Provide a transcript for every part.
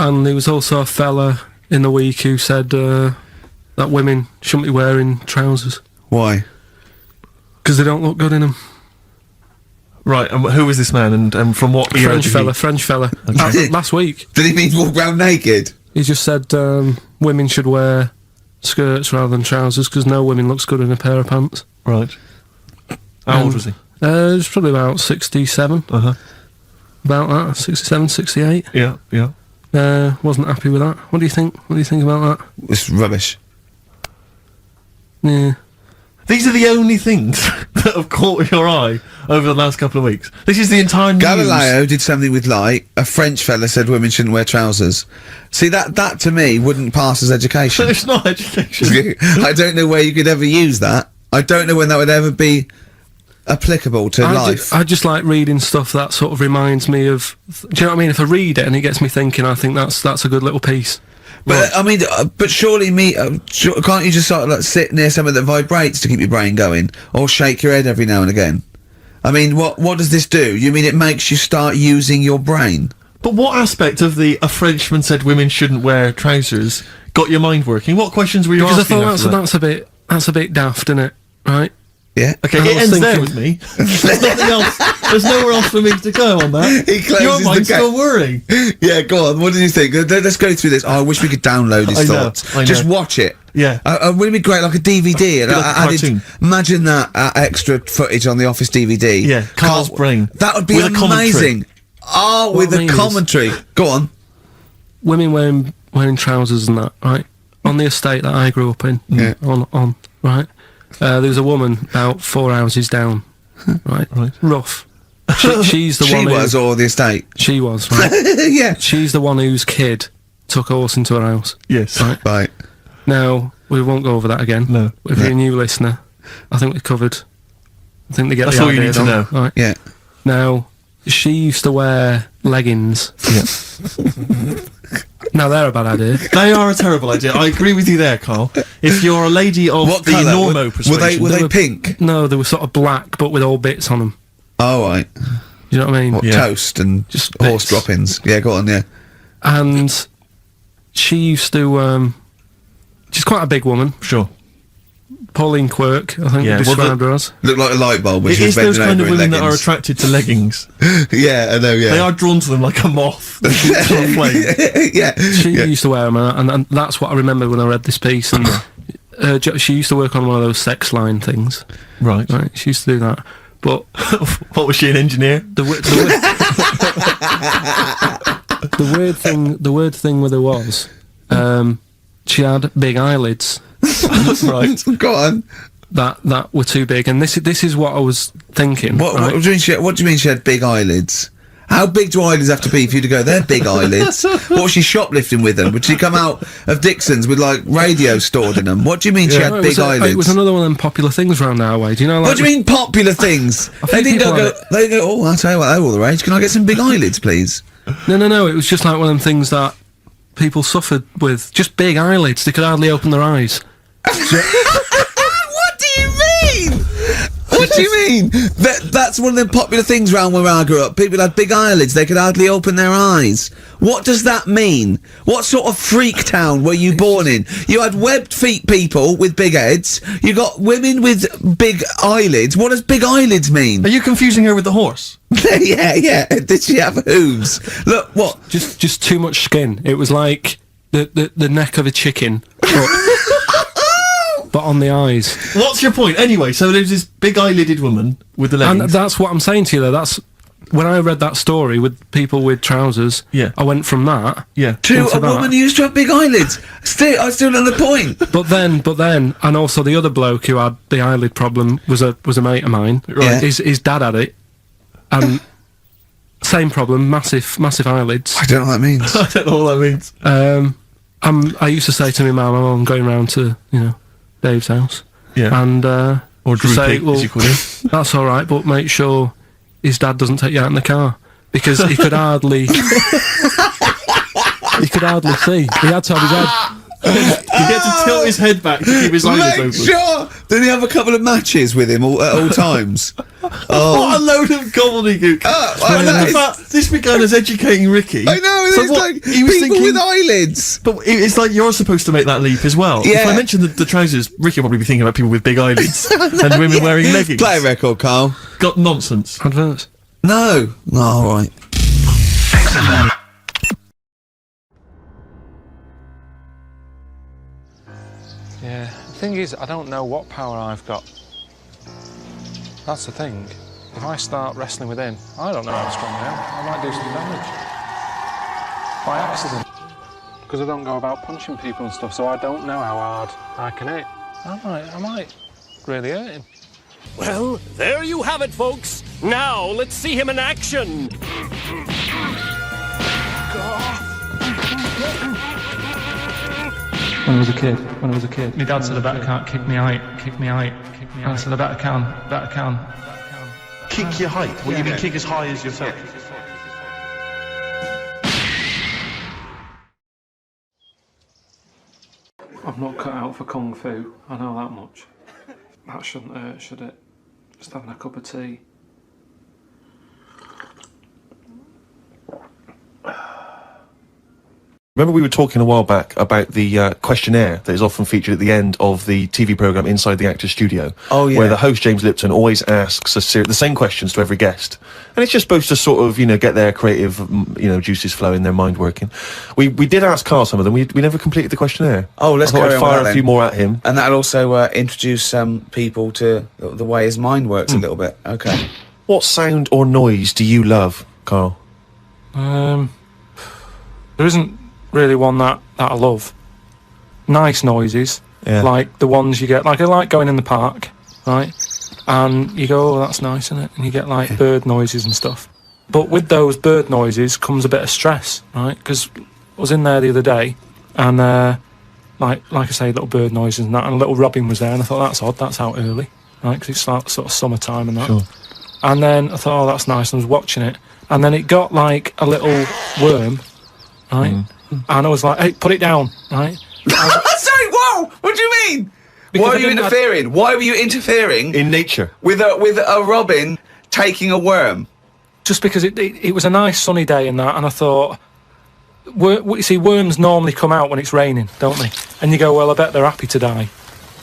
And there was also a fella in the week who said that women shouldn't be wearing trousers. Why? Because they don't look good in them. Right, and who was this man, and from what era? French fella. Okay. Last week. Did he mean walk around naked? He just said women should wear skirts rather than trousers because no woman looks good in a pair of pants. Right. How old was he? He was probably about 67. Uh-huh. About that, 67, 68. Yeah. Wasn't happy with that. What do you think? What do you think about that? It's rubbish. Yeah. These are the only things that have caught your eye over the last couple of weeks. This is the entire news. Galileo did something with light. A French fella said women shouldn't wear trousers. See, that to me wouldn't pass as education. It's not education. I don't know where you could ever use that. I don't know when that would ever be applicable to life. I just like reading stuff that sort of reminds me of... Do you know what I mean? If I read it and it gets me thinking, I think that's a good little piece. But Right. I mean, but surely can't you just sort of like sit near something that vibrates to keep your brain going, or shake your head every now and again? I mean, what does this do? You mean it makes you start using your brain? But what aspect of a Frenchman said women shouldn't wear trousers got your mind working? What questions were you Because I asking? thought that's a bit daft, isn't it? Right? Yeah. Okay, I it was ends there thinking- with me. There's nothing else. There's nowhere else for me to go on that. He closes Your the mind's gate. still worrying. Yeah, go on. What did you think? Let's go through this. Oh, I wish we could download his I know, thoughts. I know. Just watch it. Yeah. Wouldn't it be great, like a DVD? And Like a cartoon. imagine that extra footage on the Office DVD. Yeah, Carl's brain. That would be With a commentary. amazing. Oh, with What I a mean is- commentary. Go on. Women wearing trousers and that, right? On the estate that I grew up in, Yeah. on right? There was a woman about 4 houses down, right? Right. Rough. She's the She one was, or the estate. She was, right? Yeah. She's the one whose kid took a horse into her house. Yes. Right. Right. Now, we won't go over that again. No. If you're a new listener, I think we've covered... I think they get That's the all you idea, need to don't they? know. Right. Yeah. Now, she used to wear leggings. Yeah. Now, they're a bad idea. They are a terrible idea. I agree with you there, Carl. If you're a lady of What the colour? normo persuasion... Were they pink? No, they were sort of black, but with all bits on them. Oh, right. Do you know what I mean? What, Yeah. toast and Just horse bits. droppings. Yeah, go on, yeah. And she used to... she's quite a big woman. Sure. Pauline Quirk, I think Yeah, we well, described her as. Looked like a light bulb when It she was is those bending kind of over in women that are leggings. attracted to leggings. Yeah, I know, yeah. They are drawn to them like a moth to a flame. Yeah. She yeah. used to wear them, and that's what I remember when I read this piece. And she used to work on one of those sex line things. Right. Right, she used to do that. But What was she, an engineer? the weird thing with her was, she had big eyelids Right. Go on. that were too big, and this is what I was thinking. What right? do you mean she had big eyelids? How big do eyelids have to be for you to go, they're big eyelids? What was she shoplifting with them? Would she come out of Dixon's with, like, radio stored in them? What do you mean she No, had it big was eyelids? It was another one of them popular things around our way. Do you know? Like, What do you mean popular things? They didn't people go, had they go, oh, I'll tell you what, they're all the rage. Can I get some big eyelids, please? No. It was just like one of them things that people suffered with. Just big eyelids. They could hardly open their eyes. What do you mean? What do you mean? That's one of the popular things around where I grew up. People had big eyelids, they could hardly open their eyes. What does that mean? What sort of freak town were you born in? You had webbed feet people with big heads, you got women with big eyelids. What does big eyelids mean? Are you confusing her with the horse? Yeah. Did she have hooves? Look, what? Just too much skin. It was like the neck of a chicken, but on the eyes. What's your point? Anyway, so there's this big eyelidded woman with the And leggings. that's what I'm saying to you, though. That's when I read that story with people with trousers. Yeah. I went from that. Yeah. To into a that. woman who used to have big eyelids. I still know the point. But then, and also the other bloke who had the eyelid problem was a mate of mine. Right. His dad had it, and same problem, massive eyelids. I don't know what that means. I don't know what that means. I used to say to my mum, I'm going round to Dave's house, Yeah. and Or Drew say, Pig, well, as you call him. that's all right, but make sure his dad doesn't take you out in the car because he could hardly see. He had to have his head. You get to tilt his head back to keep his eyes open. Make sure! Did he have a couple of matches with him at all times? What a load of gobbledygook. In fact, this began as educating Ricky. I know, So it's what, like he was people thinking, with eyelids. But it's like you're supposed to make that leap as well. Yeah. If I mention the trousers, Ricky will probably be thinking about people with big eyelids and women wearing leggings. Play a record, Carl. Got nonsense. Adverts. No. Oh, all right. XFM. Yeah, the thing is, I don't know what power I've got. That's the thing. If I start wrestling with him, I don't know how strong I am. I might do some damage. By accident. Because I don't go about punching people and stuff, so I don't know how hard I can hit. I might really hurt him. Well, there you have it, folks. Now, let's see him in action. When I was a kid, my dad said I better can't kick me out, kick me out, kick me out. I said I better can. Kick your height? What, you mean kick as high as yourself? I'm not cut out for Kung Fu, I know that much. That shouldn't hurt, should it? Just having a cup of tea. Remember we were talking a while back about the questionnaire that is often featured at the end of the TV programme Inside the Actor's Studio. Oh, yeah. Where the host, James Lipton, always asks the same questions to every guest. And it's just supposed to sort of, get their creative, juices flowing, their mind working. We did ask Karl some of them. We never completed the questionnaire. Oh, let's I thought carry I'd on with fire that a few then. more at him. And that'll also introduce people to the way his mind works a little bit. Okay. What sound or noise do you love, Karl? There isn't really one that I love. Nice noises, Yeah. like the ones you get, like I like going in the park, right? And you go, oh, that's nice, isn't it? And you get like bird noises and stuff. But with those bird noises comes a bit of stress, right? Because I was in there the other day, and like I say, little bird noises and that, and a little robin was there, and I thought, that's odd, that's out early, right? Because it's like sort of summertime and that. Sure. And then I thought, oh, that's nice, and I was watching it, and then it got like a little worm, right? And I was like, hey, put it down, right? Sorry, whoa! What do you mean? Because Why I are you didn't have- interfering? Why were you interfering In nature. with a robin taking a worm? Just because it was a nice sunny day and that, and I thought, you see, worms normally come out when it's raining, don't they? And you go, well, I bet they're happy to die,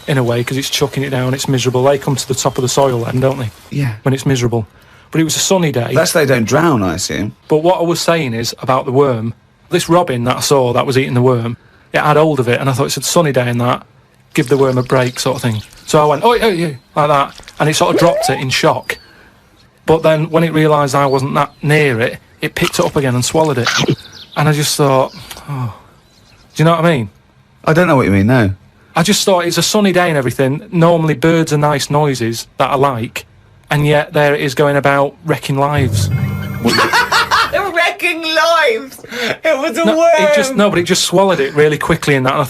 in a way, because it's chucking it down, it's miserable. They come to the top of the soil then, don't they? Yeah. When it's miserable. But it was a sunny day. That's they don't drown, I assume. But what I was saying is, about the worm, this robin that I saw that was eating the worm, it had hold of it, and I thought, it's a sunny day and that, give the worm a break, sort of thing. So I went, oh, yeah, like that, and it sort of dropped it in shock. But then, when it realised I wasn't that near it, it picked it up again and swallowed it. And I just thought, oh, do you know what I mean? I don't know what you mean, no. I just thought, it's a sunny day and everything, normally birds are nice noises that I like, and yet there it is going about wrecking lives. Wrecking lives! It was a worm! But it just swallowed it really quickly in that, and I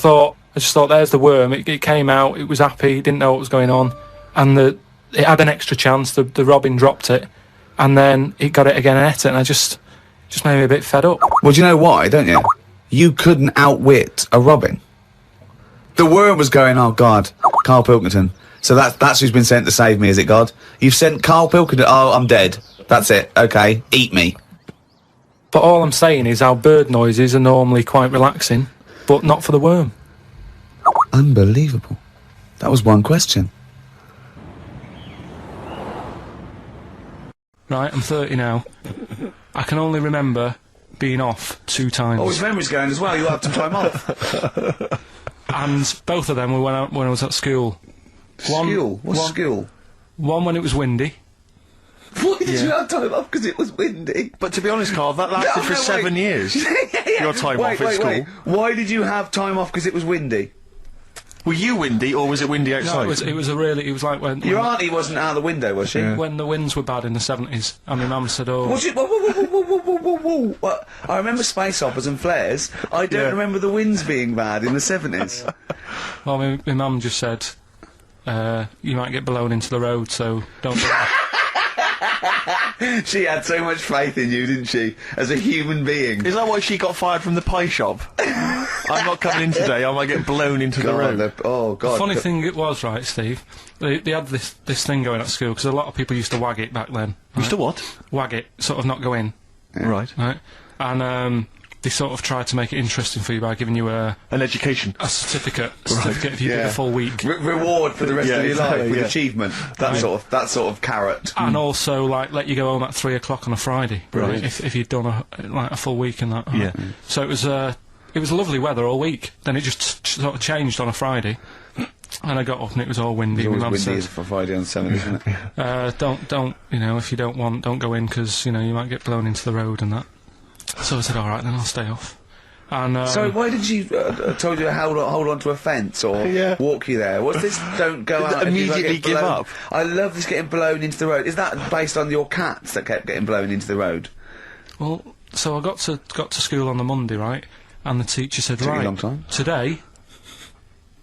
just thought, there's the worm. It came out, it was happy, didn't know what was going on, and it had an extra chance. The robin dropped it, and then it got it again and ate it, and I just made me a bit fed up. Well, do you know why, don't you? You couldn't outwit a robin. The worm was going, oh, God, Karl Pilkington. So that's who's been sent to save me, is it, God? You've sent Karl Pilkington, oh, I'm dead. That's it, okay, eat me. But all I'm saying is, our bird noises are normally quite relaxing, but not for the worm. Unbelievable. That was one question. Right, I'm 30 now. I can only remember being off 2 times. Oh, his memory's going as well, you had some time off. And both of them were when I was at school. School? What's school? One when it was windy. Why did you have time off? Because it was windy. But to be honest, Karl, that lasted for 7 years. Your time off at school. Why did you have time off? Because it was windy. Were you windy, or was it windy outside? No, it was like when Your auntie wasn't out the window, was she? when the winds were bad in the 70s, and my mum said, oh... Was she? Whoa. What? I remember space operas and flares. I don't remember the winds being bad in the 70s. Well, my mum just said, you might get blown into the road, so don't do that. She had so much faith in you, didn't she? As a human being. Is that why she got fired from the pie shop? I'm not coming in today. I might get blown into the road. Oh God! The funny thing it was, right, Steve, they had this thing going at school, because a lot of people used to wag it back then. Used to what? Wag it, sort of not go in. Right. Right? And they sort of tried to make it interesting for you by giving you An education. a certificate if you did a full week. Reward for the rest of your life with achievement. That Right. sort of carrot. And also, like, let you go home at 3 o'clock on a Friday, Right. if you'd done a full week and that. Yeah. So it was lovely weather all week. Then it just sort of changed on a Friday, and I got up and it was all windy. It's My always mum windy said, for Friday on 7, isn't it? don't, if you don't go in, because, you might get blown into the road and that. So I said, alright, then I'll stay off. And, So why did you told you to hold on to a fence or walk you there? What's this? Don't go out. Immediately give up. I love this getting blown into the road. Is that based on your cats that kept getting blown into the road? Well, so I got to school on the Monday, right? And the teacher said, Took you a right, long time. today,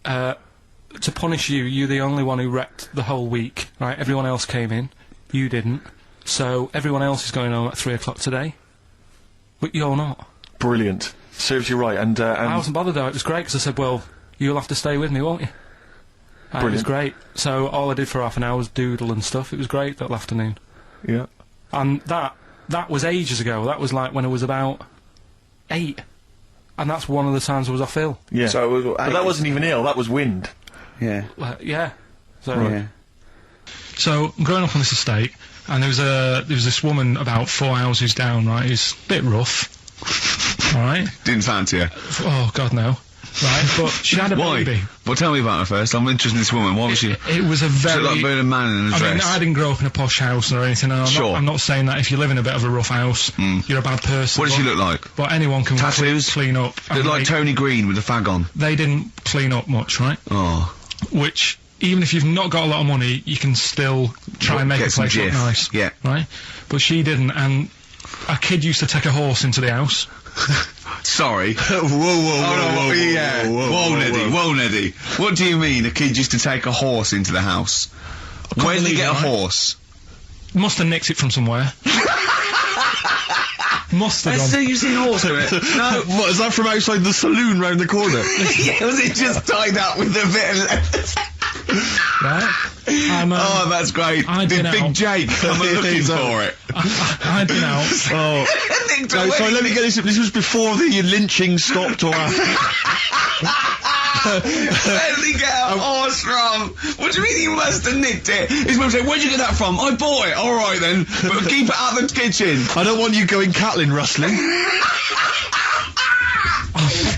to punish you, you're the only one who wrecked the whole week, right? Everyone else came in, you didn't. So everyone else is going home at 3 o'clock today, but you're not. Brilliant. Serves you right. And I wasn't bothered though. It was great, because I said, well, you'll have to stay with me, won't you? And it was Brilliant. great. So all I did for half an hour was doodle and stuff. It was great that afternoon. yeah. And that was ages ago. That was like when I was about 8. And that's one of the times I was off ill. Yeah. So it was, but that wasn't even ill. That was wind. Yeah. Yeah. So Yeah. So I'm growing up on this estate, and there was this woman about 4 houses down, right, who's a bit rough, alright? Didn't fancy her. Oh, God, no. Right, but she had a Why? baby. Well, tell me about her first. I'm interested in this woman. Why was she? It was a very... She looked like a man in a I dress. mean, I didn't grow up in a posh house or anything, and Sure. I'm not saying that if you live in a bit of a rough house, you're a bad person. What did she but- look like? But anyone can Tattoos? clean up. Looked and like Tony Green with a fag on. they didn't clean up much, right? Oh. Which, even if you've not got a lot of money, you can still try and make Get a some place look jiff. nice. Yeah. Right? But she didn't, and a kid used to take a horse into the house. Sorry. Whoa, yeah. Whoa, Neddy. What do you mean a kid used to take a horse into the house? Where did he get a horse? Must have nicked it from somewhere. Must have gone. you seen horse to it? No. What, is that from outside the saloon round the corner? Yeah, was it just tied up with a bit of lettuce? Right? Oh, that's great. I'd Did been Big out. Jake come looking for it? I'd been out. Oh. Nicked No, away. sorry, let me get this. This was before the lynching stopped or after. Where did he get a horse from? What do you mean he must have nicked it? His mum said, where'd you get that from? I bought it. Alright then, but keep it out of the kitchen. I don't want you going Catlin rustling.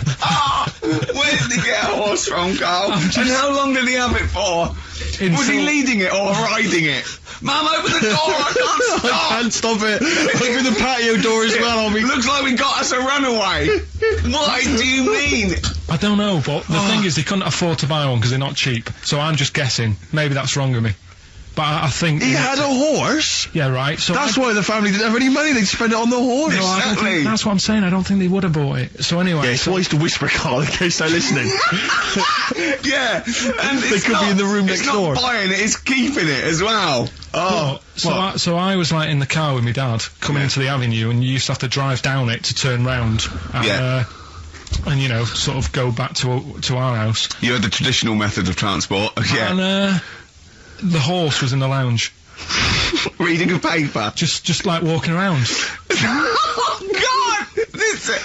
Where did he get a horse from, Karl? And how long did he have it for? Was he leading it or riding it? Mum, open the door, I can't I stop! can't stop it. Open the patio door as well. Looks like we got us a runaway. What do you mean? I don't know, but the thing is, they couldn't afford to buy one because they're not cheap. So I'm just guessing. Maybe that's wrong of me. But I think... He had a horse? Yeah, right. So That's why the family didn't have any money. They'd spend it on the horse. No, I don't Exactly. think, that's what I'm saying. I don't think they would have bought it. So anyway... Yeah, it's wise to whisper, Carl, in case they're listening. Yeah, and They could be in the room next door. It's not buying it, it's keeping it as well. Oh, so I was like in the car with my dad coming into the avenue, and you used to have to drive down it to turn round. And, and you know, sort of go back to our house. You had the traditional method of transport. Yeah. And the horse was in the lounge, Reading a paper. just like walking around. Oh God!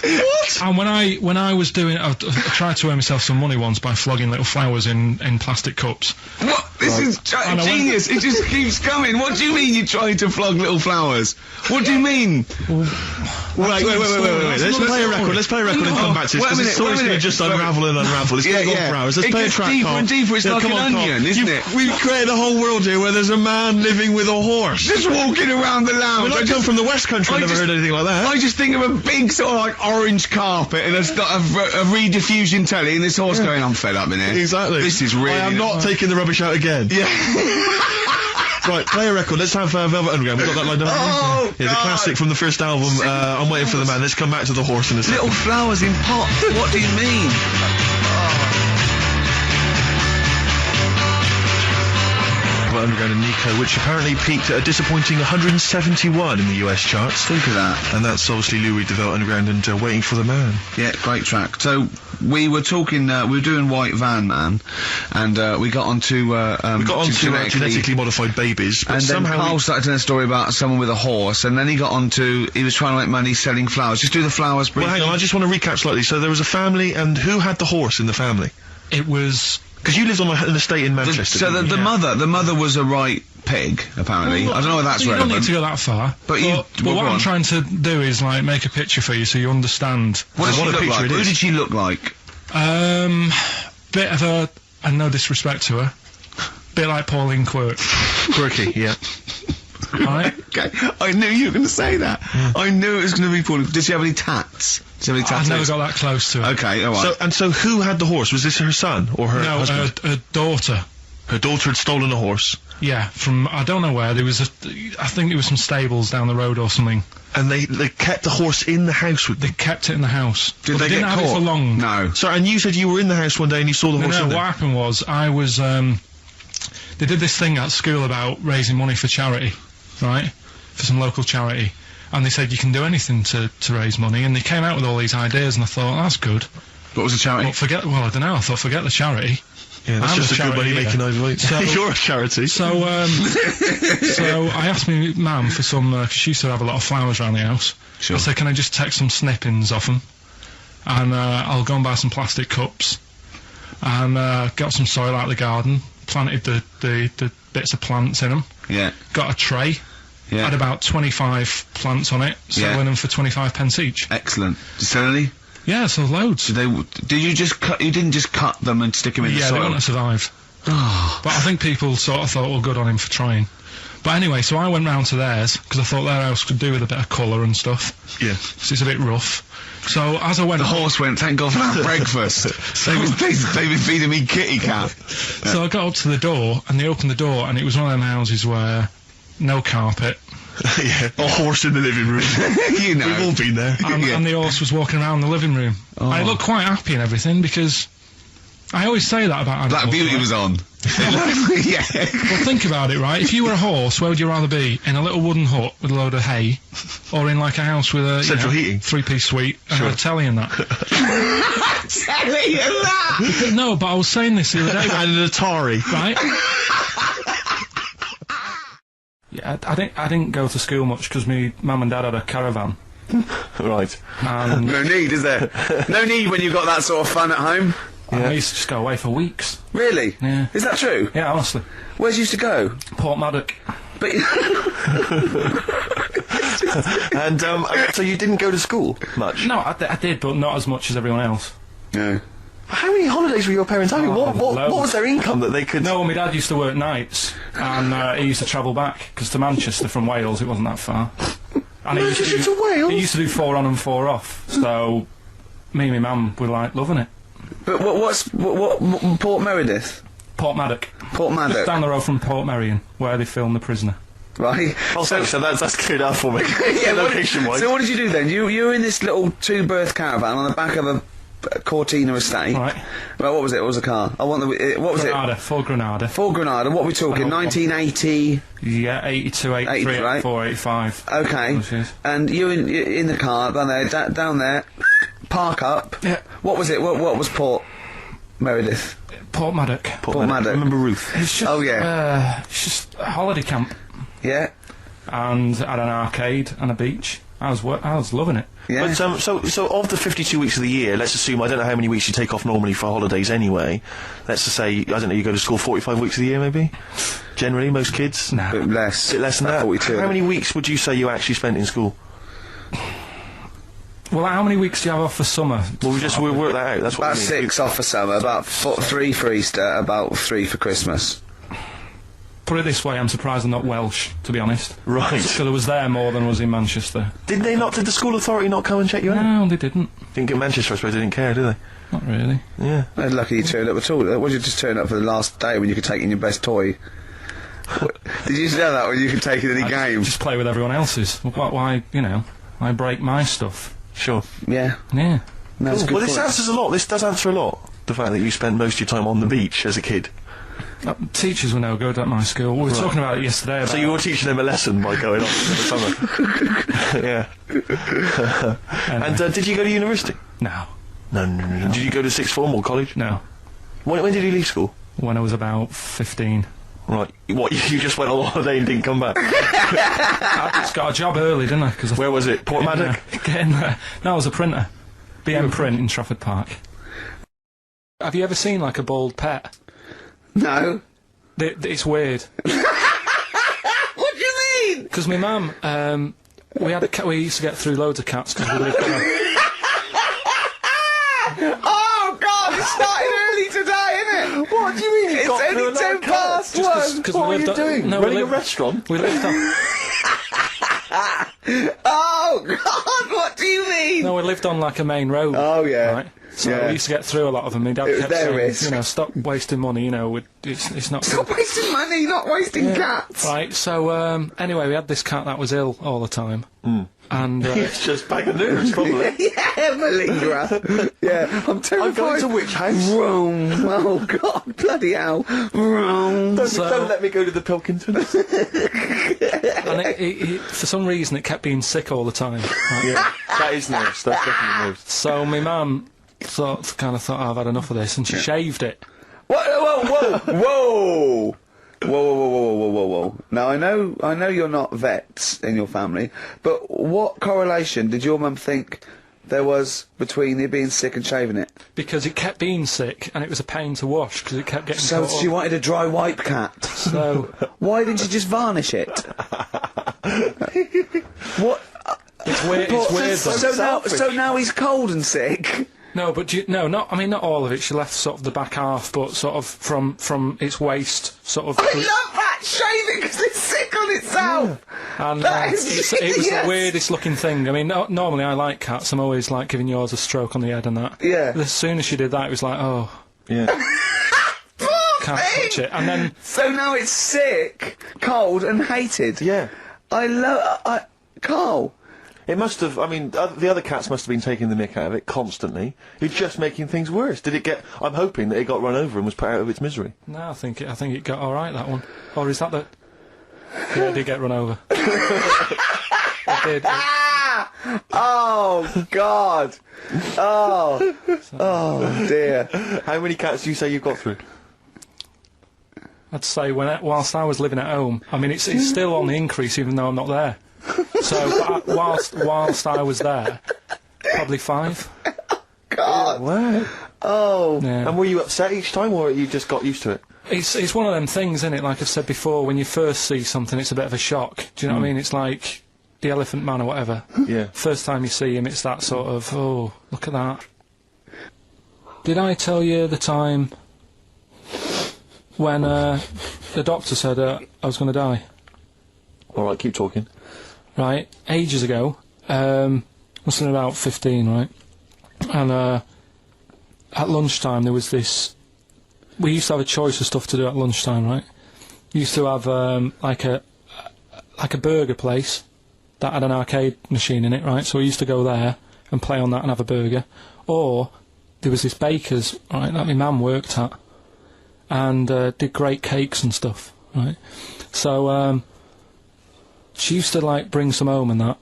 What? And when I was doing, I tried to earn myself some money once by flogging little flowers in plastic cups. What? This is genius. It just keeps coming. What do you mean you're trying to flog little flowers? What do you mean? Wait. Let's play a record. Let's play a record and come back to this. Wait a Because the minute, story's wait a going to minute. just unravel and unravel. It's going to go for hours. Let's It play a gets track, deeper Carl. and deeper. It's like come an on, Carl. onion, isn't it? We've created a whole world here where there's a man living with a horse. Just walking around the lounge. I come from the West Country. I've never heard anything like that. I just think of a big sort of like orange carpet and it's got a rediffusion telly and this horse going, I'm fed up in here. Exactly. This is really... I am not taking the rubbish out again. Yeah. Right, play a record. Let's have Velvet Underground. We've got that lined up. Oh, yeah, the God. classic from the first album. I'm waiting for the man. Let's come back to the horse in a second. Little flowers in pots. What do you mean? Velvet Underground and Nico, which apparently peaked at a disappointing 171 in the US charts. Think of that. And that's obviously Lou Reed, the Velvet Underground, and Waiting for the Man. Yeah, great track. So, we were talking, we were doing White Van Man, and we got onto genetically modified babies, but and then somehow Karl started telling a story about someone with a horse, and then he got onto, he was trying to make money selling flowers. Just do the flowers briefly. Well, hang on, I just want to recap slightly. So there was a family, and who had the horse in the family? It was... Because you lived on an estate in Manchester. So the mother was a right pig, apparently. I don't know if that's you relevant. don't need to go that far. But what I'm trying to do is, like, make a picture for you so you understand what does she look like? Who did she look like? Bit of a... and no disrespect to her. Bit like Pauline Quirk. Quirky, yeah. Right? Okay, I knew you were going to say that. I knew it was going to be Pauline. Did she have any tats? Did she have any tattoos? I've never got that close to her. Okay, alright. So who had the horse? Was this her son or her husband? No, her daughter. Her daughter had stolen a horse. Yeah, from, I don't know where, there was I think there was some stables down the road or something. And they kept the horse in the house with them? They kept it in the house. Did they didn't get have caught? it for long. No. So, and you said you were in the house one day and you saw the horse in No, there? what happened was, I was, they did this thing at school about raising money for charity, right? For some local charity. And they said you can do anything to raise money, and they came out with all these ideas, and I thought, that's good. What was the charity? Well, I don't know, I thought, forget the charity. Yeah, that's just a good money making overweight. So, you're a charity. So I asked my mum for some, because she used to have a lot of flowers around the house. Sure. I said, can I just take some snippings off them? And I'll go and buy some plastic cups. And got some soil out of the garden, planted the bits of plants in them. Yeah. Got a tray. Yeah. Had about 25 plants on it, selling them for 25 pence each. Excellent. Did you sell any? Yeah, so loads. Did you just cut, you didn't just cut them and stick them in the soil? Yeah, they wouldn't have survived. But I think people sort of thought, well, good on him for trying. But anyway, so I went round to theirs, because I thought their house could do with a bit of colour and stuff. Yeah. Because it's a bit rough. So as I went... The horse went, thank God for that breakfast. They've been feeding me kitty cat. So I got up to the door, and they opened the door, and it was one of them houses where no carpet. Yeah, a horse in the living room. You know. We've all been there. And the horse was walking around the living room. Oh. And it looked quite happy and everything, because I always say that about animals. Black Beauty was on. Yeah. Well, think about it, right? If you were a horse, where would you rather be? In a little wooden hut with a load of hay, or in like a house with a central heating, 3-piece suite, and a telly and that? Telly and that. No, but I was saying this the other day. And an Atari, right? Yeah, I didn't go to school much because my mum and dad had a caravan. Right. And no need, is there? No need when you've got that sort of fun at home. Yeah. I used to just go away for weeks. Really? Yeah. Is that true? Yeah, honestly. Where'd you used to go? Port Maddock. But and so you didn't go to school much? No, I did, but not as much as everyone else. No. How many holidays were your parents having? What was their income that they could... No, my dad used to work nights, and he used to travel back, because to Manchester from Wales, it wasn't that far. And Manchester to Wales? He used to do 4 on and 4 off, so me and my mum were, like, loving it. But what Port Meredith? Port Maddock. Port Maddock? Just down the road from Port Merion, where they filmed The Prisoner. Right. Oh, so that's cleared up for me. Yeah, location-wise. So what did you do then? You were in this little 2-berth caravan on the back of a Cortina estate. Right. Well, what was it? What was the car? I want the... what was Granada, it? Ford Granada. Ford Granada. What are we talking? 1980... Yeah, 82, 83, 84, 85. Okay. And you in the car, down there, park up. Yeah. What was it? What was Port Meredith? Port Maddock. Port Maddock. I remember Ruth. It's just, it's just a holiday camp. Yeah. And had an arcade and a beach. I was loving it. Yeah. But so of the 52 weeks of the year, let's assume, I don't know how many weeks you take off normally for holidays anyway. Let's just say, I don't know, you go to school 45 weeks of the year maybe? Generally, most kids? No. Bit less. Bit less than that. 42. How many weeks would you say you actually spent in school? Well, how many weeks do you have off for summer? Well, we'll work that out. That's what about I mean. 6 off for summer, about 3 for Easter, about 3 for Christmas. Put it this way, I'm surprised I'm not Welsh, to be honest. Right. Because I was there more than was in Manchester. Did the school authority not come and check you out? No, they didn't. Didn't get Manchester, I suppose they didn't care, do they? Not really. Yeah. They're lucky you turned up at all. What did you just turn up for the last day when you could take in your best toy? Did you know that when you could take in any game? Just play with everyone else's. Why, why break my stuff? Sure. Yeah. Yeah. No, that's a good Well, this point. answers a lot. This does answer a lot. The fact that you spent most of your time on the beach as a kid. Teachers were no good at my school. We were talking about it yesterday. About So you were teaching them a lesson by going off in the summer. Yeah. And did you go to university? No. No. Did you go to sixth form or college? No. When did you leave school? When I was about 15. Right. What, you just went on holiday and didn't come back? I just got a job early, didn't I? Cause Where was it? Portmaddock? Getting there. No, I was a printer. BM Print in Trafford Park. Have you ever seen, like, a bald pet? No. It's weird. What do you mean? Because my mum, we had a cat. We used to get through loads of cats because we lived there. Oh God! It started early today, isn't it? What do you mean? It's only 10 past 1. Because What are you doing? No, Running a restaurant? We lived on. Oh God! What do you mean? No, we lived on like a main road. Oh yeah. Right. So Yeah. we used to get through a lot of them. My dad It was kept their saying, risk. you know, stop wasting money. You know, it's not. Stop wasting money, not wasting cats. Right. So anyway, we had this cat that was ill all the time, and It's just bag of nerves, probably. Yeah, malingerer. Yeah, I'm terrified. I'm going to which house? Rome. Oh God, bloody hell. Rome. Don't let me go to the Pilkingtons. and it, for some reason, it kept being sick all the time. Right? Yeah, that is nerves. That's definitely nerves. So my mum kind of thought, I've had enough of this, and she shaved it. Whoa. Whoa. Now I know you're not vets in your family, but what correlation did your mum think there was between it being sick and shaving it? Because it kept being sick, and it was a pain to wash because it kept getting So caught she up. wanted a dry wipe cat. So Why didn't you just varnish it? What? it's weird. It's weird. Though. So now he's cold and sick. No, but not all of it. She left sort of the back half, but sort of from its waist, sort of. I love that shaving because it's sick on itself. And That is it was genius. the weirdest looking thing. I mean, normally I like cats. I'm always like giving yours a stroke on the head and that. Yeah. As soon as she did that, it was like, oh, Yeah. Poor can't thing. touch it. And then So now it's sick, cold, and hated. Yeah. Karl. It must have, I mean, the other cats must have been taking the mick out of it constantly. You're just making things worse. Did it get, I'm hoping that it got run over and was put out of its misery. no, I think it got all right, that one. Or is that the? Yeah, it did get run over. It did. Oh God. Oh dear. How many cats do you say you've got through? I'd say whilst I was living at home, I mean, it's still on the increase even though I'm not there. So whilst I was there, probably 5. God. Wow. Oh. Yeah. And were you upset each time, or you just got used to it? It's one of them things, isn't it? Like I've said before, when you first see something, it's a bit of a shock. Do you know what I mean? It's like the Elephant Man or whatever. Yeah. First time you see him, it's that sort of, oh, look at that. Did I tell you the time when the doctor said I was going to die? All right, keep talking. Right, ages ago, must have been about 15, right? And at lunchtime there was this. We used to have a choice of stuff to do at lunchtime, right? We used to have like a burger place that had an arcade machine in it, right? So we used to go there and play on that and have a burger. Or there was this baker's, right, that my mum worked at, and did great cakes and stuff, right? So she used to like bring some home and that,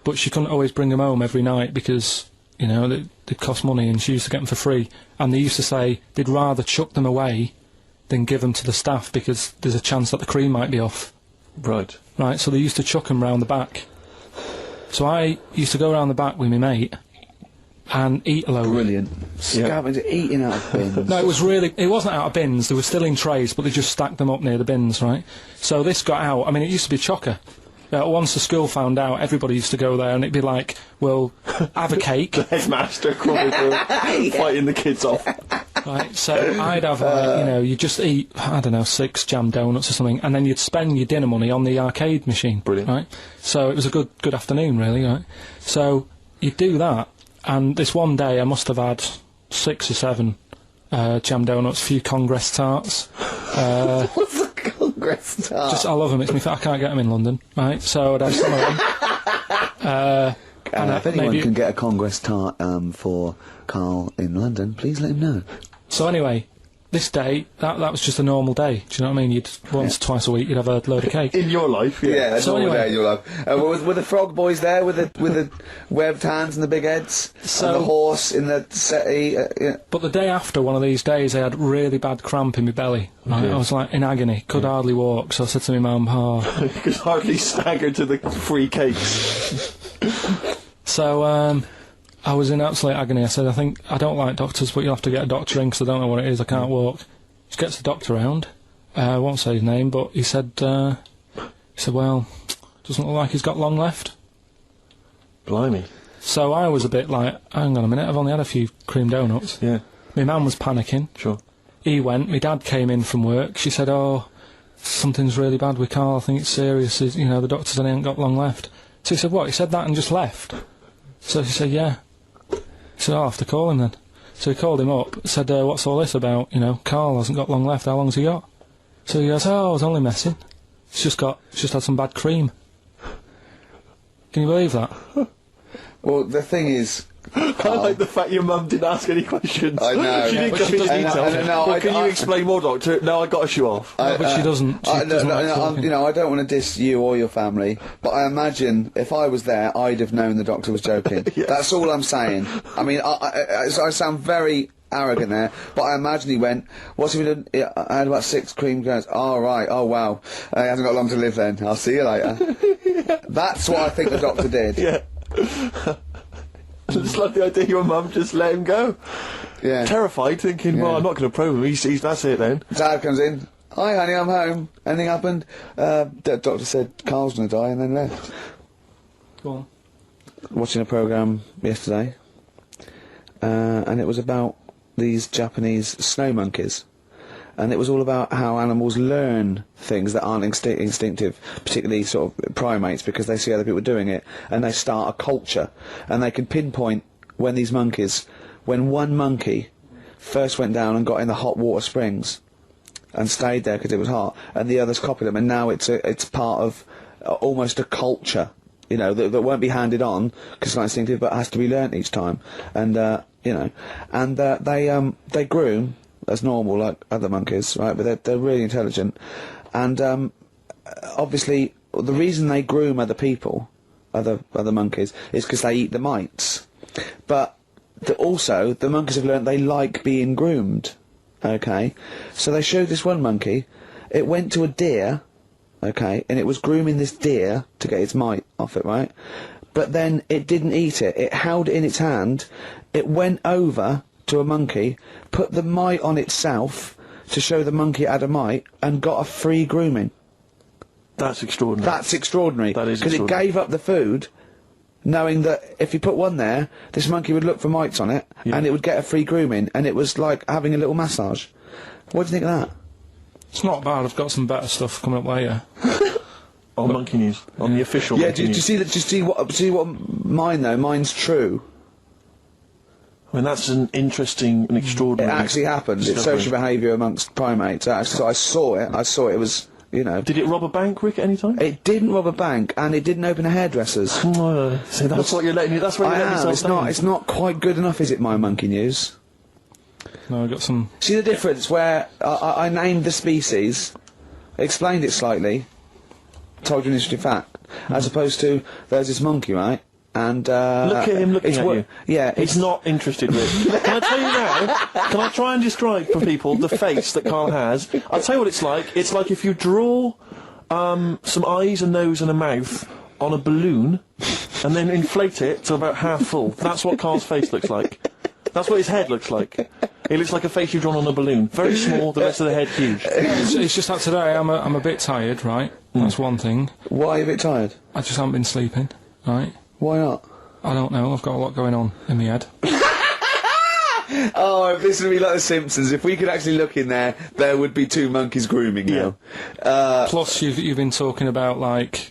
but she couldn't always bring them home every night because, you know, they cost money, and she used to get them for free. And they used to say they'd rather chuck them away than give them to the staff because there's a chance that the cream might be off. Right. Right, so they used to chuck them round the back. So I used to go round the back with my mate and eat a load. Brilliant. Scavenging, eating out of bins. No, it wasn't out of bins, they were still in trays, but they just stacked them up near the bins, right? So this got out, I mean, it used to be a chocker. Once the school found out, everybody used to go there, and it'd be like, well, have a cake. The headmaster fighting the kids off. Right, so I'd have, you just eat, I don't know, 6 jam donuts or something, and then you'd spend your dinner money on the arcade machine. Brilliant. Right? So it was a good afternoon, really, right? So you'd do that, and this one day I must have had 6 or 7 jam donuts, a few Congress tarts. What's a Congress tart? I love them, I can't get them in London, right? So I'd have some of them. And if anyone can get a Congress tart for Karl in London, please let him know. So anyway, this day, that was just a normal day. Do you know what I mean? You'd once, twice a week, you'd have a load of cake. In your life, yeah. Yeah, that's So all anyway- day in your life. Were the frog boys there with the webbed hands and the big heads? So- and the horse in the settee? Yeah. But the day after one of these days, I had really bad cramp in my belly. Right? I was like in agony, could hardly walk. So I said to my mum, You could hardly stagger to the free cakes. So, I was in absolute agony. I said, I don't like doctors, but you'll have to get a doctor in because I don't know what it is. I can't walk. Just gets the doctor round. I won't say his name, but he said, well, doesn't look like he's got long left. Blimey. So I was a bit like, hang on a minute, I've only had a few cream donuts. Yeah. My mum was panicking. Sure. He went. My dad came in from work. She said, oh, something's really bad with Karl. I think it's serious. The doctor said he ain't got long left. So he said, what? He said that and just left? So she said, yeah. He said, I'll have to call him then. So he called him up, said, what's all this about? Karl hasn't got long left, how long's he got? So he goes, I was only messing. It's just had some bad cream. Can you believe that? Well, the thing is... I like the fact your mum didn't ask any questions. I know. She didn't But go she into doesn't- detail. no, Well, can you explain more, Doctor? No, I got to shoe off. No, but she doesn't. She doesn't like talking. I don't want to diss you or your family, but I imagine if I was there, I'd have known the doctor was joking. That's all I'm saying. I mean, I sound very arrogant there, but I imagine he went, what's he done? Yeah, I had about 6 cream cones. Oh, right. Oh, wow. He hasn't got long to live then. I'll see you later. That's what I think the doctor did. Yeah. I just love the idea your mum just let him go. Yeah. Terrified, thinking, well, Yeah. I'm not going to probe him. He's that's it then. Dad comes in. Hi, honey, I'm home. Anything happened? The doctor said Karl's going to die and then left. Go on. Watching a programme yesterday, and it was about these Japanese snow monkeys. And it was all about how animals learn things that aren't instinctive, particularly sort of primates, because they see other people doing it, and they start a culture. And they can pinpoint when one monkey first went down and got in the hot water springs, and stayed there because it was hot, and the others copied them, and now it's part of almost a culture, that won't be handed on because it's not instinctive, but has to be learnt each time. And they groom as normal like other monkeys, right? But they're really intelligent, and obviously the reason they groom other people, other monkeys, is because they eat the mites. But also the monkeys have learnt they like being groomed. Okay, so they showed this one monkey. It went to a deer, okay, and it was grooming this deer to get its mite off it, right? But then it didn't eat it. It held it in its hand. It went over to a monkey, put the mite on itself to show the monkey it had a mite, and got a free grooming. That's extraordinary. That's extraordinary. That is because it extraordinary. gave up the food, knowing that if you put one there, this monkey would look for mites on it, and it would get a free grooming, and it was like having a little massage. What do you think of that? It's not bad. I've got some better stuff coming up later. On Monkey News, on the official Yeah, Monkey do you News. see that? Do you see what mine though? Mine's true. I mean, that's an interesting and It extraordinary... actually happened. It's discovery. social behaviour amongst primates. So I saw it. It was, Did it rob a bank, Rick, at any time? It didn't rob a bank, and it didn't open a hairdresser's. See, that's what you're letting... That's what you're letting yourself It's down. not. It's not quite good enough, is it? My Monkey News. No, I've got some... See the difference where I named the species, explained it slightly, told you an interesting fact, as opposed to there's this monkey, right? And Look at him looking it's at you. Yeah, He's not interested, Rick. Can I tell you now? Can I try and describe for people the face that Karl has? I'll tell you what it's like. It's like if you draw some eyes, a nose and a mouth on a balloon and then inflate it to about half full. That's what Karl's face looks like. That's what his head looks like. It looks like a face you've drawn on a balloon. Very small, the rest of the head huge. It's just that today I'm a bit tired, right? That's one thing. Why are you a bit tired? I just haven't been sleeping, right? Why not? I don't know. I've got a lot going on in my head. Oh, if this would be like The Simpsons, if we could actually look in there, there would be 2 monkeys grooming now. Plus, you've been talking about like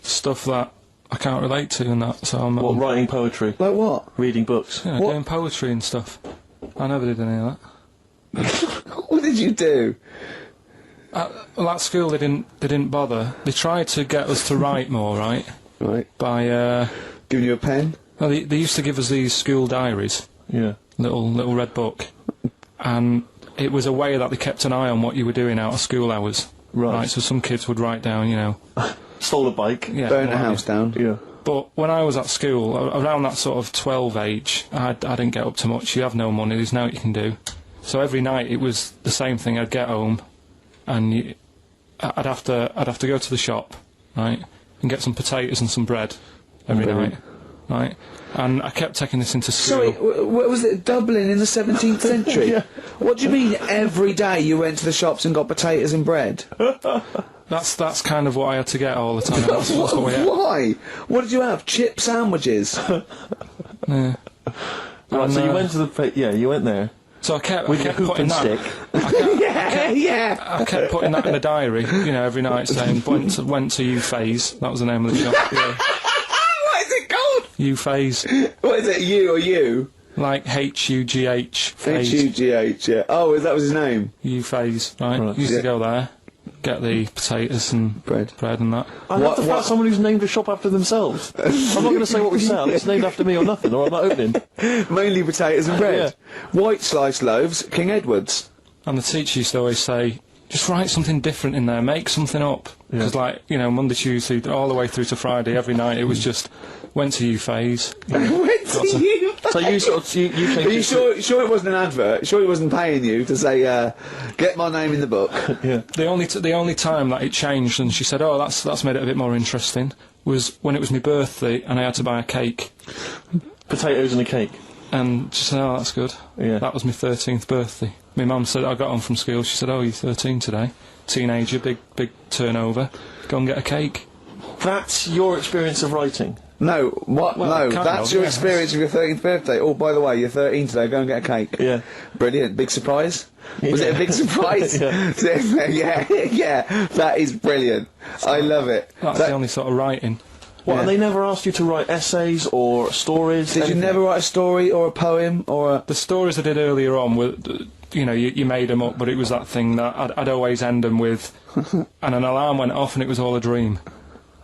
stuff that I can't relate to and that. So I'm What, writing poetry? Like what? Reading books? yeah, what? doing poetry and stuff. I never did any of that. What did you do? Well, at school they didn't bother. They tried to get us to write more, right? Right. By Giving you a pen? well, they used to give us these school diaries, Yeah. little red book, and it was a way that they kept an eye on what you were doing out of school hours. Right. So some kids would write down, you know, Stole a bike. yeah, Burn a what have house you. down. Yeah. But when I was at school, around that sort of 12 age, I didn't get up to much. You have no money, there's nothing you can do. So every night it was the same thing. I'd get home, and I'd have to go to the shop, right, and get some potatoes and some bread every night, right. And I kept taking this into school. Sorry, what was it? Dublin in the 17th century? Yeah. What do you mean every day you went to the shops and got potatoes and bread? That's kind of what I had to get all the time. That's what we had. Why? What did you have? Chip sandwiches? Yeah. Right, so you went to the... you went there. So I kept With your hoop putting and that. stick. I kept putting that in the diary, you know, every night saying went to U Phase. That was the name of the shop. Yeah. What is it called? U Phase, What is it, you or you? like HUGH Phase. H-U-G-H, yeah. Oh, that was his name? U Phase, right? Right. Used Yeah. to go there, get the potatoes and Bread. and that. I love the fact someone who's named a shop after themselves. I'm not going to say what we sell. It's named after me or nothing, or I'm not opening. Mainly potatoes and bread. White sliced loaves, King Edward's. And the teacher used to always say, just write something different in there, make something up. Because, like, you know, Monday, Tuesday, all the way through to Friday, every night, it was just, went to U Phase. Went to you. So you sort of... You Are changed you sure it wasn't an advert? Sure he wasn't paying you to say, get my name in the book? Yeah. The only time that it changed, and she said, oh, that's made it a bit more interesting, was when it was my birthday and I had to buy a cake. Potatoes and a cake. And she said, oh, that's good. Yeah. That was my 13th birthday. My mum said, I got home from school, she said, oh, you're 13 today. Teenager, big turnover. Go and get a cake. That's your experience of writing. No, what? Well, No, kind that's of, your yeah. experience of your 13th birthday. Oh, by the way, you're 13 today, go and get a cake. Yeah. Brilliant. Big surprise? Was it a big surprise? Yeah. yeah, that is brilliant. I love it. That's the only sort of writing. What, Yeah. and they never asked you to write essays or stories? Did you anything? never write a story or a poem or a... The stories I did earlier on were, you know, you made them up, but it was that thing that I'd always end them with, and an alarm went off and it was all a dream.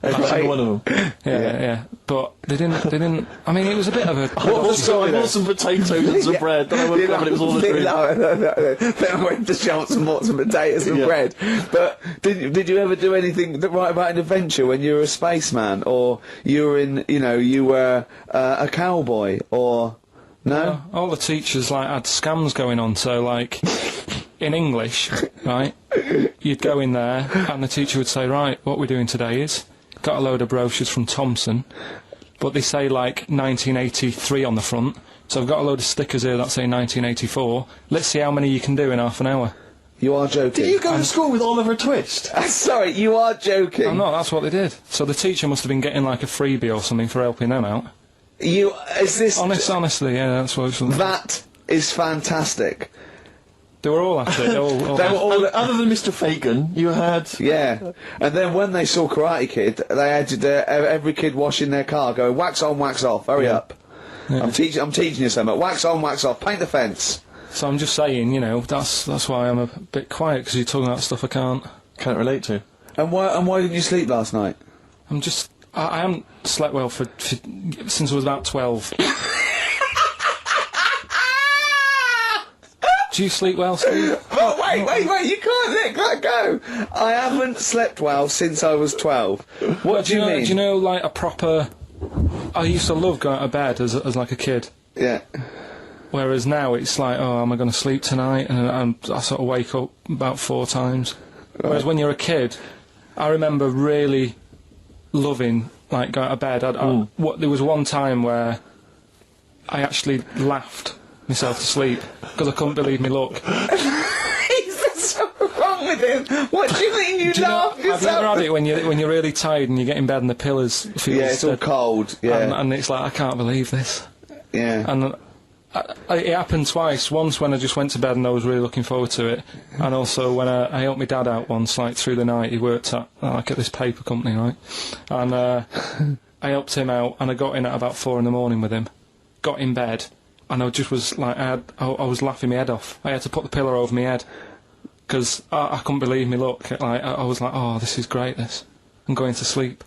Every single one of them. Yeah. But they didn't, I mean, it was a bit of a... I bought some potatoes and some bread, then I woke up and it was all a dream. Then I went to shops and bought some potatoes and Yeah. bread. But did you ever do anything that write about an adventure when you were a spaceman, or you were a cowboy, or no? All the teachers, like, had scams going on, so, like, in English, right, you'd go in there and the teacher would say, right, what we're doing today is, got a load of brochures from Thomson, but they say, like, 1983 on the front, so I've got a load of stickers here that say 1984, let's see how many you can do in half an hour. You are joking. Did you go to school with Oliver Twist? Sorry, you are joking. I'm not, that's what they did. So the teacher must have been getting, like, a freebie or something for helping them out. Is this... Honestly, yeah, that's what it was. That is fantastic. They were all at it. All They were all... Other than Mr. Fagan, you had... Yeah, and then when they saw Karate Kid, they had every kid washing their car, going wax on, wax off. Hurry up! Yeah. I'm teaching you something. Wax on, wax off. Paint the fence. So I'm just saying, you know, that's why I'm a bit quiet, because you're talking about stuff I can't relate to. And why didn't you sleep last night? I haven't slept well since I was about 12. Do you sleep well, Steve? Oh, wait, you can't let that go. I haven't slept well since I was 12. What do you mean? Do you know, like, a proper... I used to love going to bed as like a kid. Yeah. Whereas now it's like, oh, am I going to sleep tonight? And I sort of wake up about 4 times. Right. Whereas when you're a kid, I remember really loving, like, going to bed. There was one time where I actually laughed myself to sleep because I couldn't believe me luck. Is something wrong with him? What do you mean you laugh yourself? Have you ever had it when you're really tired and you get in bed and the pillows feel it's all cold. Yeah. and it's like, I can't believe this. Yeah. And it happened twice. Once when I just went to bed and I was really looking forward to it, and also when I helped my dad out once, like, through the night. He worked at this paper company, right? And I helped him out, and I got in at about 4 in the morning with him. Got in bed, and I just was like, I was laughing my head off. I had to put the pillow over my head because I couldn't believe me luck. Like, I was like, oh, this is great, this. I'm going to sleep.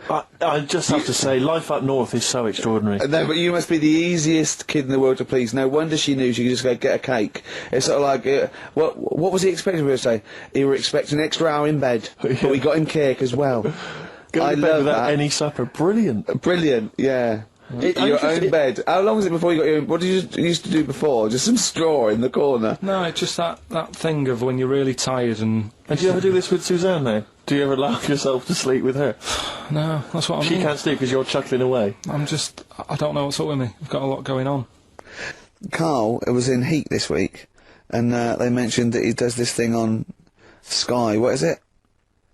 I just have to say, life up north is so extraordinary. No, but you must be the easiest kid in the world to please. No wonder she knew she could just go get a cake. It's sort of like, what was he expecting me to say? He were expecting an extra hour in bed, but we got him cake as well. Go to bed love without that. any supper. Brilliant. Brilliant, yeah. Your own bed. How long was it before you got your own? What did you used to do before? Just some straw in the corner? No, it's just that thing of when you're really tired and... And do you ever do this with Suzanne now? Do you ever laugh yourself to sleep with her? No, that's what I mean. She can't sleep because you're chuckling away. I don't know what's up with me. I've got a lot going on. Karl was in Heat this week, and they mentioned that he does this thing on Sky. What is it?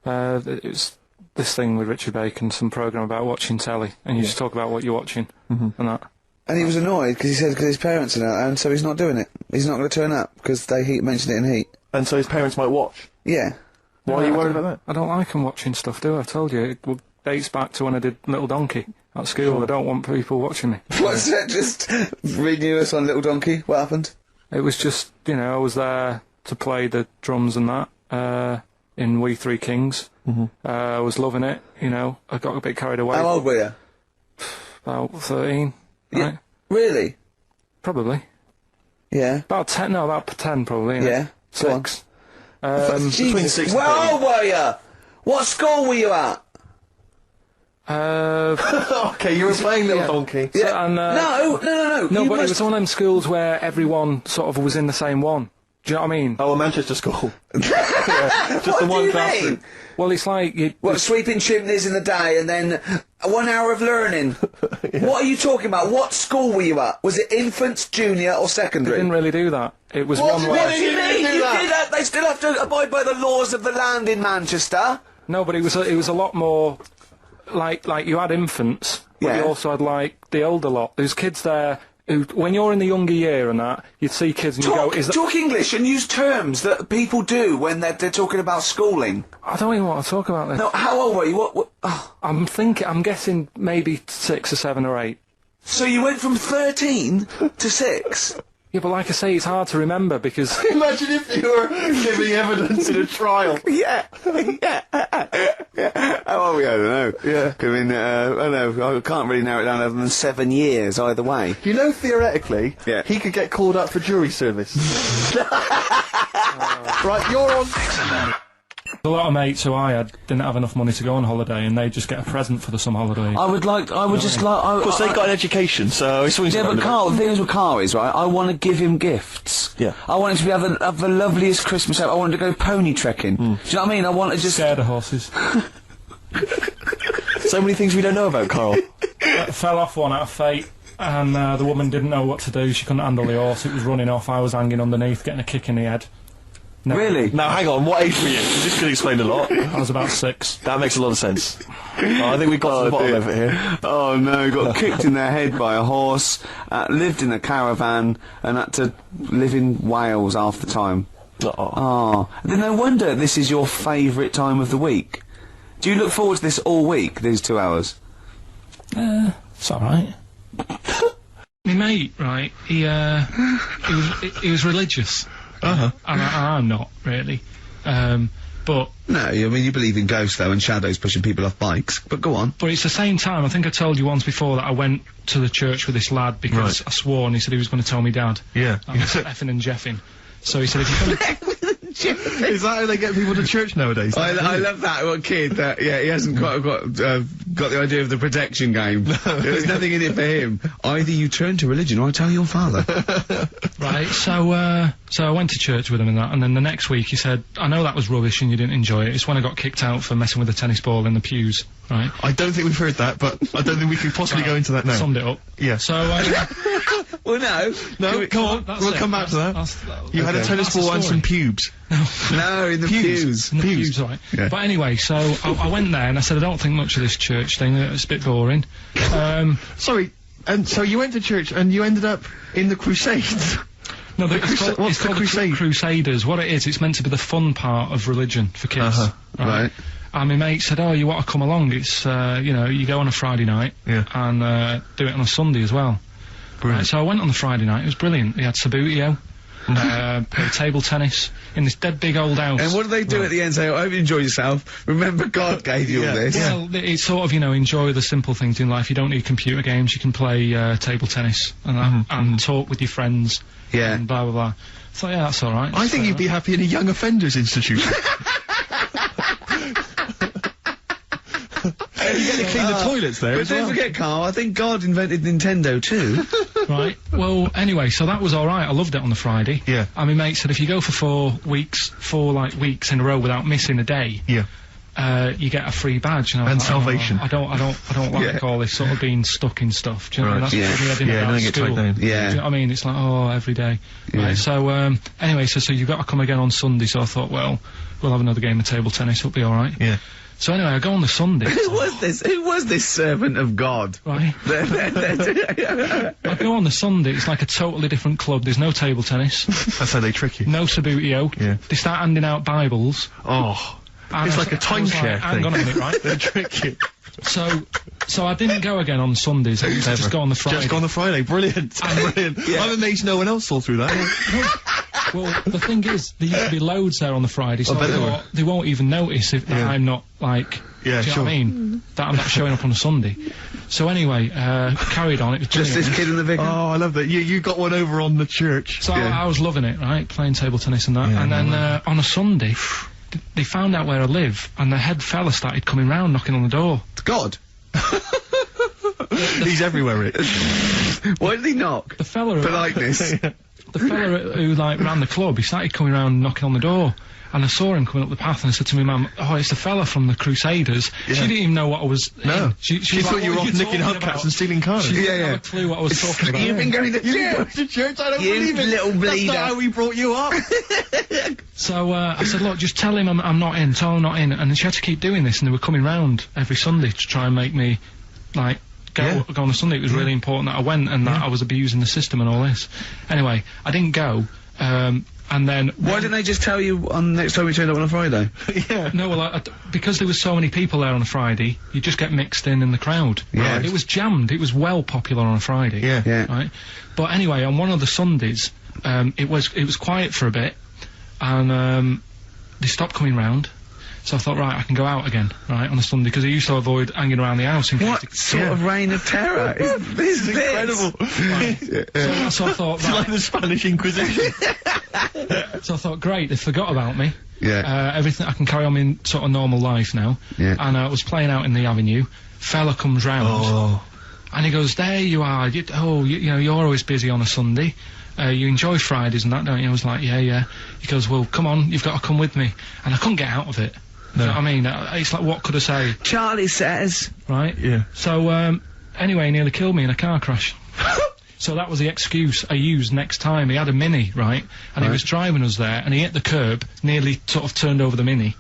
It was this thing with Richard Bacon, some programme about watching telly, and you just talk about what you're watching and that. And he was annoyed because he said because his parents are there, and so he's not doing it. He's not going to turn up because they mentioned it in Heat. And so his parents might watch? Yeah. Why are you worried about that? I don't like them watching stuff, do I? I told you, it dates back to when I did Little Donkey at school. I don't want people watching me. What's that? Just renew us on Little Donkey. What happened? It was just, I was there to play the drums and that, in We Three Kings. I was loving it, I got a bit carried away. How old were you? About 13, right? Really? Probably. Yeah. About 10 probably. Yeah. 6. Between 6 and Where old were you? What school were you at? Okay, you were playing Little Donkey. Yeah. So, and, No, No, you but it must- was one of them schools where everyone sort of was in the same one. Do you know what I mean? Oh, a Manchester school. Just What the do one you classroom. mean? Well, it's like... What, sweeping chimneys in the day and then 1 hour of learning? What are you talking about? What school were you at? Was it infants, junior or They secondary? didn't really do that. It was What one do where... you mean? You did that? They still have to abide by the laws of the land in Manchester. No, but it was a lot more... Like you had infants, but Yeah. you also had, like, the older lot. There's kids there who, when you're in the younger year and that, you'd see kids and you go, is that... Talk English and use terms that people do when they're talking about schooling. I don't even want to talk about this. No, how old were you? What oh. I'm guessing maybe 6 or 7 or 8. So you went from 13 to 6? Yeah, but like I say, it's hard to remember because... Imagine if you were giving evidence in a trial. Yeah. How old were you? I don't know. Yeah. I mean, I don't know. I can't really narrow it down other than 7 years either way. Theoretically, Yeah. he could get called up for jury service. Right, you're on... A lot of mates who I had didn't have enough money to go on holiday, and they just get a present for the summer holiday. I would just like... Of course, they got an education, so it swings Yeah, around but a bit. Karl, the thing is with Karl is, right, I want to give him gifts. Yeah. I want him to have the loveliest Christmas ever. I want him to go pony trekking. Do you know what I mean? I want to just... Scared of horses. So many things we don't know about Karl. Fell off one out of fate, and the woman didn't know what to do. She couldn't handle the horse. It was running off. I was hanging underneath, getting a kick in the head. No, Really? Now, hang on, what age were you? This could explain a lot. I was about 6. That makes a lot of sense. I think we got to the bottom of it here. Oh no, got kicked in the head by a horse, lived in a caravan, and had to live in Wales half the time. Oh. Then no wonder this is your favourite time of the week. Do you look forward to this all week, these 2 hours? It's alright. My mate, right, he was religious. And I'm not, really. But... No, I mean, you believe in ghosts, though, and shadows pushing people off bikes, but go on. But it's the same time, I think I told you once before that I went to the church with this lad because I swore and he said he was going to tell me dad. Yeah. I was effing and jeffing. So he said, if you're going to... Is that how they get people to church nowadays? I love that one kid that he hasn't got the idea of the protection game. There's nothing in it for him. Either you turn to religion or I tell your father. Right, so I went to church with him and that, and then the next week he said, I know that was rubbish and you didn't enjoy it. It's when I got kicked out for messing with a tennis ball in the pews, right? I don't think we've heard that, but I don't think we could possibly go into that now. Summed it up. Yeah. So, Well, no, come on, we'll come back to that. You had a tennis ball and some pubes. No, in the pews. In the pews, right. Yeah. But anyway, so I went there and I said, I don't think much of this church thing, it's a bit boring. Sorry, and so you went to church and you ended up in the Crusades? No, it's called the crusade? Crusaders. What it is, it's meant to be the fun part of religion for kids. Right. And my mate said, oh, you want to come along? It's, you go on a Friday night and do it on a Sunday as well. Right, so I went on the Friday night, it was brilliant. They had Sabutio, play table tennis in this dead big old house. And what do they do at the end? Say, I hope you enjoy yourself. Remember, God gave you all this. Well, it's sort of, enjoy the simple things in life. You don't need computer games. You can play table tennis and that, and talk with your friends. Yeah. And blah, blah, blah. So, yeah, that's all right. I think you'd be happy in a young offenders institution. You get to clean the toilets there But as don't well. forget, Carl, I think God invented Nintendo too. Right. Well, anyway, so that was all right. I loved it on the Friday. Yeah. And my mate said if you go for 4 weeks in a row without missing a day, Yeah. you get a free badge. And, I was And like, salvation. I don't like all this sort of being stuck in stuff. Do you know what I mean? Right. That's what I did Yeah, about don't get school. tied down. Do you know what I mean? It's like, every day. Yeah. Right. So, anyway, so you've got to come again on Sunday. So I thought, well, we'll have another game of table tennis. It'll be all right. Yeah. So anyway, I go on the Sunday. Who was this? Who was this servant of God? Right. I go on the Sunday, it's like a totally different club. There's no table tennis, That's how they trick you. no Sabutio. Yeah. They start handing out Bibles. Oh. and It's I like a was- I was timeshare like, Hang on a minute, right? They trick you. So I didn't go again on Sundays. I used to just go on the Friday. Just go on the Friday. Brilliant. Brilliant. I'm amazed no one else saw through that. Well, the thing is, there used to be loads there on the Friday, so I bet I there thought they won't even notice if that Yeah. I'm not, like, Yeah, do you know sure. what I mean? That I'm not showing up on a Sunday. So anyway, carried on, it was Just brilliant. this kid in the vicar? Oh, I love that. You got one over on the church. So I was loving it, right? Playing table tennis and that. Yeah, and then on a Sunday, they found out where I live, and the head fella started coming round, knocking on the door. God. He's everywhere, Rick. Why did he knock? The fella, Politeness. the fella who like ran the club, he started coming round, knocking on the door. And I saw him coming up the path, and I said to my mum, "Oh, it's the fella from the Crusaders." Yeah. She didn't even know what I was. No. She She was thought like, you were "What off are nicking talking hubcaps about?" and stealing cars. She Yeah, didn't yeah. have a clue what I was talking about. You've been going to church. to church, I don't You believe it. little That's bleeder. not how we brought you up. So I said, "Look, just tell him I'm not in. Tell him I'm not in." And she had to keep doing this, and they were coming round every Sunday to try and make me, like, go on a Sunday. It was really important that I went and that I was abusing the system and all this. Anyway, I didn't go. And then Why didn't they just tell you on next time we turned up on a Friday? Yeah. No, well, because there was so many people there on a Friday, you just get mixed in the crowd. Yeah. It was jammed. It was well popular on a Friday. Yeah. Yeah. Right. But anyway, on one of the Sundays, it was quiet for a bit, and they stopped coming round. So I thought, right, I can go out again, right, on a Sunday, because I used to avoid hanging around the house in case What sort of reign of terror is this? Incredible. So I thought, It's like the Spanish Inquisition. So I thought, great, they forgot about me. Yeah. Everything, I can carry on in sort of normal life now. Yeah. And I was playing out in the avenue. Fella comes round. Oh. And he goes, there you are. You know, you're always busy on a Sunday. You enjoy Fridays and that, don't you? I was like, yeah. He goes, well, come on, you've got to come with me. And I couldn't get out of it. No. You know what I mean? It's like, what could I say? Charlie says. Right? Yeah. So, anyway, he nearly killed me in a car crash. So that was the excuse I used next time. He had a Mini, right? And he was driving us there, and he hit the curb, nearly sort of turned over the Mini.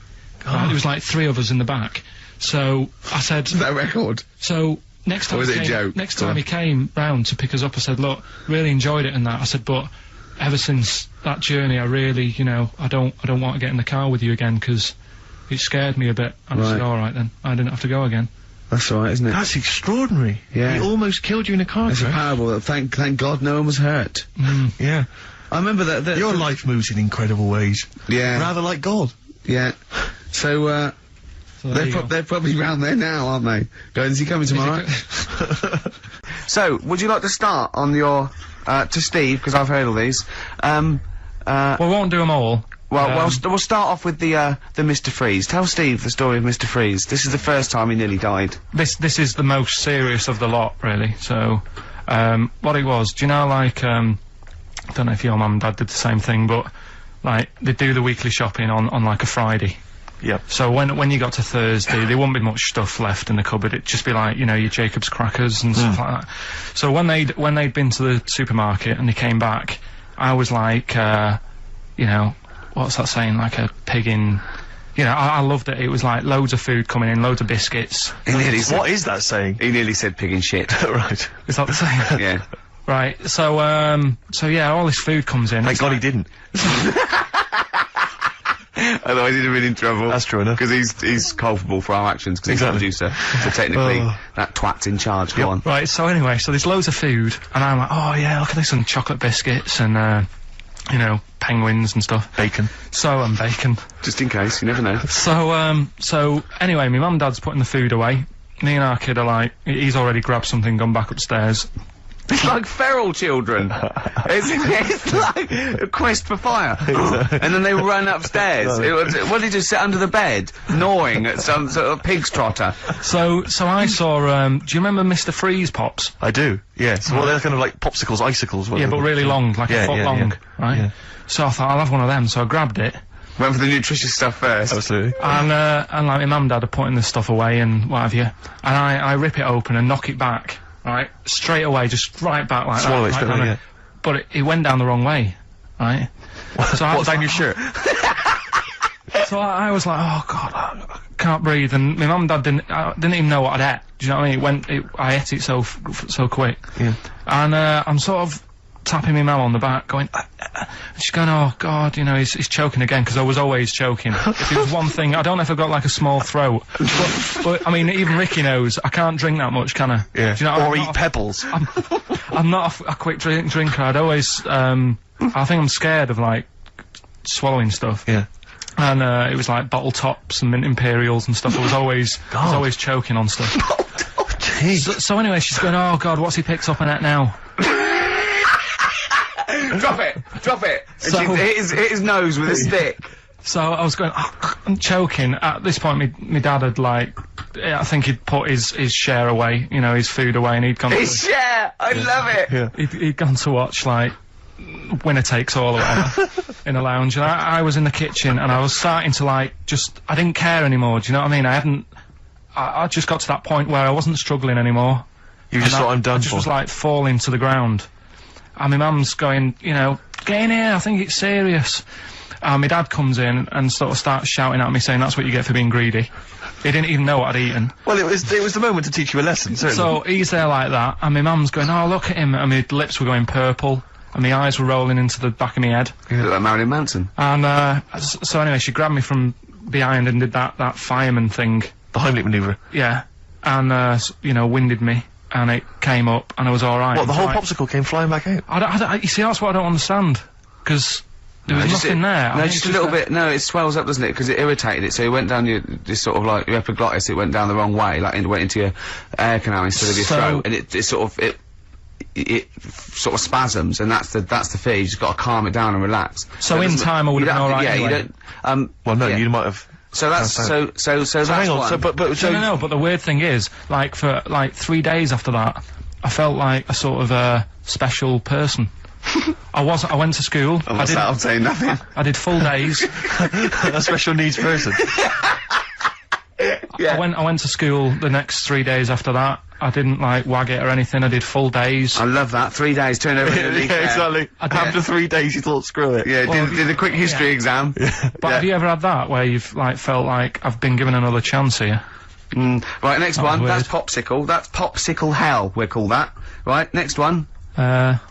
Right? There was like 3 of us in the back. So I said... That record. So next time Or was it a joke? Next time he came round to pick us up, I said, look, really enjoyed it and that. I said, but ever since that journey, I really, you know, I don't want to get in the car with you again because it scared me a bit. And I said, all right then, I didn't have to go again. That's all right, isn't it? That's extraordinary. Yeah. He almost killed you in a car It's a crash. parable that thank God no one was hurt. Yeah. I remember that. Your life moves in incredible ways. Yeah. Rather like God. Yeah. So, So there you go. they're probably round there now, aren't they? Going, is he coming tomorrow? So, would you like to start on your, to Steve, because I've heard all these. Well, we won't do them all. Well, we'll start off with the Mr. Freeze. Tell Steve the story of Mr. Freeze. This is the first time he nearly died. This is the most serious of the lot, really. So, what it was, do you know, like, I don't know if your mum and dad did the same thing, but, like, they do the weekly shopping on like, a Friday. Yep. So when you got to Thursday, there wouldn't be much stuff left in the cupboard. It'd just be like, you know, your Jacob's crackers and stuff like that. So when they'd been to the supermarket and they came back, I was like, you know, what's that saying? Like a pig in... You know, I loved it. It was like loads of food coming in, loads of biscuits. He nearly said, What is that saying? he nearly said pig and shit. Right. Is that the saying? Yeah. Right. So yeah, all this food comes in. Thank God he didn't. Otherwise he'd have been in trouble. That's true enough. Because he's culpable for our actions, because Exactly. he's the producer. So technically, that twat's in charge. Go on. Right, so anyway, so there's loads of food, and I'm like, oh yeah, look at this, and chocolate biscuits, and you know, penguins and stuff. Bacon. And bacon. Just in case, you never know. So anyway, my mum and dad's putting the food away. Me and our kid are like, he's already grabbed something, gone back upstairs. It's like feral children. It's like a quest for fire. And then they run upstairs. What did you sit under the bed, gnawing at some sort of pig's trotter? So I saw, do you remember Mr. Freeze Pops? I do, yes. Well, they're kind of like popsicles, icicles. Yeah, but really long, like a foot long, right? Yeah. So I thought, I'll have one of them, so I grabbed it. Went for the nutritious stuff first. Absolutely. And like my mum and dad are putting this stuff away and what have you. And I rip it open and knock it back. Right, straight away, just right back like Swallow that. it, Right, yeah. But it went down the wrong way, right? So I was down like, your shirt? So I was like, oh god, I can't breathe. And my mum and dad didn't even know what I'd ate. Do you know what I mean? I ate it so quick. Yeah. And I'm sort of tapping my mum on the back, going. She's going, oh god, you know, he's choking again, because I was always choking. If it was one thing, I don't know if I've got like a small throat, but I mean, even Ricky knows I can't drink that much, can I? Yeah. Do you know, or eat pebbles. I'm not a quick drinker. I'd always, I think I'm scared of like swallowing stuff. Yeah. And it was like bottle tops and mint imperials and stuff. I was always choking on stuff. Oh, jeez. So anyway, she's going, oh god, what's he picked up on it now? Drop it! So- And she hit his nose with a stick. So I was going, oh, I'm choking. At this point, my dad had like, I think he'd put his share away, you know, his food away, and he'd gone. His share! I love it! Yeah. He'd gone to watch like Winner Takes All or whatever in a lounge, and I was in the kitchen, and I was starting to like I didn't care anymore. Do you know what I mean? I just got to that point where I wasn't struggling anymore. You just thought, I'm done I just for. was like falling to the ground. And my mum's going, you know, get in here, I think it's serious. And my dad comes in and sort of starts shouting at me, saying that's what you get for being greedy. He didn't even know what I'd eaten. Well, it was the moment to teach you a lesson, certainly. So he's there like that, and my mum's going, oh, look at him, and my lips were going purple, and my eyes were rolling into the back of my head. You look like Marilyn Manson. And, so anyway, she grabbed me from behind and did that fireman thing. The Heimlich manoeuvre. Yeah. And, you know, winded me. And it came up, and I was alright. What, the whole popsicle came flying back out? You see, that's what I don't understand. Because there was nothing there. No, just a little bit. No, it swells up, doesn't it? Because it irritated it, so it went down this sort of like your epiglottis. It went down the wrong way, like it went into your air canal instead of your throat, and it sort of spasms, and that's the fear. You just got to calm it down and relax. So in time, I would have been alright. Yeah, anyway. you don't. Well, no, you might have. So that's so that's hang on. one. So, but No, but the weird thing is, like for like 3 days after that, I felt like a sort of special person. I went to school. I'll say nothing. I did full days. a special needs person. Yeah. I went to school the next 3 days after that. I didn't like wag it or anything. I did full days. I love that. 3 days, turn over a leaf. Yeah, exactly. After 3 days, you thought, screw it. Yeah, did a quick history exam. But have you ever had that where you've like felt like I've been given another chance here? Right, next That was one. weird. That's popsicle. That's popsicle hell. We'll call that. Right, next one.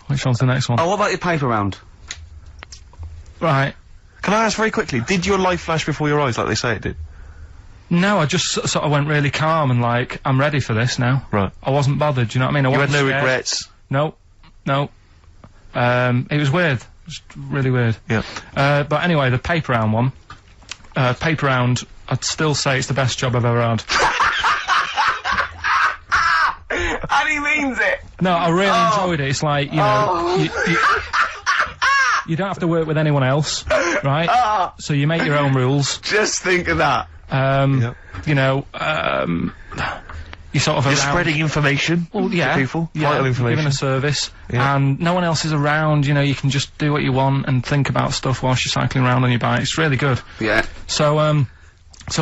Which one's the next one? Oh, what about your paper round? Right. Can I ask very quickly, did your life flash before your eyes like they say it did? No, I just sort of went really calm and like, I'm ready for this now. Right. I wasn't bothered, do you know what I mean? You had no scared. regrets? No. It was weird. It was really weird. Yeah. But anyway, the paper round one. Paper round, I'd still say it's the best job I've ever had. And he means it! No, I really enjoyed it. It's like, you know, you don't have to work with anyone else, right? So you make your own rules. Just think of that. You know, you sort of You're around. spreading information Well, yeah, to people, yeah, vital information. giving a service, and no one else is around. You know, you can just do what you want and think about stuff whilst you're cycling around on your bike. It's really good. Yeah. So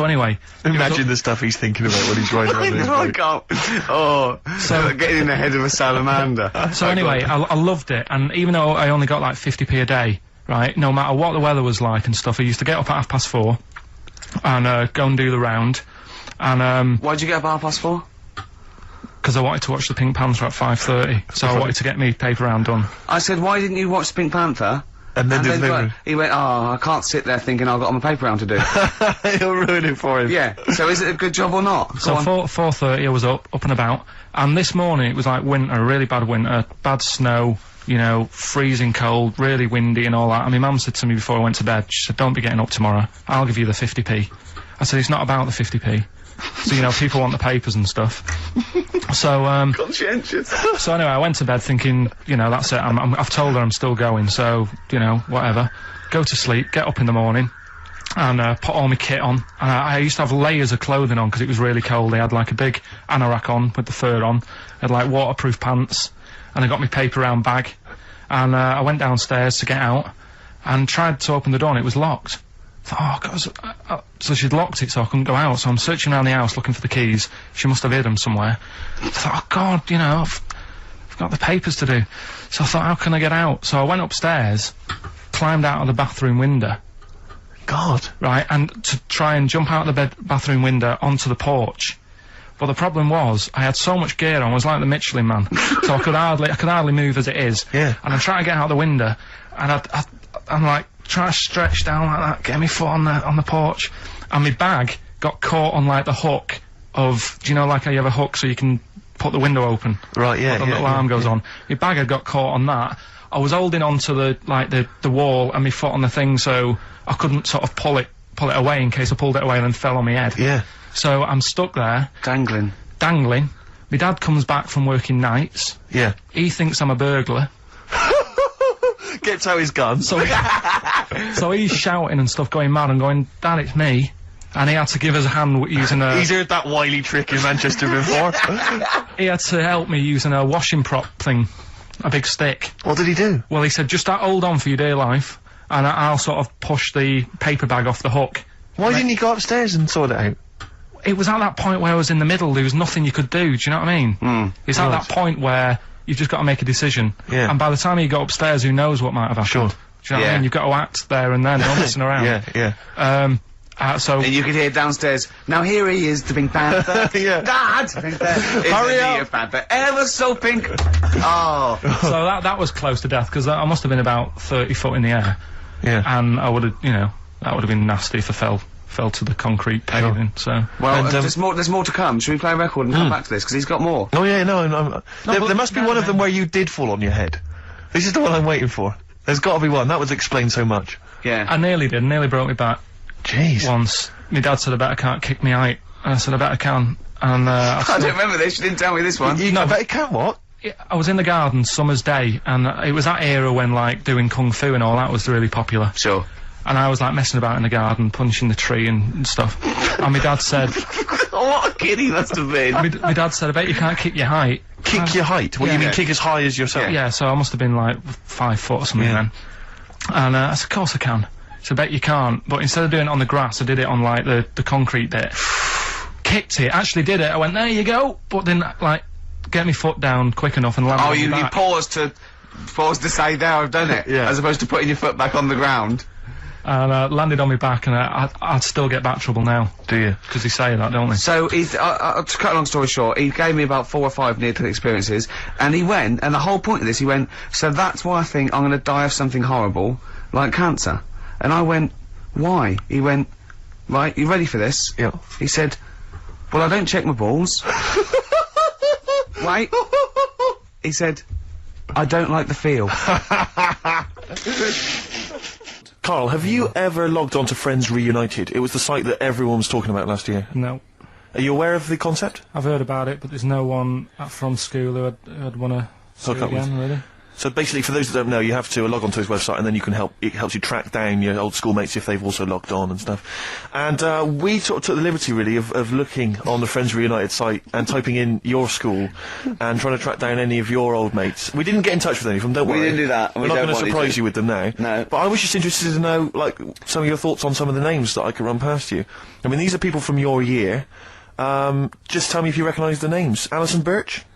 anyway, Imagine the stuff he's thinking about when he's riding around his I bike. can't. Oh, so getting in the head of a salamander. So anyway, I loved it, and even though I only got like 50p a day, right, no matter what the weather was like and stuff, I used to get up at 4:30 and go and do the round, and Why'd you get up at 4:30? because I wanted to watch the Pink Panther at 5:30, so I wanted to get me paper round done. I said, why didn't you watch Pink Panther? And then do the paper. He went, oh, I can't sit there thinking I've got my paper round to do. He'll ruin it for him. Yeah, so is it a good job or not? So 4:30 I was up and about, and this morning it was like winter, really bad winter, bad snow, you know, freezing cold, really windy and all that. And my mum said to me before I went to bed, she said, don't be getting up tomorrow, I'll give you the 50p. I said, it's not about the 50p. So, you know, people want the papers and stuff. So, Conscientious. so anyway, I went to bed thinking, you know, that's it, I've told her I'm still going, so, you know, whatever. Go to sleep, get up in the morning, and put all my kit on. I used to have layers of clothing on because it was really cold. I had like a big anorak on with the fur on. I had like waterproof pants, and I got my paper round bag. And I went downstairs to get out, and tried to open the door, and it was locked. I thought, oh, God. So she'd locked it so I couldn't go out, so I'm searching around the house looking for the keys. She must have hid them somewhere. I thought, oh, God, you know, I've got the papers to do. So I thought, how can I get out? So I went upstairs, climbed out of the bathroom window. God. Right, and to try and jump out of the bathroom window onto the porch. But the problem was, I had so much gear on, I was like the Michelin Man. So I could hardly move as it is. Yeah. And I'm trying to get out the window, and I'm like, trying to stretch down like that, get my foot on the porch, and my bag got caught on like the hook of, do you know, like how you have a hook so you can put the window open? Right, yeah, the little arm goes on. My bag had got caught on that. I was holding onto the wall and my foot on the thing, so I couldn't sort of pull it away in case I pulled it away and then fell on my head. Yeah. So I'm stuck there. Dangling. My dad comes back from working nights. Yeah. He thinks I'm a burglar. Gets out his gun. So he's shouting and stuff, going mad, and going, Dad, it's me. And he had to give us a hand using a... He's heard that wily trick in Manchester before. He had to help me using a washing prop thing. A big stick. What did he do? Well, he said, just hold on for your dear life, and I'll sort of push the paper bag off the hook. Why didn't you go upstairs and sort it out? It was at that point where I was in the middle, there was nothing you could do, do you know what I mean? It's at that point where you've just got to make a decision. Yeah. And by the time you got upstairs, who knows what might have happened. Sure. Do you know what I mean? You've got to act there and then, not messing around. Yeah. So... And you could hear downstairs, now here he is, the Pink Panther. Yeah. Dad! Hurry up! Panther, ever so pink. Oh. So that was close to death, because I must have been about 30 foot in the air. Yeah. And I would have, you know, that would have been nasty if I fell to the concrete paving, so... Well, And, there's more to come. Should we play a record and come back to this? Because he's got more. Oh yeah, no, there must be one of them where you did fall on your head. This is the one I'm waiting for. There's got to be one. That would explain so much. Yeah. I nearly broke my back. Jeez. Once. My dad said, I bet I can't kick me height. And I said, I bet I can. And, I don't remember this. You didn't tell me this one. I bet it can, what? I was in the garden summer's day, and it was that era when, like, doing kung fu and all that was really popular. Sure. And I was, like, messing about in the garden, punching the tree and stuff. And my dad said... What a kid he must have been. my dad said, I bet you can't kick your height. Kick your height? What, Yeah. you mean kick as high as yourself? Yeah, so I must have been, like, 5 foot or something then. And I said, of course I can. So I bet you can't. But instead of doing it on the grass, I did it on, like, the concrete bit. Kicked it, actually did it. I went, there you go. But then, like, get my foot down quick enough and land on you my back. paused to say, there, I've done it. Yeah. As opposed to putting your foot back on the ground. And landed on my back, and I'd still get back trouble now. Do you? Because they say that, don't they? So, to cut a long story short, he gave me about 4 or 5 near-death experiences, and he went, and the whole point of this, he went, so that's why I think I'm going to die of something horrible, like cancer. And I went, why? He went, right, you ready for this? Yeah. He said, well, I don't check my balls. Wait. He said, I don't like the feel. Karl, have you ever logged on to Friends Reunited? It was the site that everyone was talking about last year. No. Are you aware of the concept? I've heard about it, but there's no one from school who'd want to see it again, really. So basically, for those that don't know, you have to log on to his website, and then you can it helps you track down your old schoolmates if they've also logged on and stuff. And we sort of took the liberty, really, of looking on the Friends Reunited site and typing in your school and trying to track down any of your old mates. We didn't get in touch with any of them, don't worry. We didn't do that. We're not going to surprise you with them now. No. But I was just interested to know, like, some of your thoughts on some of the names that I could run past you. I mean, these are people from your year. Just tell me if you recognise the names. Alison Birch?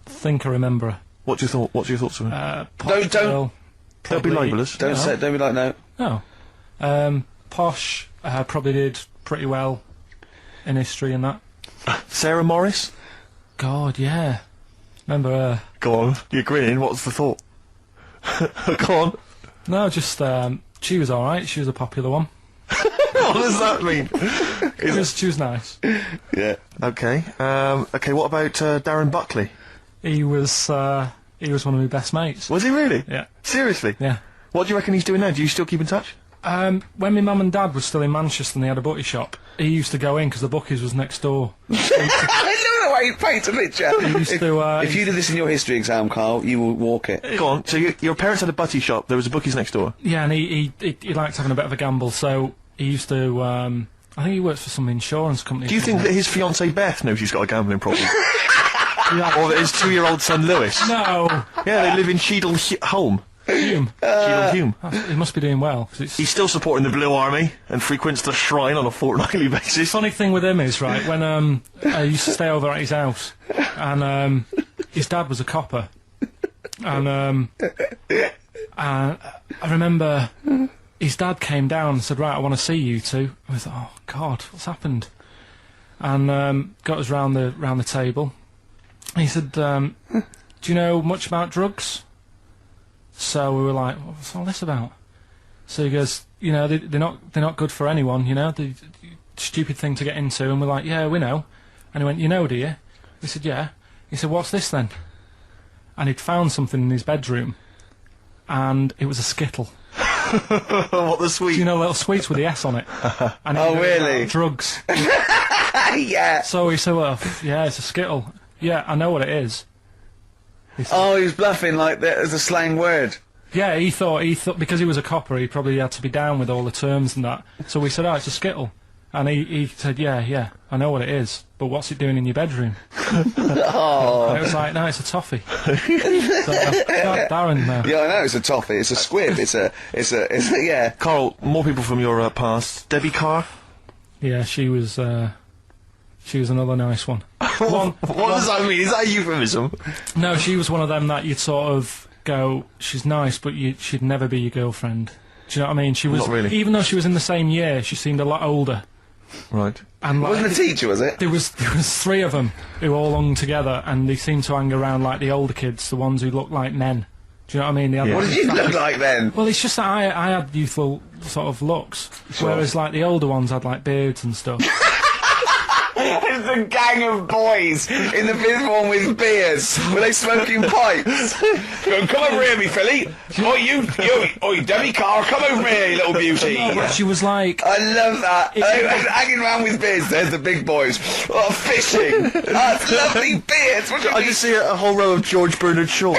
Think I remember her. What's your thoughts of her? Don't be libelous. Don't be like no. No. Posh probably did pretty well in history and that. Sarah Morris? God, yeah. Remember her. Go on, you're grinning, what's the thought? Go on. No, just, she was alright, she was a popular one. What does that mean? She was nice. Yeah. Okay, okay, what about Darren Buckley? He was, He was one of my best mates. Was he really? Yeah. Seriously? Yeah. What do you reckon he's doing now? Do you still keep in touch? When my mum and dad were still in Manchester and they had a butty shop, he used to go in because the bookies was next door. I know the way you paint a picture. If you did this in your history exam, Carl, you will walk it. Go on. So your parents had a butty shop. There was a bookies next door. Yeah, and he liked having a bit of a gamble, so he used to. I think he works for some insurance company. Do you think that his fiancée Beth knows he's got a gambling problem? Yeah. Or that his 2-year-old son Lewis? No. Yeah, they live in Cheadle Home. Hume. Cheadle Hume. He must be doing well. 'Cause He's still supporting the Blue Army and frequents the shrine on a fortnightly basis. Funny thing with him is, right, when I used to stay over at his house, and his dad was a copper, and I remember his dad came down and said, right, I want to see you two. I was like, oh God, what's happened? And got us round the table. He said, do you know much about drugs? So we were like, what's all this about? So he goes, you know, they're not good for anyone, you know, the stupid thing to get into. And we're like, yeah, we know. And he went, you know, do you? We said, yeah. He said, what's this then? And he'd found something in his bedroom, and it was a Skittle. What, the sweet? Do you know, little sweets with the S on it? And Oh, really? Drugs. Yeah. So he said, well, yeah, it's a Skittle. Yeah, I know what it is. He said, Oh, he was bluffing like that as a slang word. yeah, he thought because he was a copper, he probably had to be down with all the terms and that. So we said, oh, it's a Skittle. And he said, yeah, I know what it is, but what's it doing in your bedroom? Oh. And it was like, no, it's a toffee. So, Darren now. Yeah, I know, it's a toffee, it's a squib, it's a, yeah. Karl, more people from your past. Debbie Carr? Yeah, she was another nice one. What does that mean? Is that a euphemism? No, she was one of them that you'd sort of go, she's nice, but she'd never be your girlfriend. Do you know what I mean? She was, Not really. even though she was in the same year, she seemed a lot older. Right. And like, Wasn't a teacher, was it? there was 3 of them who all hung together, and they seemed to hang around like the older kids, the ones who looked like men. Do you know what I mean? They had Yeah. What did you look like then? Well, it's just that I had youthful sort of looks, whereas like the older ones had like beards and stuff. It's a gang of boys in the 5th form with beers. Were they smoking pipes? Go, come over here, me filly. Oh, you, Debbie Carr, come over here, you little beauty. But she was like, I love that. Hanging around with beers. There's the big boys. Oh, fishing. That's lovely beers. What do you I mean? just see a whole row of George Bernard Shaws.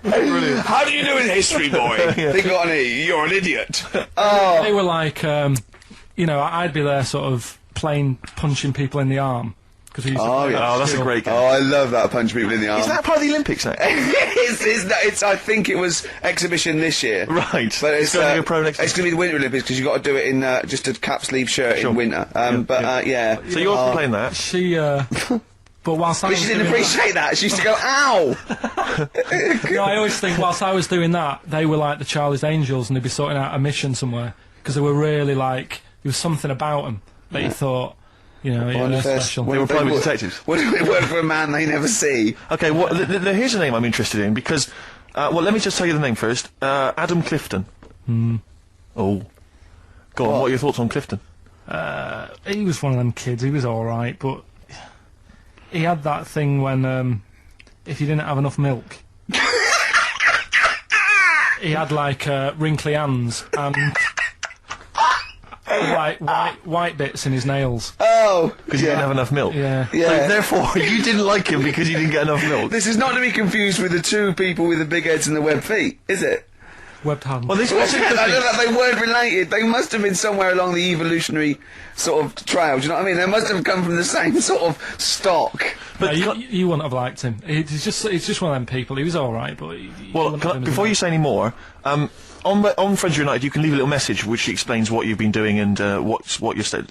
Brilliant. How do you do in history, boy? Think on it. You're an idiot. Oh. they were like, you know, I'd be there sort of playing punching people in the arm. Cause we used to play that Oh, that's a still. great game. Oh, I love that. Punch people in the arm. Is that part of the Olympics now? it's, I think it was exhibition this year. Right. But it's going to be a pro next It's going to be the Winter Olympics because you've got to do it in just a cap sleeve shirt Sure. in winter. Yeah. So you're playing that? She, but whilst I But was she didn't doing appreciate that. She used to go, ow! that, I always think whilst I was doing that, they were like the Charlie's Angels, and they'd be sorting out a mission somewhere because they were really like there was something about them that you thought, you know, yeah, they're special. They were private detectives. What do we work for a man they never see? Okay, well, here's a name I'm interested in because, well, let me just tell you the name first. Adam Clifton. Oh. Go on, what are your thoughts on Clifton? He was one of them kids. He was all right, but he had that thing when if you didn't have enough milk, he had like wrinkly hands and white bits in his nails. Oh! Because you didn't have enough milk. Yeah. So therefore, you didn't like him because you didn't get enough milk. This is not to be confused with the 2 people with the big heads and the web feet, is it? Webbed hands. Well, this I don't know that they weren't related. They must have been somewhere along the evolutionary sort of trail. Do you know what I mean? They must have come from the same sort of stock. But you wouldn't have liked him. He's just one of them people. He was all right, but before you say any more, on Friends United, you can leave a little message which explains what you've been doing and what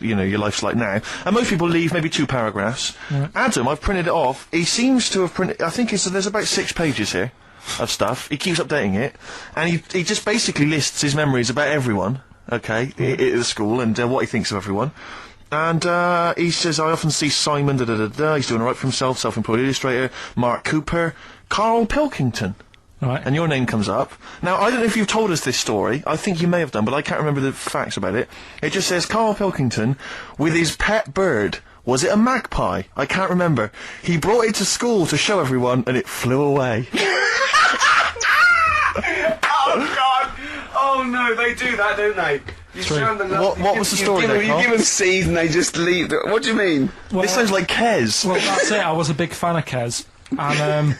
your life's like now. And most people leave maybe 2 paragraphs. Right. Adam, I've printed it off. He seems to have printed. I think there's about 6 pages here of stuff. He keeps updating it, and he just basically lists his memories about everyone. Okay, at the school and what he thinks of everyone. And he says, I often see Simon, he's doing all right for himself, self-employed illustrator, Mark Cooper, Karl Pilkington. Right. And your name comes up. Now, I don't know if you've told us this story. I think you may have done, but I can't remember the facts about it. It just says Karl Pilkington with his pet bird Was it a magpie? I can't remember. He brought it to school to show everyone, and it flew away. Oh God! Oh no, they do that, don't they? You show them the What was the story there, You Karl? give them seeds and they just leave. What do you mean? Well, This sounds like Kez. Well, that's it. I was a big fan of Kez, and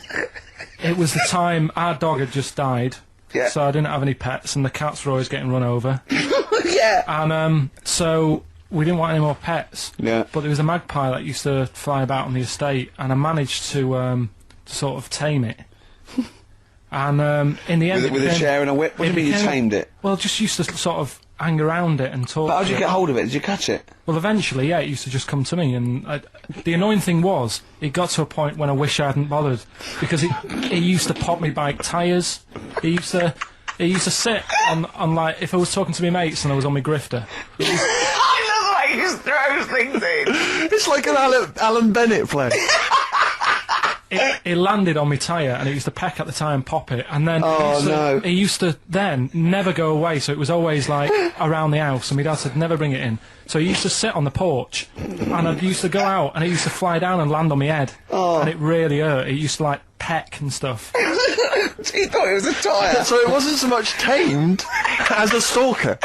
it was the time our dog had just died. Yeah. So I didn't have any pets, and the cats were always getting run over. Yeah. And so we didn't want any more pets. Yeah. But there was a magpie that used to fly about on the estate, and I managed to sort of tame it. And in the end, With a chair and a whip. What do you mean you tamed it? Well, just used to sort of hang around it and talk. But how did to you it. get hold of it? Did you catch it? Well, eventually, yeah, it used to just come to me, and the annoying thing was, it got to a point when I wish I hadn't bothered, because it used to pop me bike tyres. It used to sit on like, if I was talking to my mates and I was on my grifter. I love the way you throw things in. It's like an Alan Bennett play. It landed on my tyre, and it used to peck at the tyre and pop it, and then it used to then never go away, so it was always like around the house, and my dad said never bring it in. So he used to sit on the porch, and I used to go out, and it used to fly down and land on my head, and it really hurt. It used to like peck and stuff. He thought it was a tyre. So it wasn't so much tamed as a stalker.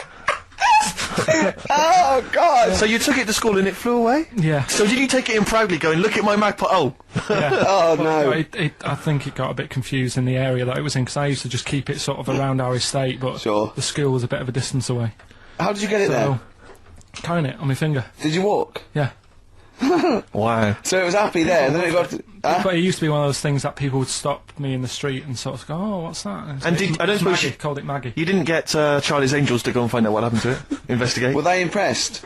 Oh God! So you took it to school and it flew away? Yeah. So did you take it in proudly going, look at my magpie? Oh. Yeah. Oh no! I think it got a bit confused in the area that it was in, because I used to just keep it sort of around our estate, but the school was a bit of a distance away. How did you get it there? Carrying it on my finger. Did you walk? Yeah. Wow. So it was happy there, and then it got. But it used to be one of those things that people would stop me in the street and sort of go, "Oh, what's that?" And I don't suppose Maggie, called it Maggie. You didn't get Charlie's Angels to go and find out what happened to it? Investigate? Were they impressed?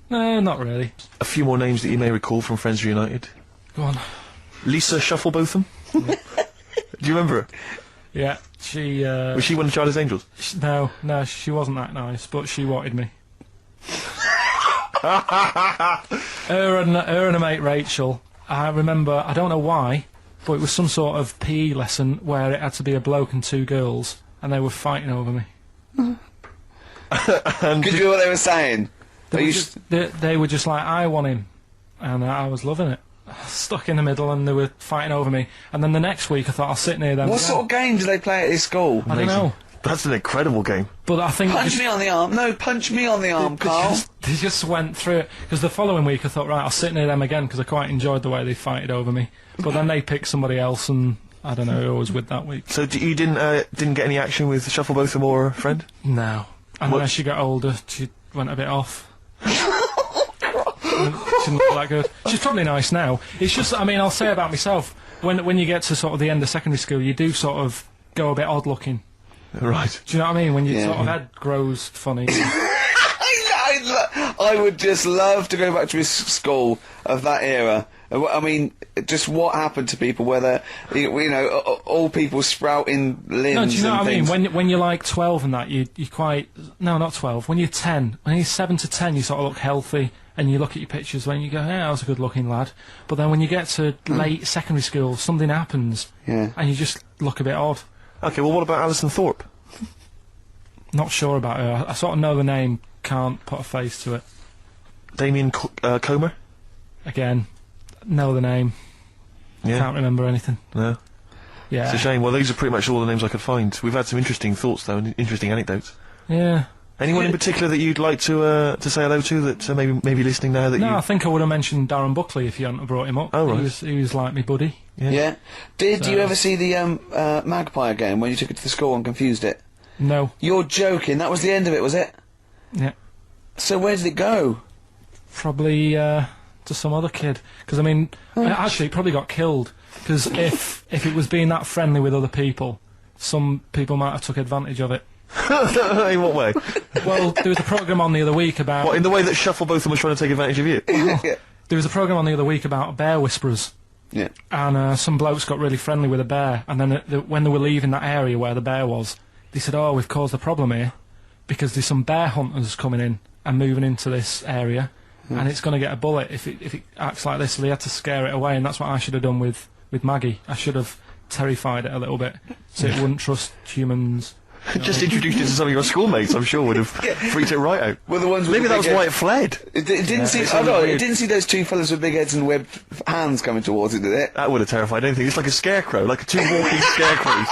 No, not really. A few more names that you may recall from Friends Reunited. Go on. Lisa Shufflebotham? Do you remember her? Yeah, she. Was she one of Charlie's Angels? No, she wasn't that nice, but she wanted me. her and a mate Rachel. I remember. I don't know why, but it was some sort of PE lesson where it had to be a bloke and two girls, and they were fighting over me. Could you hear what they were saying? They were just like, I want him, and I was loving it. Stuck in the middle, and they were fighting over me. And then the next week, I thought I'll sit near them. What sort of game do they play at this school? I don't know. That's an incredible game. But I think punch me on the arm. No, punch me on the arm, Karl. They just went through it, because the following week I thought, right, I'll sit near them again, because I quite enjoyed the way they fighted over me. But then they picked somebody else, and I don't know who I was with that week. So you didn't get any action with Shufflebotham or a friend? No. And when she got older, she went a bit off. She didn't look that good. She's probably nice now. It's just, I mean, I'll say about myself, when you get to sort of the end of secondary school, you do sort of go a bit odd looking. Right. Do you know what I mean? When your sort of head grows funny. I would just love to go back to his school of that era. I mean, just what happened to people, whether, you know, all people sprouting limbs. No, do you know and what things. I mean? When you're like 12 and that, you quite... No, not 12. When you're 10. When you're 7 to 10, you sort of look healthy, and you look at your pictures when you go, yeah, I was a good-looking lad. But then when you get to late secondary school, something happens, and you just look a bit odd. Okay, well, what about Alison Thorpe? Not sure about her. I sort of know the name, can't put a face to it. Damien Comer? Again, know the name. Yeah. Can't remember anything. No. Yeah. It's a shame. Well, these are pretty much all the names I could find. We've had some interesting thoughts, though, and interesting anecdotes. Yeah. Anyone in particular that you'd like to say hello to that maybe listening now that I think I would have mentioned Darren Buckley if you hadn't have brought him up. Oh, right. He was like me buddy. Yeah. Did you ever see the magpie again when you took it to the school and confused it? No. You're joking. That was the end of it, was it? Yeah. So where did it go? Probably to some other kid. Because I mean, actually, it probably got killed. Because if it was being that friendly with other people, some people might have took advantage of it. In what way? Well, there was a programme on the other week about... What, in the way that Shufflebotham was trying to take advantage of you? Well, there was a programme on the other week about bear whisperers. Yeah. And some blokes got really friendly with a bear, and then when they were leaving that area where the bear was, they said, oh, we've caused a problem here, because there's some bear hunters coming in and moving into this area, and it's going to get a bullet if it acts like this, so they had to scare it away, and that's what I should have done with Maggie. I should have terrified it a little bit, so it wouldn't trust humans. Just introduced it to some of your schoolmates, I'm sure would have freaked it right out. Well, the ones with Maybe the that big was why head- it fled. It didn't see. it's Oh no! weird. It didn't see those two fellas with big heads and webbed hands coming towards it, did it? That would have terrified anything. It's like a scarecrow, like two walking scarecrows.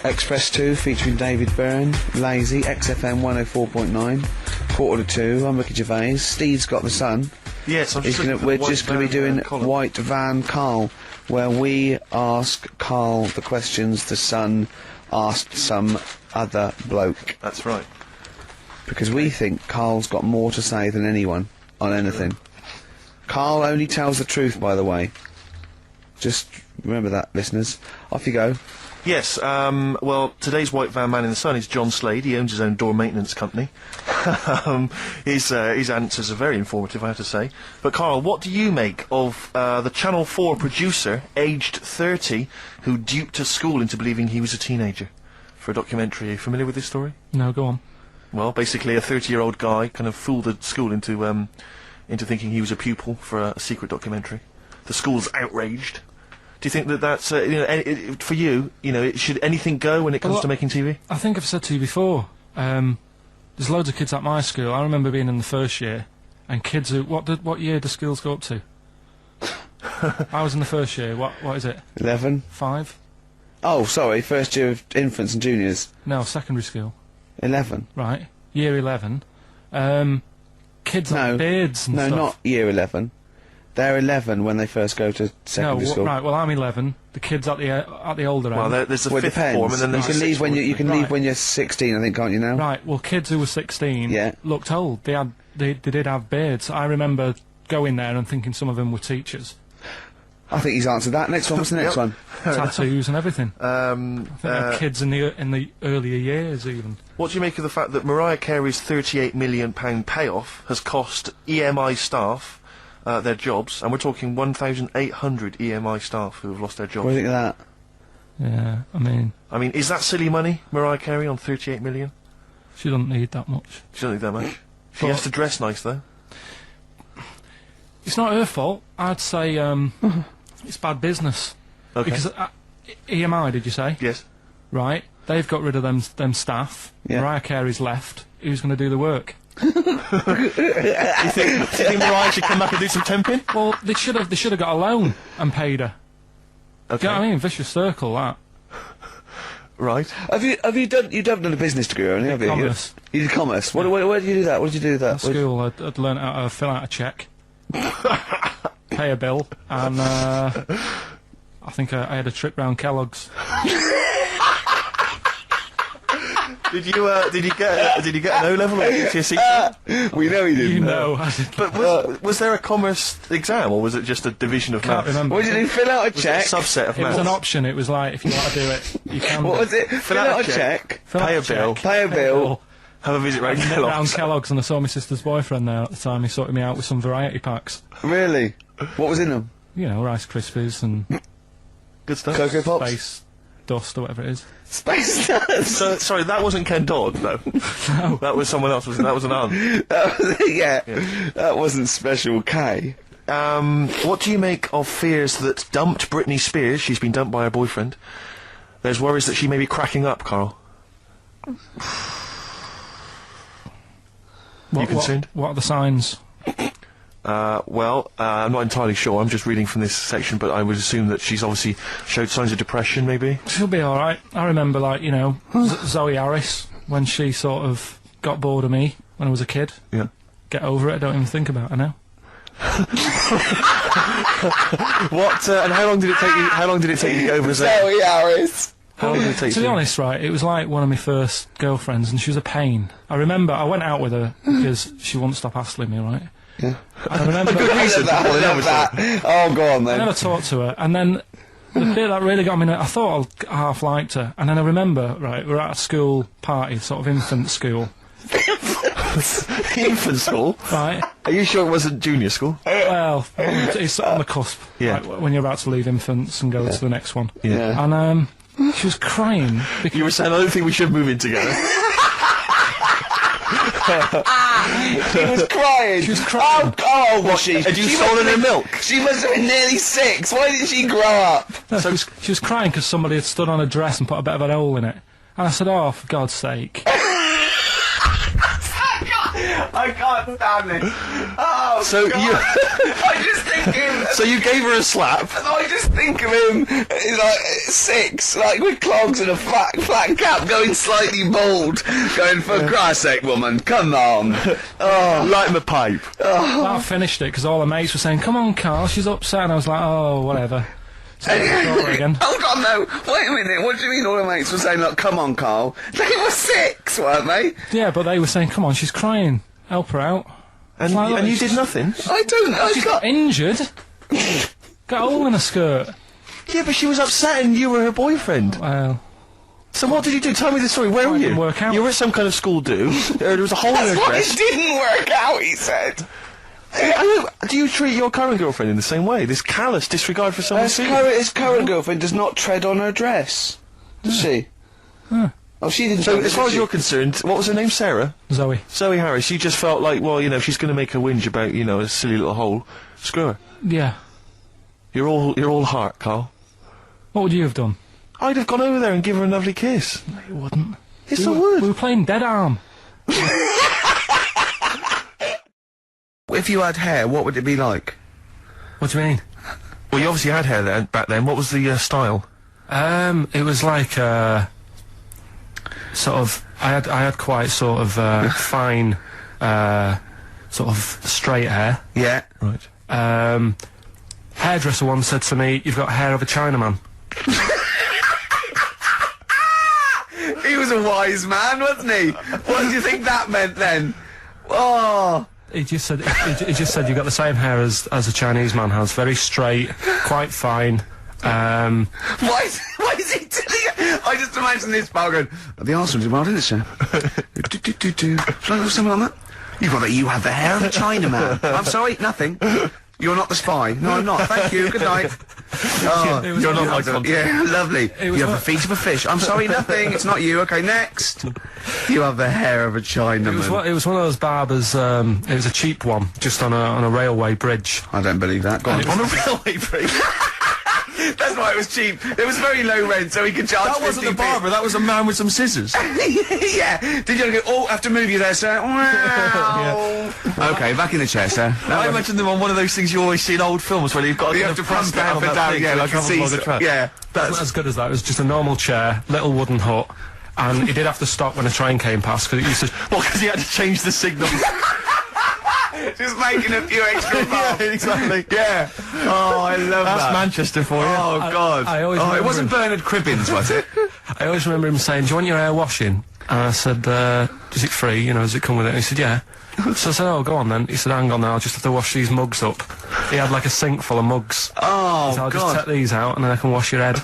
Express 2 featuring David Byrne, Lazy, XFM 104.9, 1:45. I'm Ricky Gervais. Steve's got the sun. Yes, I'm He's just we're just going to be doing White Van Karl, where we ask Karl the questions the Sun asked some other bloke. That's right. Because we think Karl's got more to say than anyone on anything. Karl only tells the truth, by the way. Just remember that, listeners. Off you go. Yes, well, today's White Van Man in the Sun is John Slade. He owns his own door maintenance company. His answers are very informative, I have to say. But, Karl, what do you make of the Channel 4 producer, aged 30, who duped a school into believing he was a teenager for a documentary? Are you familiar with this story? No, go on. Well, basically, a 30-year-old guy kind of fooled the school into thinking he was a pupil for a secret documentary. The school's outraged. Do you think that that's, for you, should anything go when it comes to making TV? I think I've said to you before, there's loads of kids at my school. I remember being in the first year, and kids who, what year do schools go up to? I was in the first year, what is it? 11? 5? Oh, sorry, first year of infants and juniors. No, secondary school. 11. Right, year 11. Kids No. have beards and No, stuff. not year 11. They're 11 when they first go to secondary school. Right, well, I'm 11. The kids at the older end. Well, there's a Well, it fifth depends. form, and then you there's can a leave sixth when form. you can leave when you're 16, I think, can't you now? Right, well, kids who were 16 Yeah. looked old. They did have beards. I remember going there and thinking some of them were teachers. I think he's answered that. Next one. What's the next one? Tattoos and everything. I think they're kids in the earlier years even. What do you make of the fact that Mariah Carey's £38 million payoff has cost EMI staff their jobs, and we're talking 1,800 EMI staff who have lost their jobs? What do you think of that? Yeah, I mean, is that silly money, Mariah Carey, on 38 million? she doesn't need that much. She doesn't need that much. She has to dress nice, though. It's not her fault. I'd say it's bad business. Okay. Because EMI, did you say? Yes. Right. They've got rid of them staff. Yeah. Mariah Carey's left. Who's going to do the work? do you think Mariah should come back and do some temping? Well, they should have got a loan and paid her. Okay. Do you know what I mean? Vicious circle, that. Right. You've done a business degree, haven't you? Commerce. You did commerce. Where did you do that? What did you do with that? At school, I'd learnt how to fill out a cheque, pay a bill, and I think I had a trip round Kellogg's. Did you get an O level or GCSE? We know he didn't. You know, I did. But was there a commerce exam, or was it just a division of Can't maths? remember. What did you do? Fill out a Was it check? a subset of It was maths? an option. It was like, if you want to do it, you can. What do. was it? Fill out a check. Fill out Pay a check, bill. Pay a bill. Have a visit round Round Kellogg's. Kellogg's, and I saw my sister's boyfriend there at the time. He sorted me out with some variety packs. Really? What was in them? You know, Rice Krispies and Good stuff. Cocoa Pops? Space Dust or whatever it is. Space Dust. So, sorry, that wasn't Ken Dodd, though. No. That was someone else. That was an aunt. Yeah. That wasn't Special K. What do you make of fears that dumped Britney Spears? She's been dumped by her boyfriend. There's worries that she may be cracking up, Karl. You concerned? What are the signs? Well, I'm not entirely sure. I'm just reading from this section, but I would assume that she's obviously showed signs of depression, maybe. She'll be alright. I remember, like, you know, Zoe Harris, when she sort of got bored of me when I was a kid. Yeah. Get over it, I don't even think about her now. What? And how long did it take you? How long did it take you to get over Zoe? Zoe Harris. How long did it take To you? be honest, right, it was like one of my first girlfriends, and she was a pain. I remember I went out with her because she wouldn't stop hassling me, right? Yeah. I remember I love that. Oh, go on I then. never talked to her, and then the bit that really got me, I thought I half liked her, and then I remember, right, we're at a school party, sort of infant school, Infant school? right? Are you sure it wasn't junior school? Well, it's on the cusp, Yeah. right, when you're about to leave infants and go to the next one. Yeah. And she was crying because You were saying, I don't think we should move in together. She was crying. She was crying. Oh, was she? Had you She stolen must her have been- milk? She must have been nearly 6. Why didn't she grow up? No, she was crying because somebody had stood on her dress and put a bit of an hole in it. And I said, oh, for God's sake. I can't stand it. Oh, So God. you- I just think him. So you gave her a slap. I just think of him, like, 6, like, with clogs and a flat cap, going slightly bald, going, for Christ's sake, woman, come on. Oh, Light him a pipe. Well, I finished it because all her mates were saying, come on, Karl, she's upset. And I was like, oh, whatever. So I got her again. hold on, no. Wait a minute. What do you mean all the mates were saying, look, come on, Karl? They were 6, weren't they? Yeah, but they were saying, come on, she's crying. Help her out. And, Like, and you she's- did nothing? I She's got... got injured. Got a hole in her skirt. Yeah, but she was upset and you were her boyfriend. Well, So what did you do? Tell me the story. Where were you? didn't work out. You were at some kind of school do. There was a hole in her That's why dress. it didn't work out, he said. Do you treat your current girlfriend in the same way? This callous disregard for someone's feelings? His current girlfriend does not tread on her dress. Does she? Oh, she didn't. So, as far as you're concerned, what was her name? Sarah? Zoe. Zoe Harris. She just felt like, well, you know, if she's going to make a whinge about, you know, a silly little hole, screw her. Yeah. You're all heart, Karl. What would you have done? I'd have gone over there and given her a lovely kiss. No, you wouldn't. Yes, I We would. were playing Dead Arm. If you had hair, what would it be like? What do you mean? Well, you obviously had hair then, back then. What was the style? It was like, sort of, I had quite sort of, fine, sort of straight hair. Yeah. Right. Hairdresser once said to me, you've got hair of a Chinaman. He was a wise man, wasn't he? What do you think that meant then? Oh. He just said, he just said you've got the same hair as a Chinese man has. Very straight, quite fine. Why is he telling you? I just imagine this pal going, the Arsenal did well, didn't it, sir? Shall I do something like that? You have the hair of a Chinaman. I'm sorry, nothing. You're not the spy. No, I'm not. Thank you. Good night. Oh, It was You're not like- like yeah, lovely. was You have the what- feet of a fish. I'm sorry, nothing. It's not you. Okay, next. You have the hair of a Chinaman. It was one of those barbers. It was a cheap one, just on a railway bridge. I don't believe that. Go on. On a railway bridge. That's why it was cheap. It was very low rent, so he could charge. That wasn't a 50p. barber, that was a man with some scissors. Yeah. Did you go? Oh, have to move you there, sir. Wow. Okay, back in the chair, sir. I imagine them on one of those things you always see in old films where you've got You have to press down on and that down. thing Yeah, so it like a travels along the seesaw. track. Yeah. It wasn't as good as that. It was just a normal chair, little wooden hut, and he did have to stop when a train came past because it used to. Well, because he had to change the signal. Just making a few extra Yeah, bucks. exactly. Yeah. Oh, I love That's that. Manchester for you. Oh, God. I always it remember wasn't him. Bernard Cribbins, was it? I always remember him saying, "Do you want your hair washing?" And I said, "Is it free? You know, does it come with it?" And he said, "Yeah." So I said, "Oh, go on then." He said, "Hang on now, I'll just have to wash these mugs up." He had like a sink full of mugs. Oh, So I'll just God. take these out and then I can wash your head.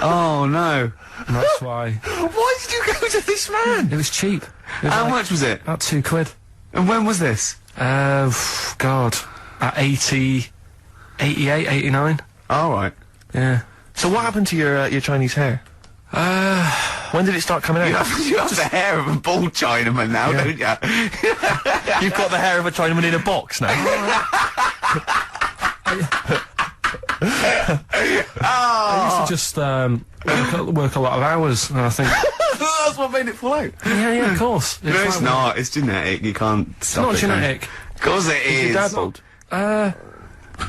Oh, no. And that's why Why did you go to this man? it was cheap. It was How like much was it? about £2. And when was this? God, at 88, 89. All right. Yeah. So what happened to your Chinese hair? When did it start coming out? You have the hair of a bald Chinaman now, don't you? You've got the hair of a Chinaman in a box now. I used to just work a lot of hours, and I think, That's what made it fall out. yeah, of course. No, it's like- not. It's genetic. You can't stop Not it. can you? genetic. Of course it is. Your dad bald?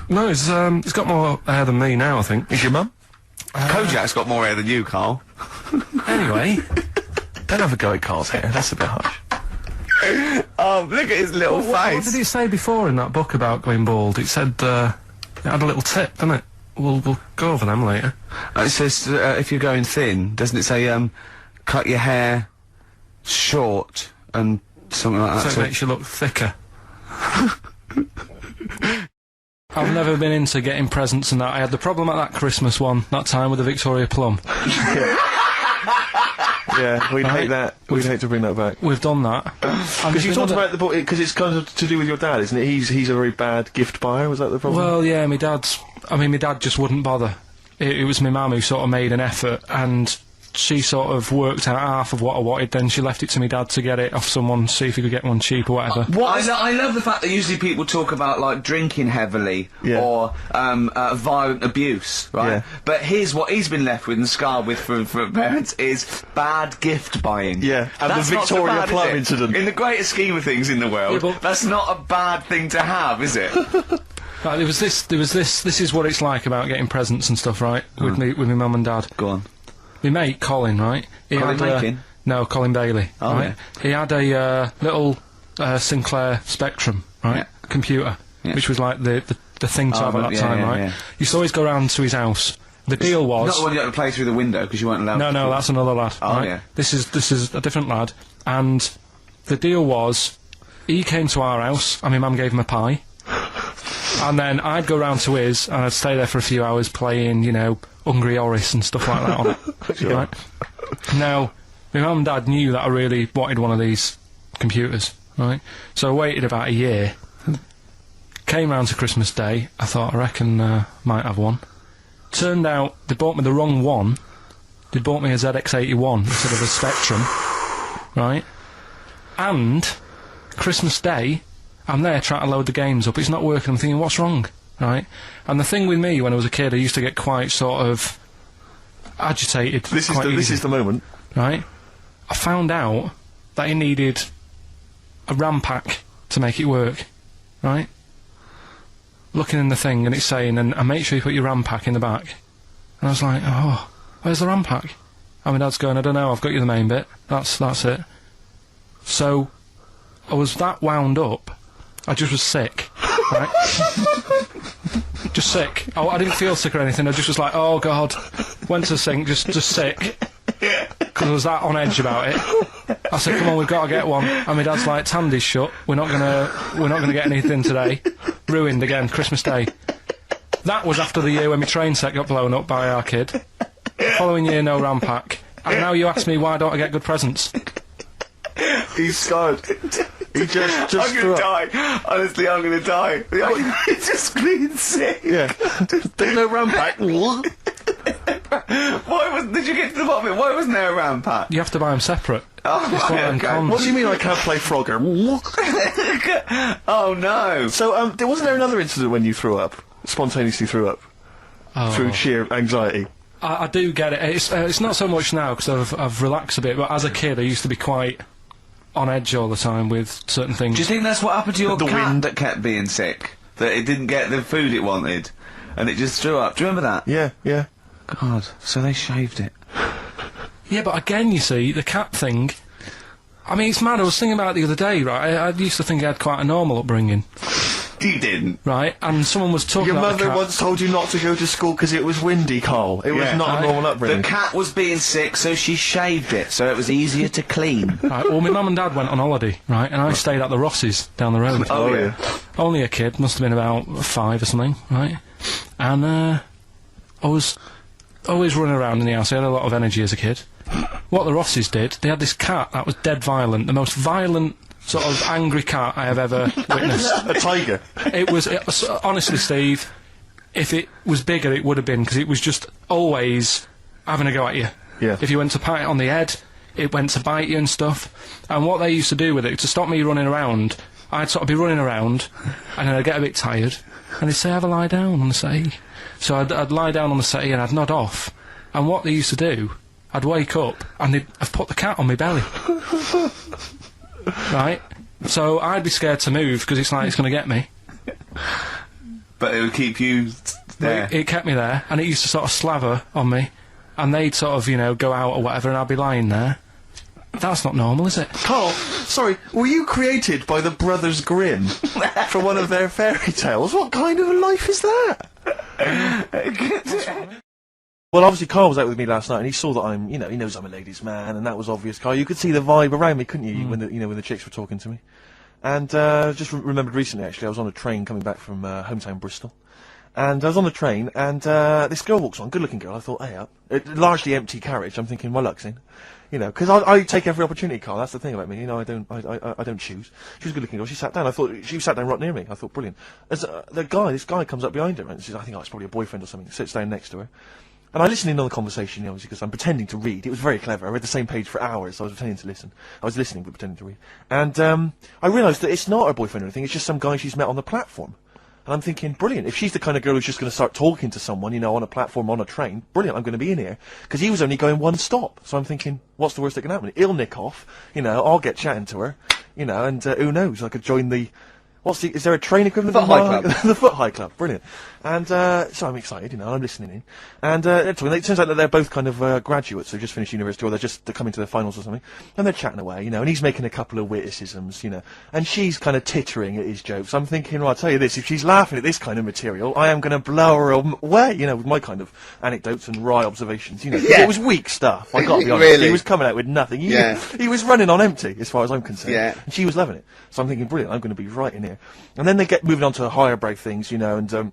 No, he's got more hair than me now, I think. Is your mum? Kojak's got more hair than you, Karl. Anyway, Don't have a go at Karl's hair, that's a bit harsh. Oh, look at his little what face. did he say before in that book about going bald? It said, it had a little tip, didn't it? We'll go over them later. It says if you're going thin, doesn't it say cut your hair short and something like So that? it makes you look thicker. I've never been into getting presents and that. I had the problem at that Christmas one, that time with the Victoria Plum. Yeah, we'd hate that. We'd hate to bring that back. We've done that. Because you talked about the book, because it's kind of to do with your dad, isn't it? He's a very bad gift buyer, was that the problem? Well, yeah, my dad just wouldn't bother. It was my mum who sort of made an effort, and she sort of worked out half of what I wanted, then she left it to me dad to get it off someone, see if he could get one cheap or whatever. I love the fact that usually people talk about, like, drinking heavily or violent abuse, right? Yeah. But here's what he's been left with and scarred with from parents is bad gift buying. Yeah, and That's the not so Victoria bad, is Plum it? incident. In the greater scheme of things in the world, Yeah, but- that's not a bad thing to have, is it? Right, there was this, this is what it's like about getting presents and stuff, right? With me, with my mum and dad. Go on. My mate, Colin, right? He Colin had, Makin? no, Colin Bailey, Oh, right? He had a, little, Sinclair Spectrum, right? Yeah. Computer, Yeah. which was like the thing to have at that time, right? yeah. Used to always go round to his house. The deal was... Not the one you had to play through the window because you weren't allowed to. No, that's another lad. Oh, right? yeah. This is a different lad, and the deal was, he came to our house, and my mum gave him a pie, and then I'd go round to his, and I'd stay there for a few hours playing, you know, Hungry Horace and stuff like that on it. Sure. Right? Now, my mum and dad knew that I really wanted one of these computers, right? So I waited about a year. Came round to Christmas Day, I thought, I reckon, might have one. Turned out, they bought me the wrong one. They bought me a ZX81 instead of a Spectrum, right? And, Christmas Day, I'm there trying to load the games up, it's not working, I'm thinking, what's wrong, right? And the thing with me, when I was a kid, I used to get quite sort of agitated. This quite is the moment. right? I found out that it needed a RAM pack to make it work, right? Looking in the thing and it's saying, and make sure you put your RAM pack in the back. And I was like, oh, where's the RAM pack? And my dad's going, I don't know, I've got you the main bit. That's it. So, I was that wound up, I just was sick, right? Just sick. Oh, I didn't feel sick or anything, I just was like, oh god. Went to the sink, just sick. Because I was that on edge about it. I said, come on, we've got to get one. And my dad's like, Tandy's shut, we're not gonna get anything today. Ruined again, Christmas Day. That was after the year when my train set got blown up by our kid. Following year, no RAM pack. And now you ask me why don't I get good presents? He's scarred. He just I'm threw gonna up. die. Honestly, I'm gonna die. It's just clean sick. Yeah. There's no RAM pack. Did you get to the bottom of it? Why wasn't there a RAM pack? You have to buy them separate. Oh, It's one of them okay. cons. What do you mean I can't play Frogger? Oh no. So, wasn't there another incident when you threw up? Spontaneously threw up? Oh. Through sheer anxiety? I do get it. It's not so much now because I've relaxed a bit, but as a kid I used to be quite on edge all the time with certain things. Do you think that's what happened to your The cat wind. that kept being sick? That it didn't get the food it wanted, and it just threw up. Do you remember that? Yeah. God. So they shaved it. Yeah, but again, you see, the cat thing... I mean, it's mad, I was thinking about it the other day, right? I used to think I had quite a normal upbringing, You didn't. right? And someone was talking Your about the mother cat. once told you not to go to school because it was windy, Karl. It was Yeah. not Right. a normal upbringing. The cat was being sick, so she shaved it, so it was easier to clean. Right, well, my mum and dad went on holiday, right? And I stayed at the Rosses down the road. Oh, yeah. Only a kid, must have been about 5 or something, right? And, I was always running around in the house. I had a lot of energy as a kid. What the Rosses did, they had this cat that was dead violent, the most violent sort of angry cat I have ever witnessed. A tiger. It was honestly, Steve, if it was bigger, it would have been, because it was just always having a go at you. Yeah. If you went to pat it on the head, it went to bite you and stuff. And what they used to do with it, to stop me running around, I'd sort of be running around, and then I'd get a bit tired, and they'd say, have a lie down on the settee. So I'd lie down on the settee and I'd nod off. And what they used to do, I'd wake up, and they'd have put the cat on my belly. Right? So I'd be scared to move, because it's like it's going to get me. But it would keep you there. It kept me there, and it used to sort of slaver on me, and they'd sort of, you know, go out or whatever, and I'd be lying there. That's not normal, is it? Karl, sorry, were you created by the Brothers Grimm for one of their fairy tales? What kind of a life is that? Well, obviously, Karl was out with me last night, and he saw that I'm, you know, he knows I'm a ladies' man, and that was obvious, Karl. You could see the vibe around me, couldn't you, when the chicks were talking to me. And, just remembered recently, actually, I was on a train coming back from, hometown Bristol. And I was on the train, and, this girl walks on, good-looking girl, I thought, hey up. Largely empty carriage, I'm thinking, my luck's in. You know, because I take every opportunity, Karl, that's the thing about me, you know, I don't choose. She was a good-looking girl, she sat down, I thought, she sat down right near me, I thought, brilliant. As, this guy comes up behind her, and says, I think, oh, it's probably a boyfriend or something, sits down next to her. And I listened in on the conversation, obviously, because I'm pretending to read. It was very clever. I read the same page for hours, so I was pretending to listen. I was listening, but pretending to read. And I realised that it's not her boyfriend or anything, it's just some guy she's met on the platform. And I'm thinking, brilliant, if she's the kind of girl who's just going to start talking to someone, you know, on a platform, on a train, brilliant, I'm going to be in here. Because he was only going one stop. So I'm thinking, what's the worst that can happen? He'll nick off, you know, I'll get chatting to her, you know, and who knows, I could join the... is there a train equivalent? Foot High Club. The Foot High Club, brilliant. And so I'm excited, you know, I'm listening in. And it turns out that they're both kind of graduates, so just finished university, or they're coming to their finals or something. And they're chatting away, you know, and he's making a couple of witticisms, you know, and she's kind of tittering at his jokes. I'm thinking, well, I'll tell you this, if she's laughing at this kind of material, I am going to blow her away, you know, with my kind of anecdotes and wry observations, you know. Yeah. It was weak stuff, I got to be honest. Really? He was coming out with nothing. He was running on empty, as far as I'm concerned. Yeah. And she was loving it. So I'm thinking, brilliant, I'm going to be right in here. And then they get moving on to higher brow things, you know, and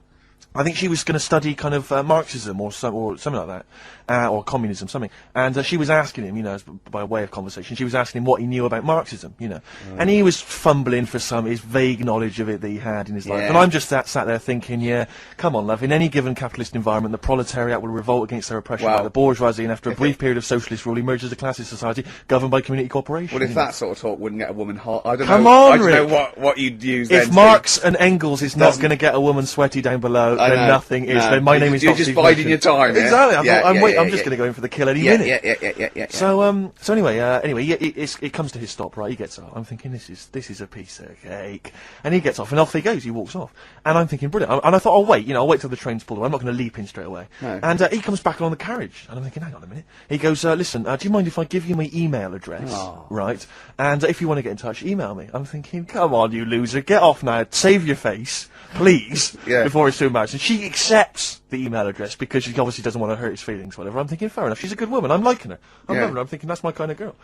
I think she was going to study kind of Marxism or something like that, or communism, something. And she was asking him, you know, by way of conversation, she was asking him what he knew about Marxism, you know. And he was fumbling for his vague knowledge of it that he had in his life. And I'm just sat there thinking, yeah, come on, love, in any given capitalist environment, the proletariat will revolt against their oppression by the bourgeoisie, and after a brief period of socialist rule, emerges as a classist society governed by community cooperation. Well, if that sort of talk wouldn't get a woman hot, I don't Come know. on, I don't Rick. know what you'd use. If then Marx and Engels is not Doesn't- going to get a woman sweaty down below, I then know. nothing is. No. Then my name is You're not just Steve biding Merchant. your time, yeah? Exactly. Yeah, I'm just going to go in for the kill any Yeah, minute. yeah. So anyway, it comes to his stop, right? He gets off. I'm thinking, this is a piece of cake. And he gets off, and off he goes. He walks off. And I'm thinking, brilliant. And I thought, I'll wait till the train's pulled away. I'm not going to leap in straight away. No. And he comes back along the carriage. And I'm thinking, hang on a minute. He goes, listen, do you mind if I give you my email address? Right? And if you want to get in touch, email me. I'm thinking, come on, you loser. Get off now. Save your face, please, before it's too embarrassing. She accepts the email address because she obviously doesn't want to hurt his feelings, whatever. I'm thinking, fair enough. She's a good woman. I'm liking her. I'm loving her. I'm thinking, that's my kind of girl.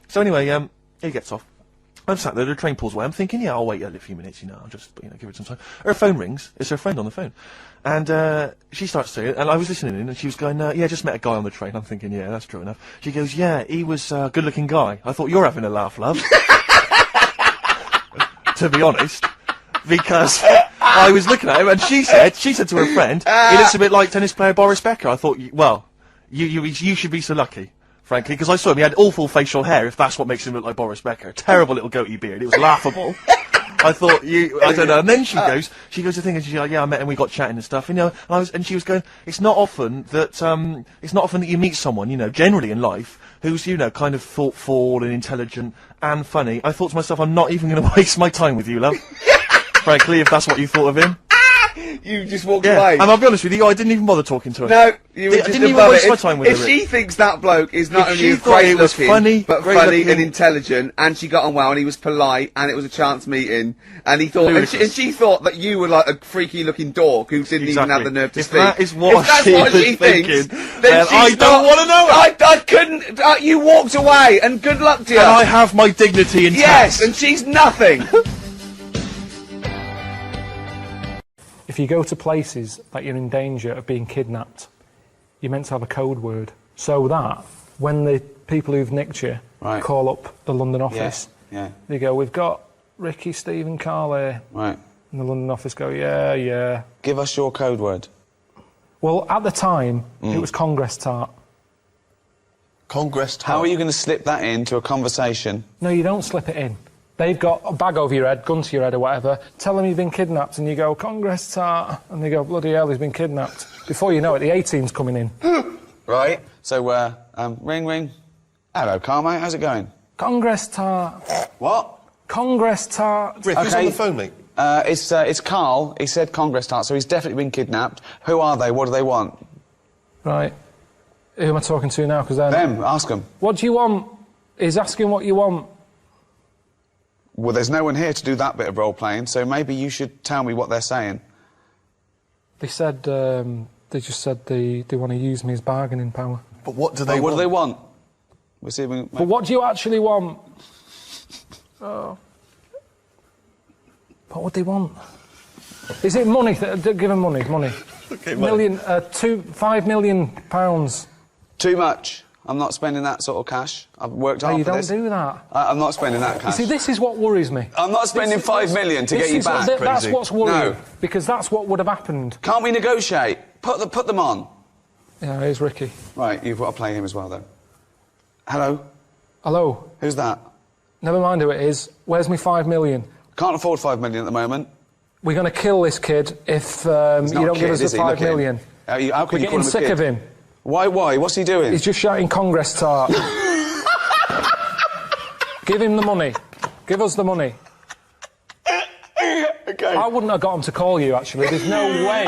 So anyway, he gets off. I'm sat there, the train pulls away. I'm thinking, yeah, I'll wait a few minutes, you know, I'll just, you know, give it some time. Her phone rings. It's her friend on the phone. And she starts saying it, and I was listening in, and she was going, yeah, just met a guy on the train. I'm thinking, yeah, that's true enough. She goes, yeah, he was a good-looking guy. I thought, you're having a laugh, love. To be honest. Because I was looking at him, and she said to her friend, he looks a bit like tennis player Boris Becker. I thought, well, you should be so lucky. Frankly, because I saw him, he had awful facial hair, if that's what makes him look like Boris Becker. Terrible little goatee beard, it was laughable. I thought, I don't know, and then she goes to think, and she's like, yeah, I met him, we got chatting and stuff, you know, and she was going, it's not often that you meet someone, you know, generally in life, who's, you know, kind of thoughtful and intelligent and funny. I thought to myself, I'm not even going to waste my time with you, love. Frankly, if that's what you thought of him. You just walked away. And I'll be honest with you, I didn't even bother talking to her. No, you were just didn't even above waste it. my time with If her. she thinks that bloke is not If only she thought great he was looking, funny, but great funny looking- and intelligent, and she got on well, and he was polite, and it was a chance meeting, and he thought, and she thought that you were like a freaky looking dork who didn't even have the nerve to If speak. that is what if that's she what was she thinking, thinks, then I she's don't not- want to know it. I couldn't. You walked away, and good luck to you. And I have my dignity intact. Yes, and she's nothing. If you go to places that you're in danger of being kidnapped, you're meant to have a code word. So that when the people who've nicked you call up the London office, they go, we've got Ricky, Steve and Karl here. Right. And the London office go, yeah. Give us your code word. Well, at the time, it was Congress tart. Congress tart? How are you going to slip that into a conversation? No, you don't slip it in. They've got a bag over your head, gun to your head or whatever, tell them you've been kidnapped, and you go, Congress tart, and they go, bloody hell, he's been kidnapped. Before you know it, the A-team's coming in. Right. So, ring. Hello, Karl, mate, how's it going? Congress tart. What? Congress tart. Rick, who's on the phone, mate? It's Karl. He said Congress tart, so he's definitely been kidnapped. Who are they? What do they want? Right. Who am I talking to now? Because Them, ask them. What do you want? He's asking what you want. Well, there's no one here to do that bit of role-playing, so maybe you should tell me what they're saying. They said, they just said they want to use me as bargaining power. But what do they want? What do they want? We'll see if we can... But what do you actually want? Oh. What would they want? Is it money? Give them money. Okay, £5 million. Too much. I'm not spending that sort of cash. I've worked hard You for don't this. do that. I'm not spending that You cash. see, this is what worries me. I'm not spending 5 million to get you back. That's what's worrying. No. Because that's what would have happened. Can't we negotiate? Put them on. Yeah, it's Ricky. Right, you've got to play him as well, though. Hello? Hello? Who's that? Never mind who it is. Where's me 5 million? Can't afford 5 million at the moment. We're going to kill this kid if you don't give us the 5 million. How can We're you call getting him a sick kid? of him. Why? What's he doing? He's just shouting Congress tart. Give him the money. Give us the money. Okay. I wouldn't have got him to call you, actually. There's no way.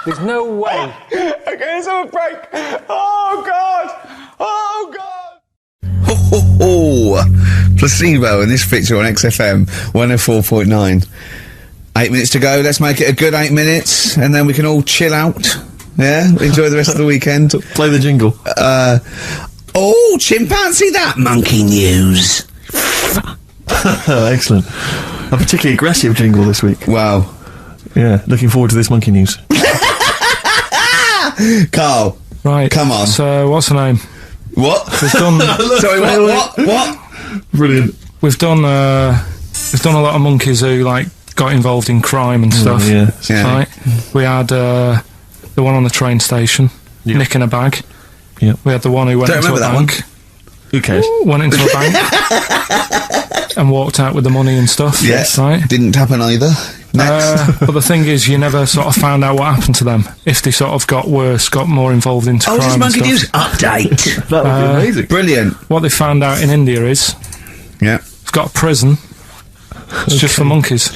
There's no way. Okay, let's have a break. Oh, God! Oh, God! Ho, ho, ho. Placebo in this picture on XFM 104.9. 8 minutes to go. Let's make it a good 8 minutes, and then we can all chill out. Yeah, enjoy the rest of the weekend. Play the jingle. Oh, chimpanzee, that monkey news. Excellent. A particularly aggressive jingle this week. Wow. Yeah, looking forward to this monkey news. Carl. Right. Come on. So, what's her name? What? We've done... Sorry, what? Brilliant. We've done a lot of monkeys who, like, got involved in crime and stuff. Yeah. Right? We had the one on the train station, nicking a bag. Yeah. We had the one who went into a bank. Who cares? Went into a bank and walked out with the money and stuff. Yes. Right? Didn't happen either. Next. But the thing is, you never sort of found out what happened to them. If they sort of got worse, got more involved into crime just and monkey stuff. news update. That would be amazing. Brilliant. What they found out in India is Yeah. it's got a prison. It's just for monkeys.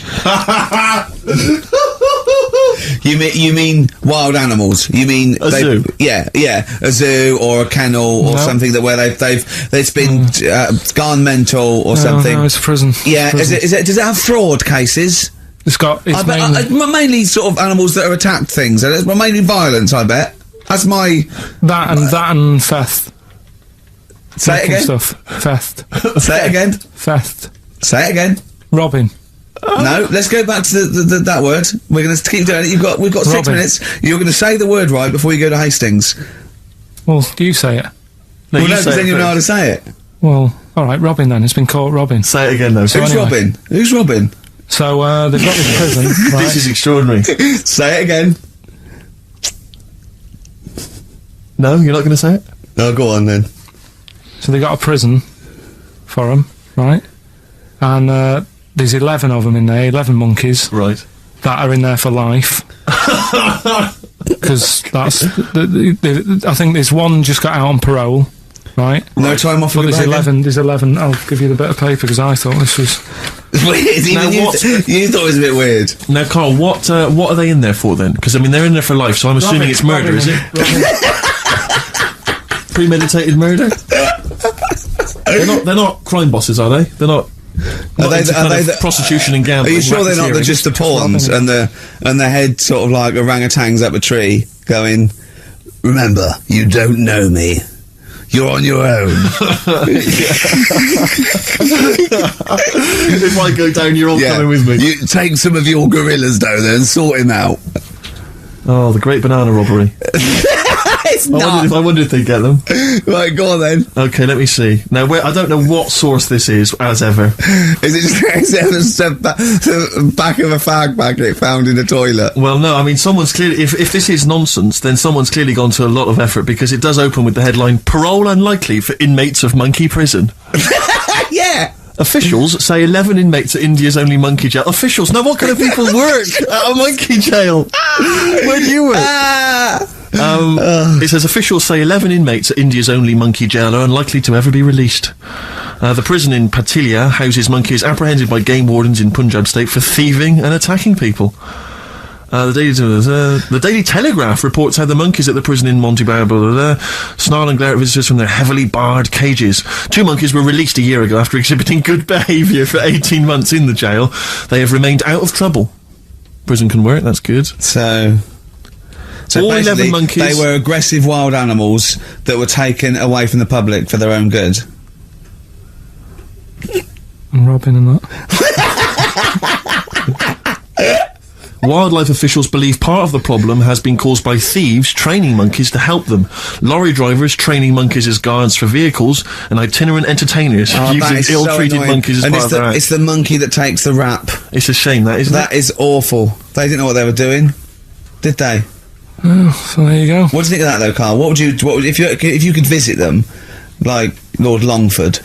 You mean wild animals? You mean a zoo? Yeah, a zoo or a kennel or something that where they've been gone mental or something. No, it's a prison. Yeah, It's a prison. does it have fraud cases? It's Mainly sort of animals that are attacked things. It's mainly violence, I bet. That's my that and theft. Say it Making again. Stuff. Theft. Say it again. Theft. Say it again. Robbing. No, let's go back to that word. We're going to keep doing it. We've got 6 Robbing. minutes. You're going to say the word right before you go to Hastings. Well, you say it. No, Well, you no, say because then it you know how to first. say it. Well, all right, robbing then. It's been caught robbing. Say it again, though. Who's anyway. robbing? Who's robbing? So they've got this prison. Right? This is extraordinary. Say it again. No, you're not going to say it? Oh, go on then. So they got a prison for them, right? And there's 11 of them in there, 11 monkeys Right. that are in there for life. Because that's... I think there's one just got out on parole, right? No time off. But there's 11. I'll give you the bit of paper because I thought this was... Weird. Even you thought it was a bit weird. Now, Carl, what are they in there for then? Because I mean, they're in there for life, so I'm assuming it's murder, is it? Premeditated murder? They're not crime bosses, are they? They're not. Are they the prostitution and gambling? Are you sure they're not racketeering? just the pawns and the head sort of like orangutans up a tree going, remember, you don't know me. You're on your own. If I go down, you're all coming with me. You take some of your gorillas down there and sort him out. Oh, the great banana robbery. It's not. I wonder if they get them. Right, go on then. Okay, let me see. Now, I don't know what source this is, as ever. Is it just the back of a fag packet found in a toilet? Well, no, I mean, someone's clearly... If this is nonsense, then someone's clearly gone to a lot of effort, because it does open with the headline, Parole Unlikely for Inmates of Monkey Prison. Yeah. Officials say 11 inmates at India's only monkey jail. Officials? Now, what kind of people work at a monkey jail? Where do you work? It says officials say 11 inmates at India's only monkey jail are unlikely to ever be released. The prison in Patilia houses monkeys apprehended by game wardens in Punjab state for thieving and attacking people. The Daily Telegraph reports how the monkeys at the prison in Montebello snarl and glare at visitors from their heavily barred cages. 2 monkeys were released a year ago after exhibiting good behaviour for 18 months in the jail. They have remained out of trouble. Prison can work, that's good. So all 11 monkeys. They were aggressive wild animals that were taken away from the public for their own good. And robbing and that. Wildlife officials believe part of the problem has been caused by thieves training monkeys to help them. Lorry drivers training monkeys as guards for vehicles, and itinerant entertainers using ill-treated monkeys as part of their act. It's the monkey that takes the rap. It's a shame, that, isn't it? That is awful. They didn't know what they were doing, did they? So there you go. What do you think of that, though, Karl? What would you if you could visit them, like Lord Longford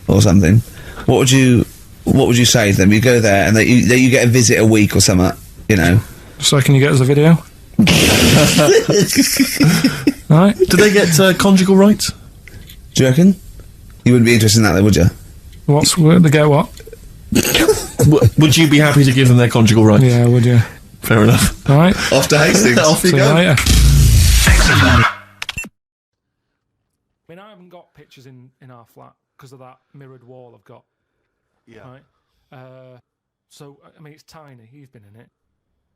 or something? What would you say to them? You go there and you get a visit a week or something, you know. So can you get us a video? Right. Do they get conjugal rights? Do you reckon? You wouldn't be interested in that, though, would you? They get what? Would you be happy to give them their conjugal rights? Yeah, would you? Fair enough. All right. Off to Hastings. Off you See you go. later. XFM. I mean, I haven't got pictures in our flat because of that mirrored wall I've got. Yeah. Right. So I mean, it's tiny. You've been in it.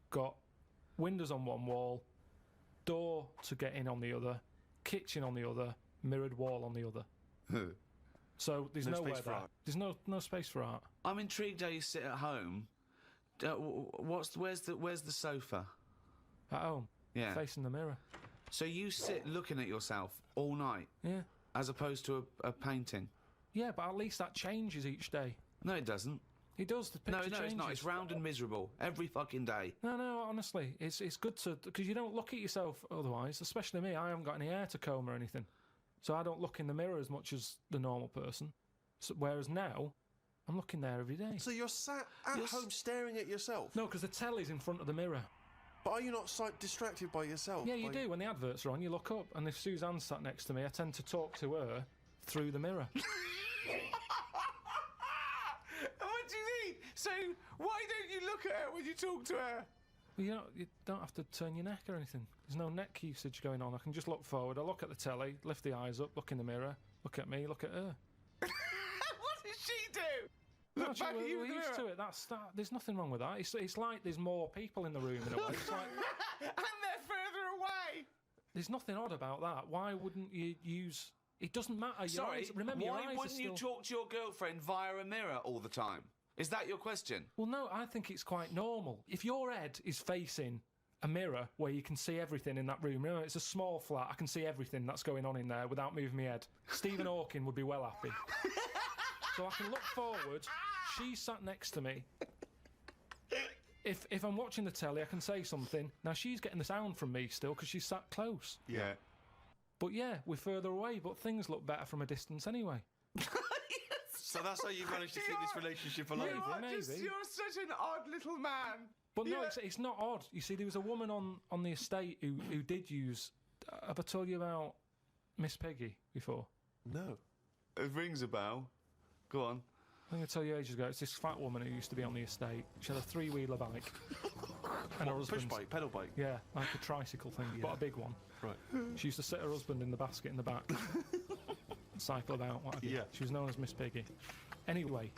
Got windows on one wall, door to get in on the other, kitchen on the other, mirrored wall on the other. So there's No nowhere space for there. art. There's no space for art. I'm intrigued how you sit at home. Where's the sofa? At home, Yeah. facing the mirror. So you sit looking at yourself all night, Yeah. as opposed to a painting. Yeah, but at least that changes each day. No, it doesn't. It does. The picture No, it's not. changes. It's round and miserable every fucking day. No, honestly, it's good to, because you don't look at yourself otherwise. Especially me, I haven't got any hair to comb or anything, so I don't look in the mirror as much as the normal person. So, whereas now, I'm looking there every day. So you're sat at home staring at yourself? No, because the telly's in front of the mirror. But are you not distracted by yourself? Yeah, you do. When the adverts are on, you look up, and if Suzanne's sat next to me, I tend to talk to her through the mirror. What do you mean? So why don't you look at her when you talk to her? Well, you don't have to turn your neck or anything. There's no neck usage going on. I can just look forward. I look at the telly, lift the eyes up, look in the mirror, look at me, look at her. What does she do? No, Look back at you we're in the used mirror. to it. There's nothing wrong with that. It's like there's more people in the room in a way. It's like, And they're further away. there's nothing odd about that. Why wouldn't you use? It doesn't matter. Your Sorry, eyes, remember, your why eyes are wouldn't you still- talk to your girlfriend via a mirror all the time? Is that your question? Well, no, I think it's quite normal. If your head is facing a mirror where you can see everything in that room, remember, it's a small flat, I can see everything that's going on in there without moving my head. Stephen Hawking would be well happy. So I can look forward, she's sat next to me. If I'm watching the telly, I can say something. Now, she's getting the sound from me still because she's sat close. Yeah. But yeah, we're further away, but things look better from a distance anyway. So that's how you managed to keep this relationship alive? Maybe. You're such an odd little man. But no, it's not odd. You see, there was a woman on the estate who did use... have I told you about Miss Peggy before? No. It rings a bell. Go on. I'm going to tell you ages ago, it's this fat woman who used to be on the estate. She had a 3-wheeler bike. And her Push husband... bike, pedal bike. Yeah, like a tricycle thing, but a big one. Right. She used to sit her husband in the basket in the back. Cycle about, what have you. Yeah. She was known as Miss Piggy. Anyway.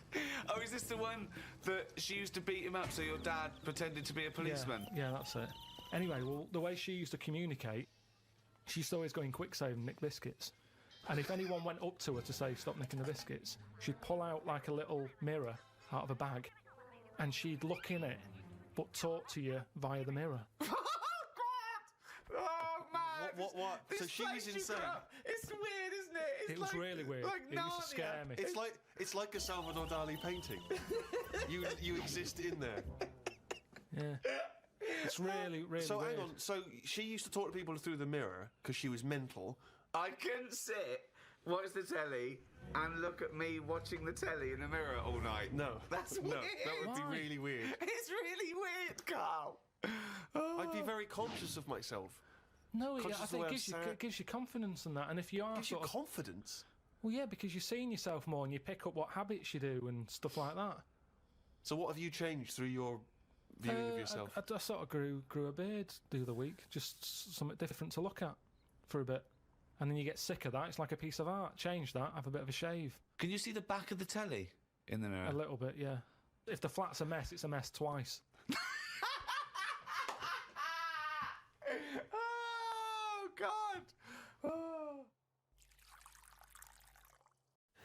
Oh, is this the one that she used to beat him up so your dad pretended to be a policeman? Yeah, that's it. Anyway, well, the way she used to communicate, she used to always go in quick save and nick biscuits. And if anyone went up to her to say, stop nicking the biscuits, she'd pull out like a little mirror out of a bag, and she'd look in it, but talk to you via the mirror. Oh, man. What? So she was insane. It's weird, isn't it? It was really weird. Like It used to scare me. It's like a Salvador Dali painting. you exist in there. Yeah. It's really, really So weird. hang on. So she used to talk to people through the mirror because she was mental. I couldn't sit, watch the telly, and look at me watching the telly in the mirror all night. No, That's no, weird. that would Why? be really weird. It's really weird, Carl. I'd be very conscious of myself. No, I Conscious of the think way it I'm gives you confidence and that. And if you are Gives you sort of... confidence. Well, yeah, because you're seeing yourself more and you pick up what habits you do and stuff like that. So what have you changed through your viewing of yourself? I sort of grew a beard the other week, just something different to look at for a bit. And then you get sick of that. It's like a piece of art. Change that, have a bit of a shave. Can you see the back of the telly in the mirror? A little bit, yeah. If the flat's a mess, it's a mess twice. Oh, God. Oh.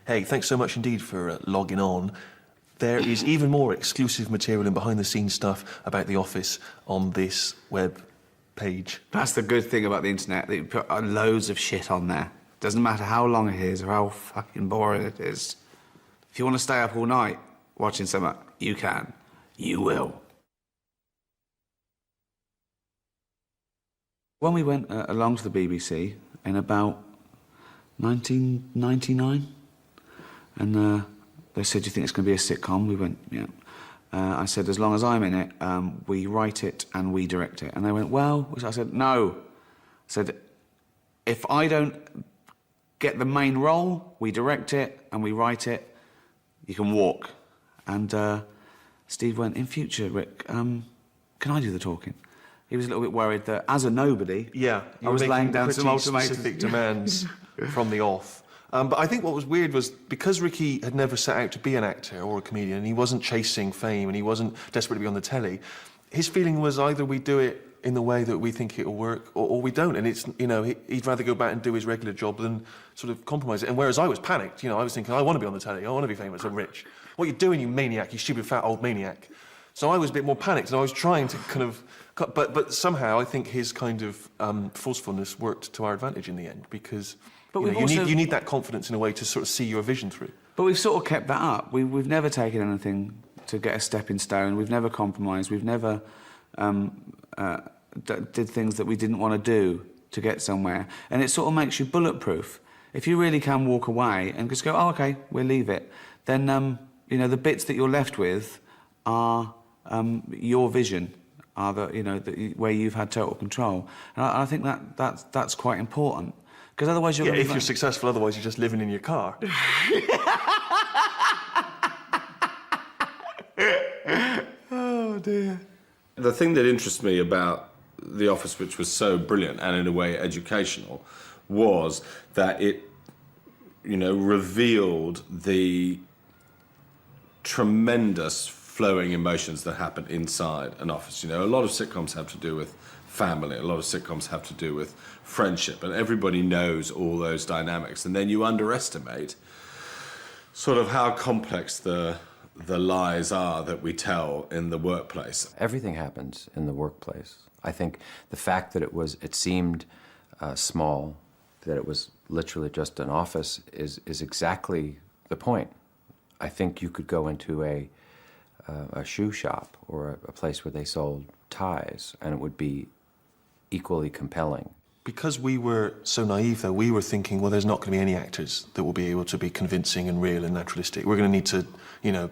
Hey, thanks so much indeed for logging on. There is even more exclusive material and behind-the-scenes stuff about The Office on this web page. That's the good thing about the internet, that you put loads of shit on there. Doesn't matter how long it is or how fucking boring it is. If you want to stay up all night watching something, you can. You will. When we went along to the BBC in about 1999, and they said, "Do you think it's going to be a sitcom?" We went, "Yeah." I said, "As long as I'm in it, we write it and we direct it." And they went, "Well," I said, "No." I said, "If I don't get the main role, we direct it and we write it, you can walk." And Steve went, "In future, Rick, can I do the talking?" He was a little bit worried that, as a nobody, I was laying down some ultimatums. Specific demands from the off. But I think what was weird was, because Ricky had never set out to be an actor or a comedian, and he wasn't chasing fame, and he wasn't desperate to be on the telly, his feeling was either we do it in the way that we think it'll work, or we don't. And it's, you know, he'd rather go back and do his regular job than sort of compromise it. And whereas I was panicked, you know, I was thinking, I want to be on the telly, I want to be famous and rich. What are you doing, you maniac, you stupid fat old maniac? So I was a bit more panicked, and I was trying to kind of... But somehow I think his kind of forcefulness worked to our advantage in the end, because you need that confidence in a way to sort of see your vision through. But we've sort of kept that up. We've never taken anything to get a stepping stone. We've never compromised. We've never did things that we didn't want to do to get somewhere. And it sort of makes you bulletproof. If you really can walk away and just go, "Oh, okay, we'll leave it," then the bits that you're left with are your vision. Are where you've had total control, and I think that's quite important, because otherwise you're if you're successful, otherwise you're just living in your car. Oh dear. The thing that interests me about The Office, which was so brilliant and in a way educational, was that it, revealed the tremendous flowing emotions that happen inside an office. A lot of sitcoms have to do with family, a lot of sitcoms have to do with friendship, and everybody knows all those dynamics, and then you underestimate sort of how complex the lies are that we tell in the workplace. Everything happens in the workplace. I think the fact that it seemed small, that it was literally just an office, is exactly the point. I think you could go into a shoe shop or a place where they sold ties, and it would be equally compelling. Because we were so naive, though, we were thinking, well, there's not going to be any actors that will be able to be convincing and real and naturalistic. We're going to need to,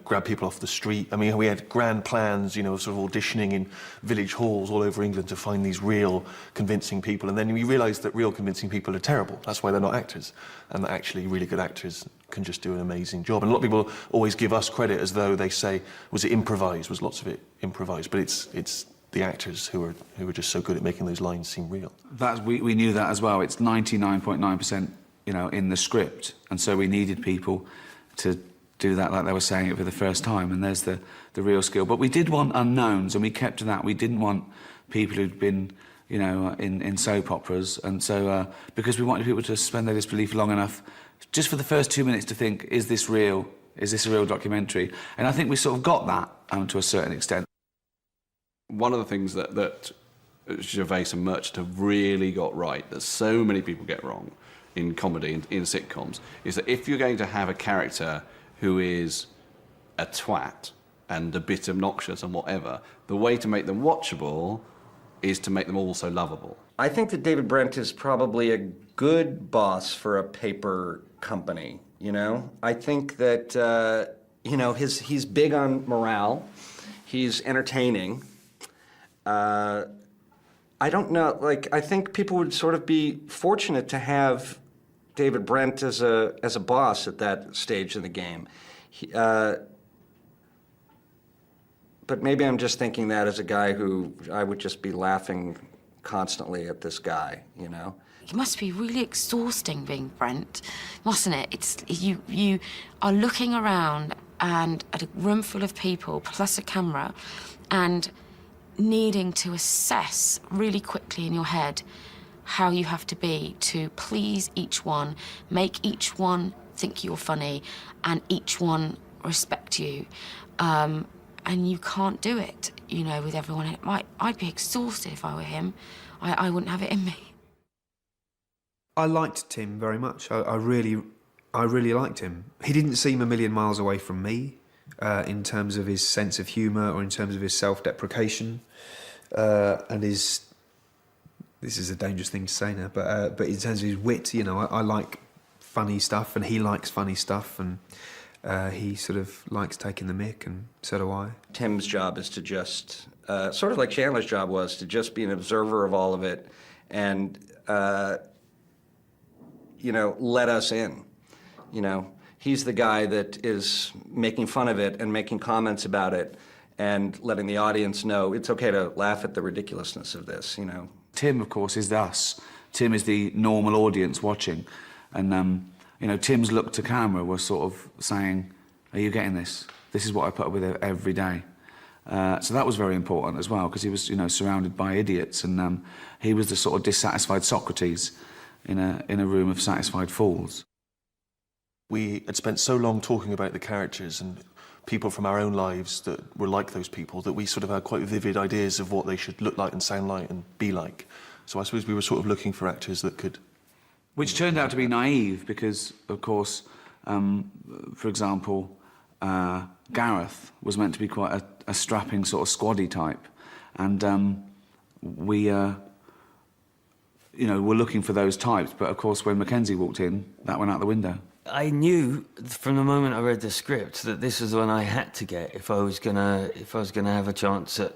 grab people off the street. I mean, we had grand plans, sort of auditioning in village halls all over England to find these real convincing people. And then we realised that real convincing people are terrible. That's why they're not actors. And that actually really good actors can just do an amazing job. And a lot of people always give us credit as though they say, was it improvised? Was lots of it improvised? But it's the actors who are just so good at making those lines seem real. We knew that as well. It's 99.9%, in the script, and so we needed people to do that like they were saying it for the first time. And there's the real skill. But we did want unknowns, and we kept to that. We didn't want people who'd been, in soap operas, and so because we wanted people to suspend their disbelief long enough, just for the first 2 minutes, to think, is this real? Is this a real documentary? And I think we sort of got that to a certain extent. One of the things that Gervais and Merchant have really got right, that so many people get wrong in comedy, in sitcoms, is that if you're going to have a character who is a twat and a bit obnoxious and whatever, the way to make them watchable is to make them also lovable. I think that David Brent is probably a good boss for a paper company, I think that, he's big on morale, he's entertaining. I don't know, I think people would sort of be fortunate to have David Brent as a boss at that stage in the game. But maybe I'm just thinking that as a guy who I would just be laughing constantly at this guy, It must be really exhausting being Brent, mustn't it? It's you are looking around and at a room full of people plus a camera, and needing to assess really quickly in your head how you have to be to please each one, make each one think you're funny, and each one respect you. And you can't do it, with everyone. I'd be exhausted if I were him. I wouldn't have it in me. I liked Tim very much. I really liked him. He didn't seem a million miles away from me. In terms of his sense of humour, or in terms of his self-deprecation, and his this is a dangerous thing to say now, but in terms of his wit, you know, I like funny stuff, and he likes funny stuff, and he sort of likes taking the mick, and so do I. Tim's job is to just, sort of like Chandler's job was, to just be an observer of all of it and, you know, let us in. You know, he's the guy that is making fun of it and making comments about it and letting the audience know it's okay to laugh at the ridiculousness of this, you know. Tim, of course, is us. Tim is the normal audience watching. And, you know, Tim's look to camera was sort of saying, are you getting this? This is what I put up with every day. So that was very important as well, because he was, you know, surrounded by idiots, and he was the sort of dissatisfied Socrates in a room of satisfied fools. We had spent so long talking about the characters and people from our own lives that were like those people that we sort of had quite vivid ideas of what they should look like and sound like and be like. So I suppose we were sort of looking for actors that could... Which turned out to be naive because, of course, for example, Gareth was meant to be quite a strapping sort of squaddy type. And we, you know, were looking for those types. But, of course, when Mackenzie walked in, that went out the window. I knew from the moment I read the script that this was the one I had to get if I was gonna have a chance at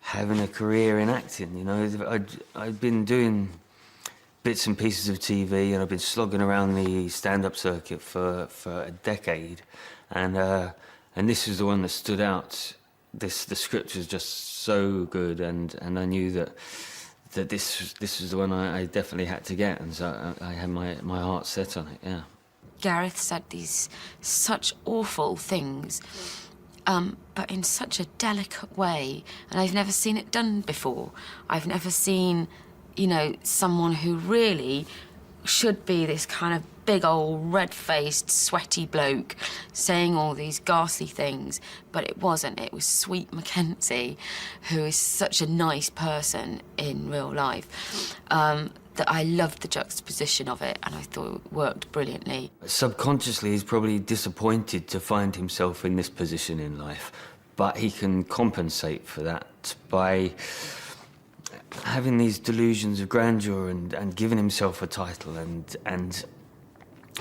having a career in acting. You know, I'd been doing bits and pieces of TV, and I've been slogging around the stand-up circuit for a decade, and this was the one that stood out. The script was just so good, and I knew that this was the one I definitely had to get, and so I had my heart set on it. Yeah. Gareth said these such awful things, but in such a delicate way, and I've never seen it done before. I've never seen, you know, someone who really should be this kind of big old red-faced, sweaty bloke saying all these ghastly things, but it wasn't. It was sweet Mackenzie, who is such a nice person in real life, that I loved the juxtaposition of it, and I thought it worked brilliantly. Subconsciously, he's probably disappointed to find himself in this position in life, but he can compensate for that by having these delusions of grandeur and giving himself a title and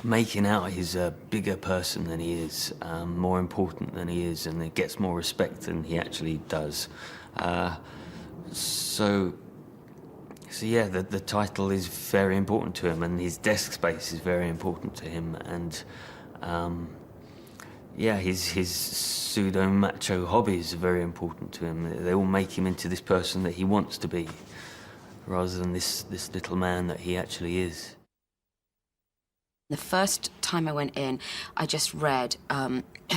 making out he's a bigger person than he is, more important than he is, and he gets more respect than he actually does. So yeah, the title is very important to him, and his desk space is very important to him, and yeah, his pseudo-macho hobbies are very important to him. They all make him into this person that he wants to be, rather than this little man that he actually is. The first time I went in, I just read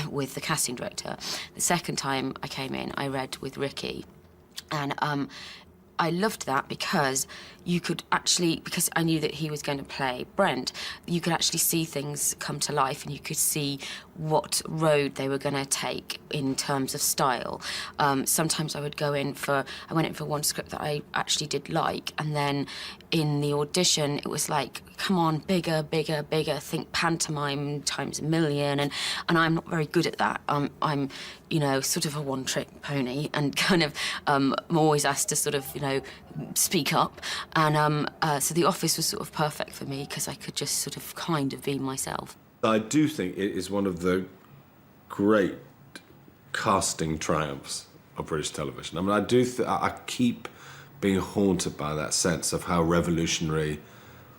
with the casting director. The second time I came in, I read with Ricky. And I loved that because you could actually, because I knew that he was going to play Brent, you could actually see things come to life, and you could see what road they were going to take in terms of style. Sometimes I went in for one script that I actually did like, and then in the audition it was like, come on, bigger, bigger, bigger, think pantomime times a million, and I'm not very good at that. I'm you know, sort of a one-trick pony, and kind of I'm always asked to sort of, you know, speak up, and so The Office was sort of perfect for me because I could just sort of kind of be myself. I do think it is one of the great casting triumphs of British television. I mean, I keep being haunted by that sense of how revolutionary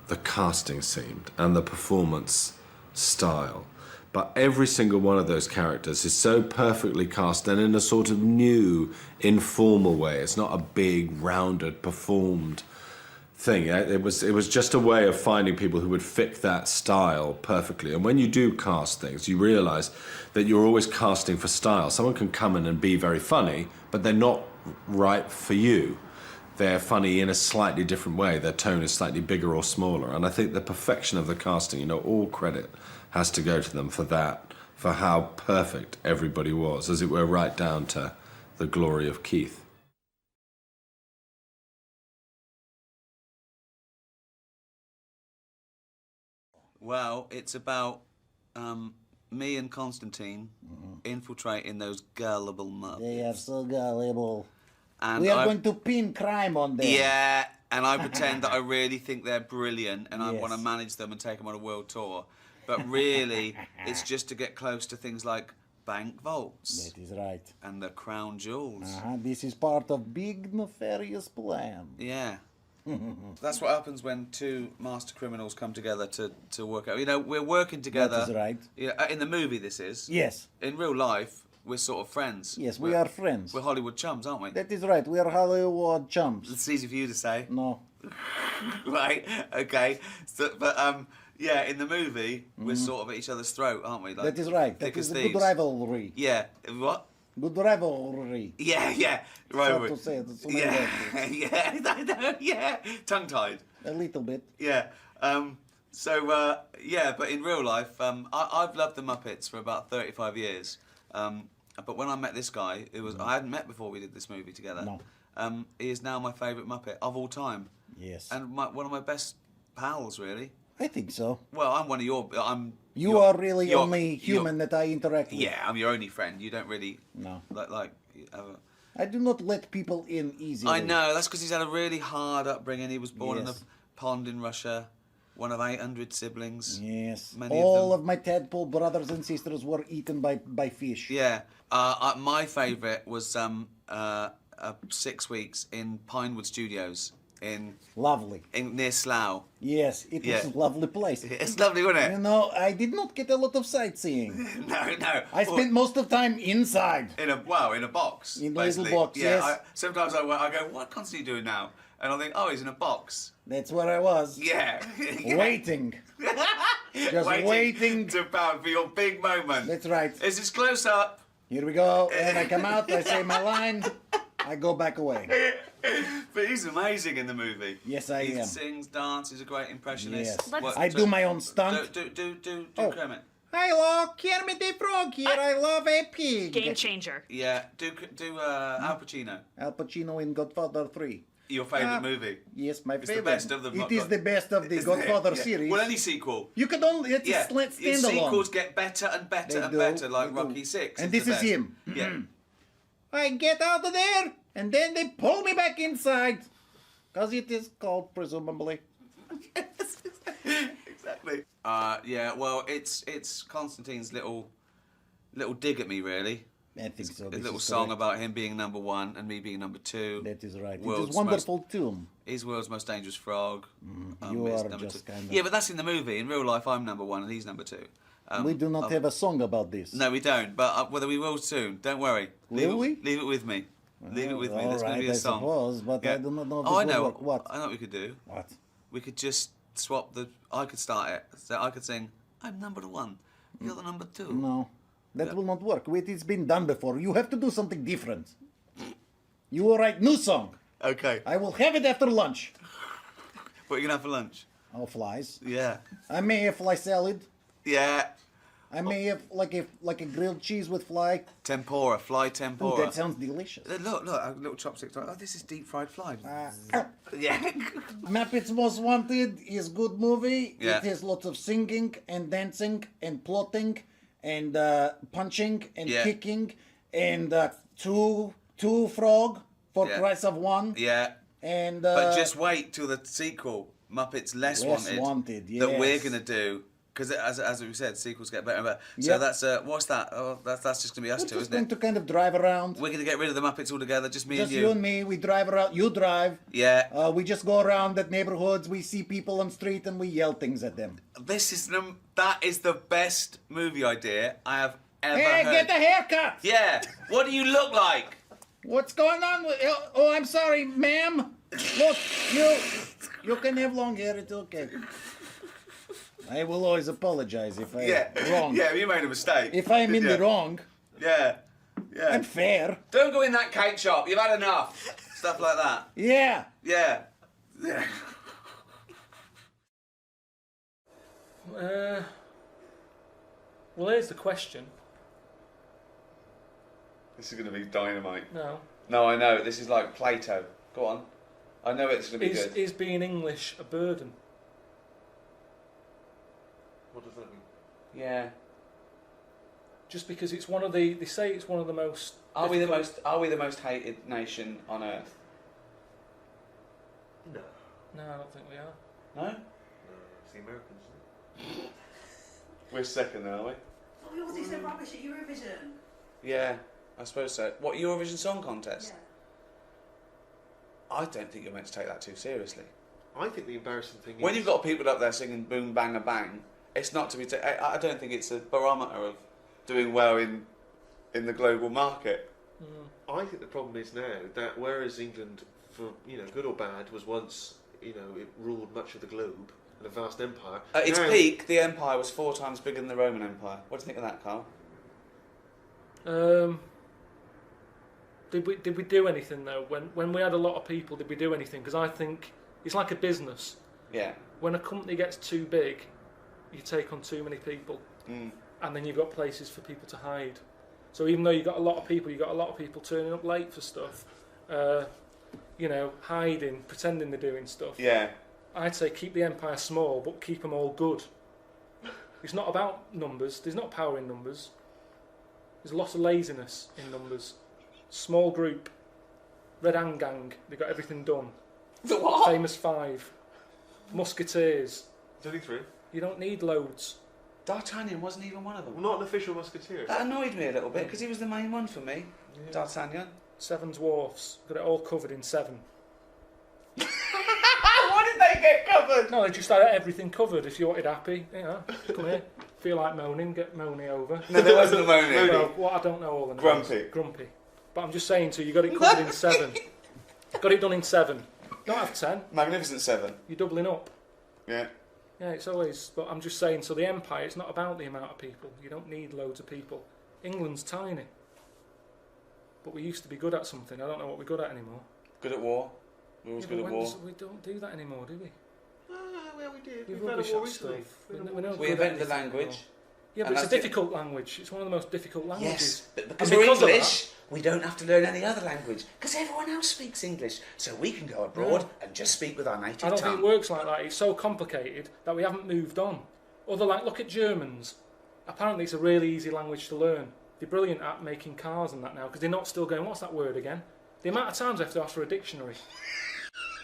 the casting seemed and the performance style. But every single one of those characters is so perfectly cast, and in a sort of new, informal way. It's not a big, rounded, performed thing. It was just a way of finding people who would fit that style perfectly. And when you do cast things, you realise that you're always casting for style. Someone can come in and be very funny, but they're not right for you. They're funny in a slightly different way. Their tone is slightly bigger or smaller. And I think the perfection of the casting, you know, all credit has to go to them for that, for how perfect everybody was, as it were, right down to the glory of Keith. Well, it's about me and Constantine infiltrating those gullible muppets. They are so gullible. And we are going to pin crime on them. Yeah, and I pretend that I really think they're brilliant and I Yes. want to manage them and take them on a world tour. But really, it's just to get close to things like bank vaults. That is right. And the crown jewels. This is part of big nefarious plan. Yeah. That's what happens when two master criminals come together to work out. You know, we're working together. That is right. Yeah, in the movie, this is. Yes. In real life, we're sort of friends. Yes, we are friends. We're Hollywood chums, aren't we? That is right. We are Hollywood chums. It's easy for you to say. No. Right. Okay. So, but yeah, in the movie, we're sort of at each other's throat, aren't we? Like, That is right. thick That is as a good thieves. rivalry. Yeah. What? Good rivalry. Yeah. Hard Right. to say. It's so many Yeah. words. Yeah. I know. Yeah. Tongue-tied. A little bit. Yeah. Yeah, but in real life, I've loved the Muppets for about 35 years. But when I met this guy, I hadn't met before we did this movie together. No. He is now my favourite Muppet of all time. Yes. And one of my best pals, really. I think so. Well, I'm one of your. You are really the only human that I interact with. Yeah, I'm your only friend. You don't really. No. Like. I do not let people in easily. I know. That's because he's had a really hard upbringing. He was born in Yes. a pond in Russia. One of 800 siblings. Yes. Many All of of my tadpole brothers and sisters were eaten by fish. Yeah. My favourite was 6 weeks in Pinewood Studios Lovely. near Slough. Yes, it was a lovely place. It's lovely, wasn't it? You know, I did not get a lot of sightseeing. No. I spent most of the time inside. In a box. In a little basically. box, Yeah. yes. Sometimes I go, what concert are you doing now? And I think, oh, he's in a box. That's where I was. Yeah. Waiting. Just waiting to pound for your big moment. That's right. Is this close up? Here we go. And I come out, I say my line, I go back away. But he's amazing in the movie. Yes, I he am. sings, dances, he's a great impressionist. Yes. I do my own stunt. Do Oh. Kermit. Hello, Kermit the Frog here. I love a pig. Game changer. Yeah, do Al Pacino. Al Pacino in Godfather 3. Your favourite movie? Yes, my It's favorite. the best of them. It is the best of the Isn't it? Godfather Yeah. series. Well, any sequel. You could only, it's Yeah, a your standalone. sequels get better and better They and do, better, like they do. Rocky 6. And is this the is best. him. Yeah. I get out of there, and then they pull me back inside. Because it is cold, presumably. Exactly. Yeah. Well, it's Constantine's little dig at me, really. I think so. A This little is song correct. about him being number one and me being number two. That is right. It World's is wonderful tune. He's world's most dangerous frog. You he's are number just two. kind of... Yeah, but that's in the movie. In real life, I'm number one and he's number two. we do not have a song about this. No, we don't. But whether we will soon. Don't worry. Will we? Leave it with me. Leave it with me. All There's going to right, be a I song. suppose, but I do not know if Oh, I this will know. work. What? I know what we could do. What? We could just swap the. I could start it. So I could sing. I'm number one. You're the number two. No, that will not work. Wait, it's been done before. You have to do something different. You will write new song. Okay. I will have it after lunch. What are you gonna have for lunch? Oh, flies. Yeah. I may have fly salad. Yeah. I may have like a grilled cheese with fly. Tempura, fly Ooh, tempura. that sounds delicious. Look, a little chopstick. Oh, this is deep fried fly. Yeah. Muppets Most Wanted is good movie. Yeah. It has lots of singing and dancing and plotting and punching and Yeah. kicking and two frog for Yeah. price of one. Yeah. And But just wait till the sequel, Muppets Less Wanted, Wanted, that we're yes. gonna do. Because as we said, sequels get better and better. Yep. So that's what's that? Oh, that's just gonna be us we're two, just isn't going it? to kind of drive around. We're gonna get rid of the Muppets altogether, just me Just and you and me, we drive around. You drive. Yeah. We just go around the neighborhoods. We see people on the street and we yell things at them. That is the best movie idea I have ever Hey, heard. get a haircut! Yeah. What do you look like? What's going on? Oh, I'm sorry, ma'am. Look, you can have long hair. It's okay. I will always apologize if I'm wrong. Yeah, you made a mistake. If I'm in Yeah. the wrong, Yeah. Yeah. I'm fair. Don't go in that cake shop. You've had enough. Stuff like that. Yeah. Yeah. Yeah. Well, here's the question. This is going to be dynamite. No. No, I know. This is like Plato. Go on. I know it's going to be good. Is being English a burden? What does that mean? Yeah. just because it's one of the. They say it's one of the most. Are we the most hated nation on earth? No. No, I don't think we are. No? No, it's the Americans, isn't it? We're second, then, are we? Oh, we always so rubbish at Eurovision. Yeah, I suppose so. What, Eurovision Song Contest? Yeah. I don't think you're meant to take that too seriously. I think the embarrassing thing When is... you've got people up there singing boom, bang, a bang, it's not to be... I don't think it's a barometer of doing well in the global market. I think the problem is now that whereas England, for good or bad, was once it ruled much of the globe and a vast empire. At its now, peak, the empire was 4 times bigger than the Roman Empire. What do you think of that, Karl? Did we do anything though? When we had a lot of people, did we do anything? Because I think it's like a business. Yeah. When a company gets too big, you take on too many people, and then you've got places for people to hide. So even though you've got a lot of people turning up late for stuff, hiding, pretending they're doing stuff. Yeah. I'd say keep the empire small, but keep them all good. It's not about numbers. There's not power in numbers. There's a lot of laziness in numbers. Small group, Red Hand Gang, they got everything done. The what? Famous Five, Musketeers. 33. You don't need loads. D'Artagnan wasn't even one of them. Well, not an official musketeer. That annoyed me a little bit because he was the main one for me. Yeah. D'Artagnan. 7 dwarfs, got it all covered in 7. What did they get covered? No, they just had everything covered. If you wanted happy, come here. Feel like moaning, get moany over. No, there wasn't a moaning. Well, I don't know all the names. Grumpy. But I'm just saying to you, you got it covered in 7. Got it done in 7. Don't have 10. Magnificent 7. You're doubling up. Yeah. Yeah, it's always... But I'm just saying, so the empire, it's not about the amount of people. You don't need loads of people. England's tiny. But we used to be good at something. I don't know what we're good at anymore. Good at war. We're always good at war. We don't do that anymore, do we? Well, we did. We've We've had a war recently. We invented the language. Yeah, but it's a difficult language. It's one of the most difficult languages. Yes, but because we're English, we don't have to learn any other language because everyone else speaks English, so we can go abroad and just speak with our native tongue. I don't think it works like that. It's so complicated that we haven't moved on. Look at Germans. Apparently, it's a really easy language to learn. They're brilliant at making cars and that now because they're not still going, what's that word again? The amount of times I have to ask for a dictionary.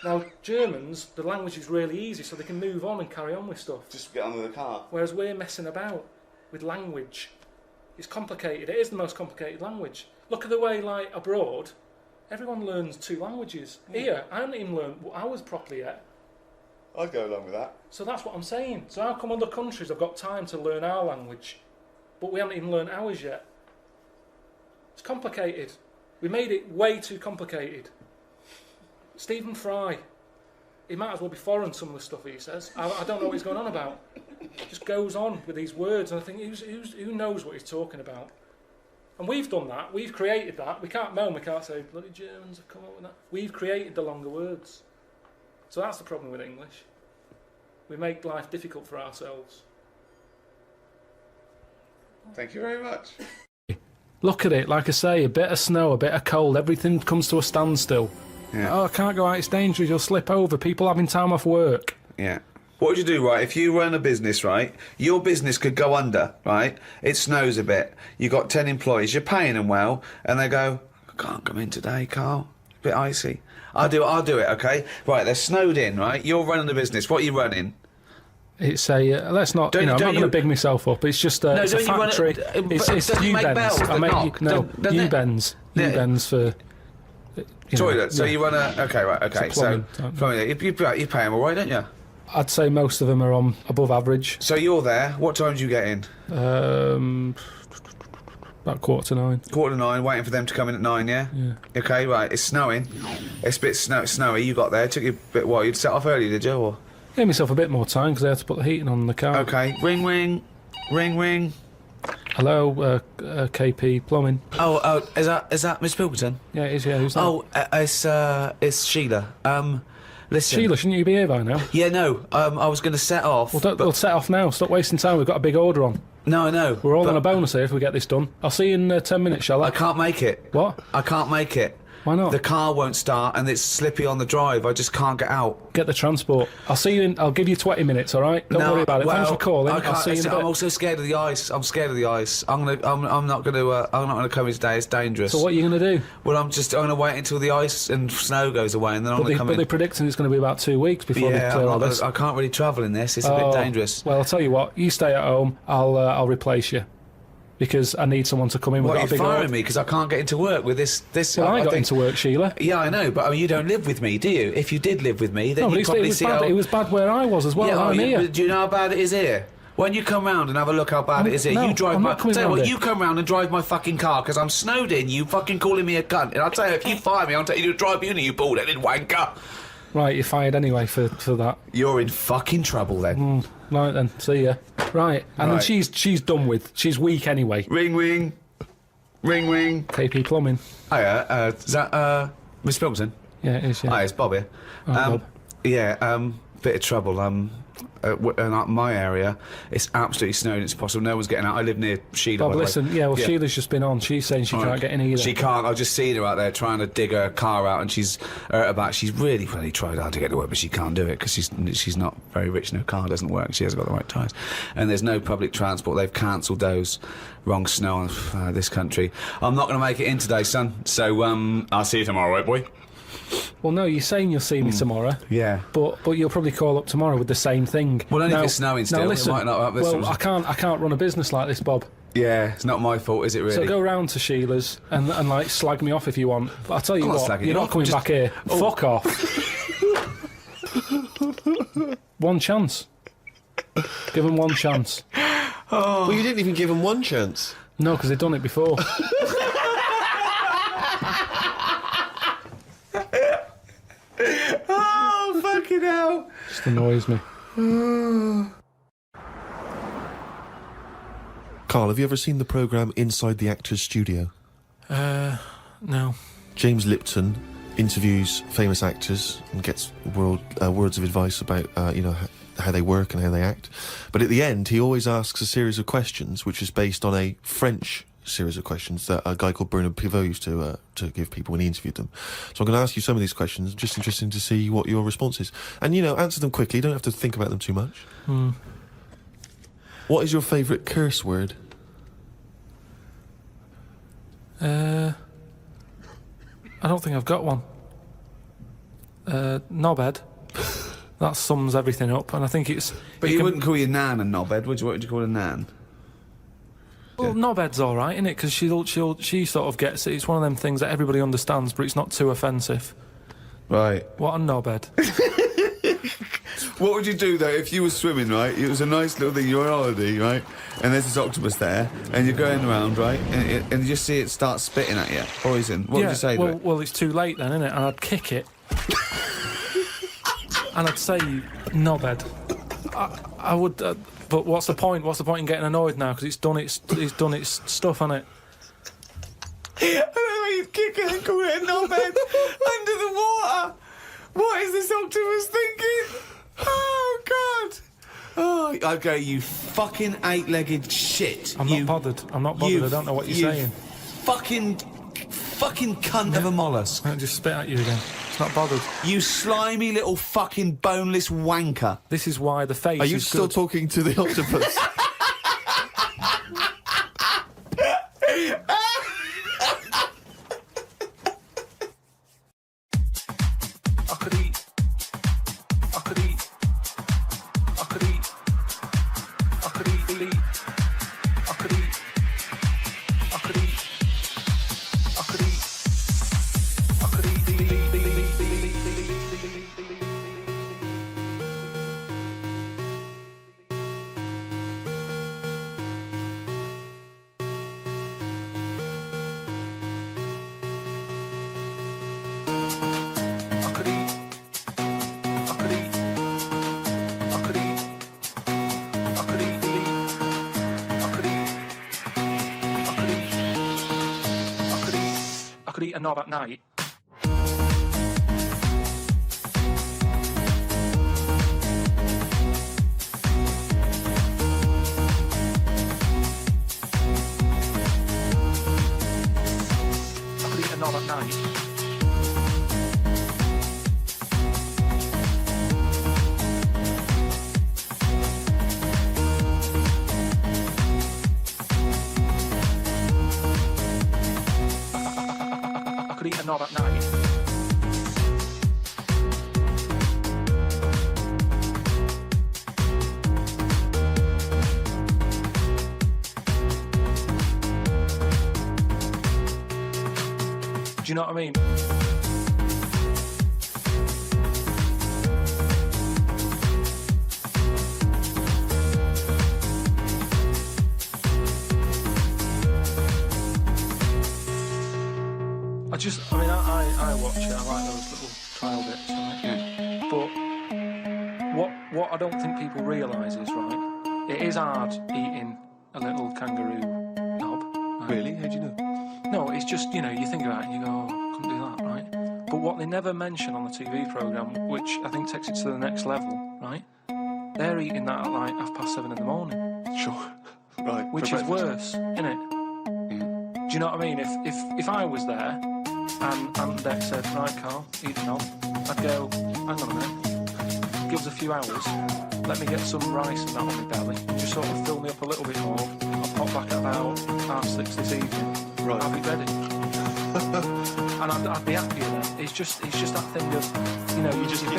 Now, Germans, the language is really easy, so they can move on and carry on with stuff. Just get on with the car. Whereas we're messing about with language. It's complicated. It is the most complicated language. Look at the way, abroad, everyone learns 2 languages. Here, I haven't even learned ours properly yet. I'd go along with that. So that's what I'm saying. So how come other countries have got time to learn our language, but we haven't even learned ours yet? It's complicated. We made it way too complicated. Stephen Fry, he might as well be foreign, some of the stuff he says. I don't know what he's going on about. Just goes on with these words, and I think who knows what he's talking about? And we've done that. We've created that. We can't moan. We can't say bloody Germans have come up with that. We've created the longer words. So that's the problem with English. We make life difficult for ourselves. Thank you very much. Look at it, like I say, a bit of snow, a bit of cold, everything comes to a standstill. Yeah. Oh, I can't go out, it's dangerous, you'll slip over, people having time off work. Yeah. What would you do, right? If you run a business, right, your business could go under, right? It snows a bit. You've got 10 employees, you're paying them well, and they go, I can't come in today, Karl. A bit icy. I'll do it, okay? Right, they're snowed in, right? You're running the business. What are you running? It's a, let's not, I'm not going to big myself up. It's just it's a factory. It's U-bends. U-bends. U-bends for... Toilet. So you run a... Okay, right, okay. So you pay them all right, don't you? I'd say most of them are on above average. So you're there. What time do you get in? About 8:45. 8:45, waiting for them to come in at 9, yeah? Yeah. Okay, right, it's snowing. It's a bit snowy. You got there. It took you a bit while. You'd set off early, did you? Or? Gave myself a bit more time because I had to put the heating on in the car. Okay, ring, ring. Ring, ring. Hello, KP Plumbing. Oh, is that Miss Pilkington? Yeah, it is, yeah. Who's that? Oh, it's Sheila. Listen. Sheila, shouldn't you be here by now? Yeah, no, I was going to set off. We'll set off now. Stop wasting time. We've got a big order on. No, I know. We're all on a bonus here if we get this done. I'll see you in 10 minutes, shall I? I can't make it. What? I can't make it. Why not? The car won't start and it's slippy on the drive. I just can't get out. Get the transport. I'll see you I'll give you 20 minutes, all right? Don't worry about it. Thanks for calling. I'll see you in a bit. I'm also scared of the ice. I'm scared of the ice. I'm not gonna come in today. It's dangerous. So what are you gonna do? Well, I'm gonna wait until the ice and snow goes away, and then I'm gonna come in. But they're predicting it's gonna be about 2 weeks before they clear all this. I can't really travel in this. It's a bit dangerous. Well, I'll tell you what. You stay at home. I'll replace you. Because I need someone to come in. What, are you firing me because I can't get into work with this? Well, I got into work, Sheila. Yeah, I know, but I mean, you don't live with me, do you? If you did live with me, then you'd probably see it was bad where I was as well. I'm here. Do you know how bad it is here? When you come round and have a look how bad it is here, you drive my... Tell you what, you come round and drive my fucking car because I'm snowed in, you fucking calling me a cunt. And I'll tell you, if you fire me, I'll take you to drive uni, you bald-headed wanker. Right, you're fired anyway for that. You're in fucking trouble then. Right then, see ya. Right, and then she's done with. She's weak anyway. Ring, ring. Ring, ring. KP Plumbing. Hiya, is that, Miss Pilton? Yeah, it is, yeah. Hi, it's Bob here. Bob. Yeah, bit of trouble. In my area, it's absolutely snowing. It's possible. No one's getting out. I live near Sheila. Bob, listen. Sheila's just been on. She's saying she can't get in either. She can't. I've just seen her out there trying to dig her car out, and she's She's really tried hard to get to work, but she can't do it because she's not very rich. And her car doesn't work. She hasn't got the right tyres, and there's no public transport. They've cancelled those. Wrong snow on this country. I'm not going to make it in today, son. So I'll see you tomorrow, right, boy? Well, no, you're saying you'll see me tomorrow. Yeah. But you'll probably call up tomorrow with the same thing. Well, only if it's snowing still. Now, listen, it might not I can't run a business like this, Bob. Yeah, it's not my fault, is it really? So go round to Sheila's and like slag me off if you want. But I'll tell you what, you're not coming back here. Oh. Fuck off. One chance. Give them one chance. Oh. Well, you didn't even give them one chance. No, because they've done it before. Oh, fucking hell. Just annoys me. Karl, have you ever seen the programme Inside the Actors Studio? No. James Lipton interviews famous actors and gets words of advice about, how they work and how they act. But at the end, he always asks a series of questions, which is based on a French series of questions that a guy called Bernard Pivot used to give people when he interviewed them. So I'm going to ask you some of these questions. I'm just interested to see what your response is. And, answer them quickly. You don't have to think about them too much. What is your favourite curse word? I don't think I've got one. Knobhead. That sums everything up, and I think it's... But you wouldn't call your nan a knobhead, what would you call a nan? Well, knobhead's all right, isn't it? Because she sort of gets it. It's one of them things that everybody understands, but it's not too offensive. Right. What a knobhead. What would you do, though, if you were swimming, right? It was a nice little thing, you're on holiday, right? And there's this octopus there, and you're going around, right? And you just see it start spitting at you. Poison. What would you say to it? Well, it's too late then, isn't it? And I'd kick it. And I'd say, knobhead. I would... but what's the point? What's the point in getting annoyed now? Because it's done its stuff, hasn't it? I don't know why you'd kick it and call it a knobhead under the water. What is this octopus thinking? Oh, God. Oh, okay, you fucking eight-legged shit. I'm not bothered. I don't know what you're saying. Fucking cunt of a mollusk. I'll just spit at you again. It's not bothered. You slimy little fucking boneless wanker. This is why the face Are you still talking to the octopus? I could eat a knob at night. I could eat a knob at night. could eat a knob at night. Do you know what I mean? I watch it, I like those little trial bits, right? But what I don't think people realise is, right, it is hard eating a little kangaroo knob. Right? Really? How do you know? No, it's just, you know, you think about it and you go, oh, I couldn't do that, right? But what they never mention on the TV programme, which I think takes it to the next level, right, they're eating that at like 7:30 in the morning. Sure. Right. Which is worse, innit? Do you know what I mean? If I was there and Beck said, right, Karl, eat the knob, I'd go, hang on a minute, give us a few hours, let me get some rice and that on my belly, and just sort of fill me up a little bit more. I'll pop back at about 6:30 this evening. Right. I'll be ready. And I'd be happier then. It's just that thing of, you know, you just... You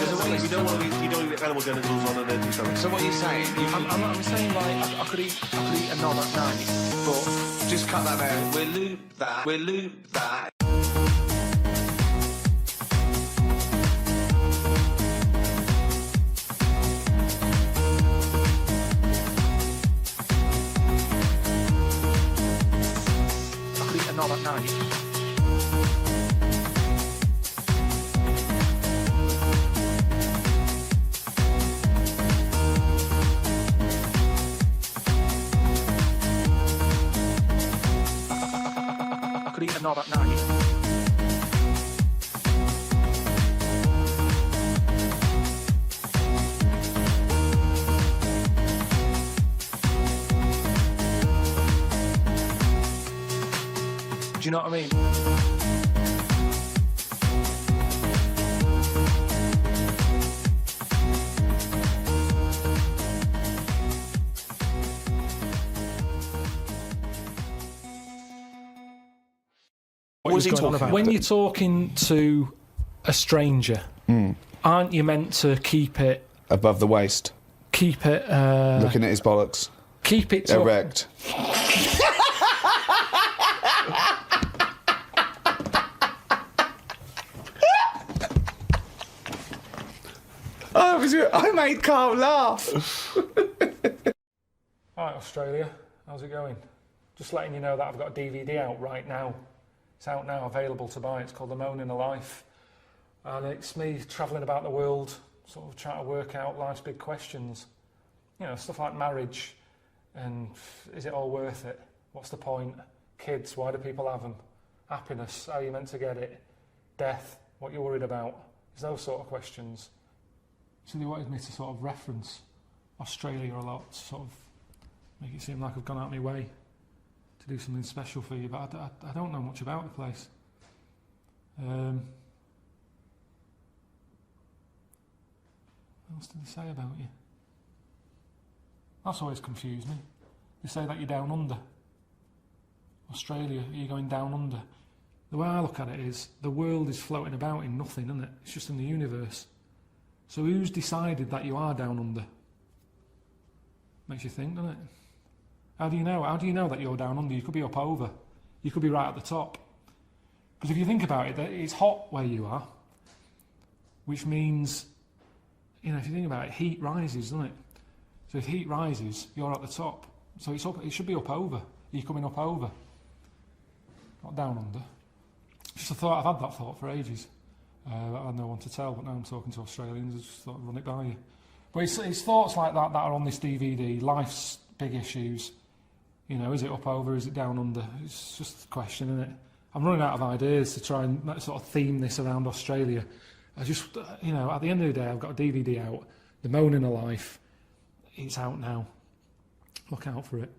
don't want to get animal genitals on and then do something. So what are you saying? I'm saying, like, I could eat a knob at night, but... Just cut that out. We'll loop that. I could eat a knob at night. Eat a knob at night. Do you know what I mean? What was he talking about? When you're talking to a stranger, aren't you meant to keep it above the waist? Keep it looking at his bollocks. Keep it erect. I made Karl laugh. Alright, Australia, how's it going? Just letting you know that I've got a DVD out right now. It's out now, available to buy. It's called The Moaning of Life. And it's me travelling about the world, sort of trying to work out life's big questions. You know, stuff like marriage, and is it all worth it? What's the point? Kids, why do people have them? Happiness, how are you meant to get it? Death, what you're worried about? It's those sort of questions. So they wanted me to sort of reference Australia a lot, to sort of make it seem like I've gone out of my way to do something special for you, but I don't know much about the place. What else did they say about you? That's always confused me. They say that you're down under. Australia, are you going down under? The way I look at it is, the world is floating about in nothing, isn't it? It's just in the universe. So who's decided that you are down under? Makes you think, doesn't it? How do you know? How do you know that you're down under? You could be up over. You could be right at the top. Because if you think about it, it's hot where you are, which means, you know, if you think about it, heat rises, doesn't it? So if heat rises, you're at the top. So it's up. It should be up over. You're coming up over, not down under. Just a thought. I've had that thought for ages. I had no one to tell, but now I'm talking to Australians. I just thought I'd run it by you. But it's thoughts like that are on this DVD. Life's big issues. You know, is it up over? Is it down under? It's just a question, isn't it? I'm running out of ideas to try and sort of theme this around Australia. I just, you know, at the end of the day, I've got a DVD out. The Moaning of Life. It's out now. Look out for it.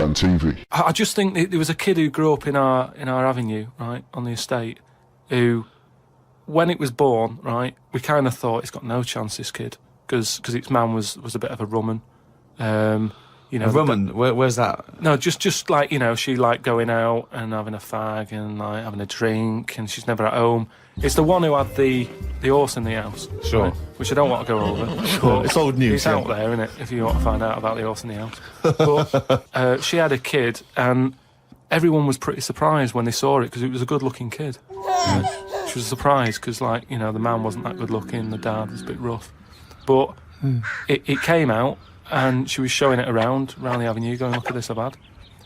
on TV. I just think there was a kid who grew up in our avenue, right, on the estate, who, when it was born, right, we kind of thought, it's got no chance, this kid, because its man was a bit of a rumman. You know, a rumman? Where's that? No, just like, you know, she liked going out and having a fag and like having a drink, and she's never at home. It's the one who had the horse in the house. Sure. Right, which I don't want to go over. Sure, it's old news. It's out there, isn't it, if you want to find out about the horse in the house. But she had a kid, and everyone was pretty surprised when they saw it, because it was a good-looking kid. Right? She was surprised, because, like, you know, the man wasn't that good-looking, the dad was a bit rough. But it came out, and she was showing it around the avenue, going, look at this I've had.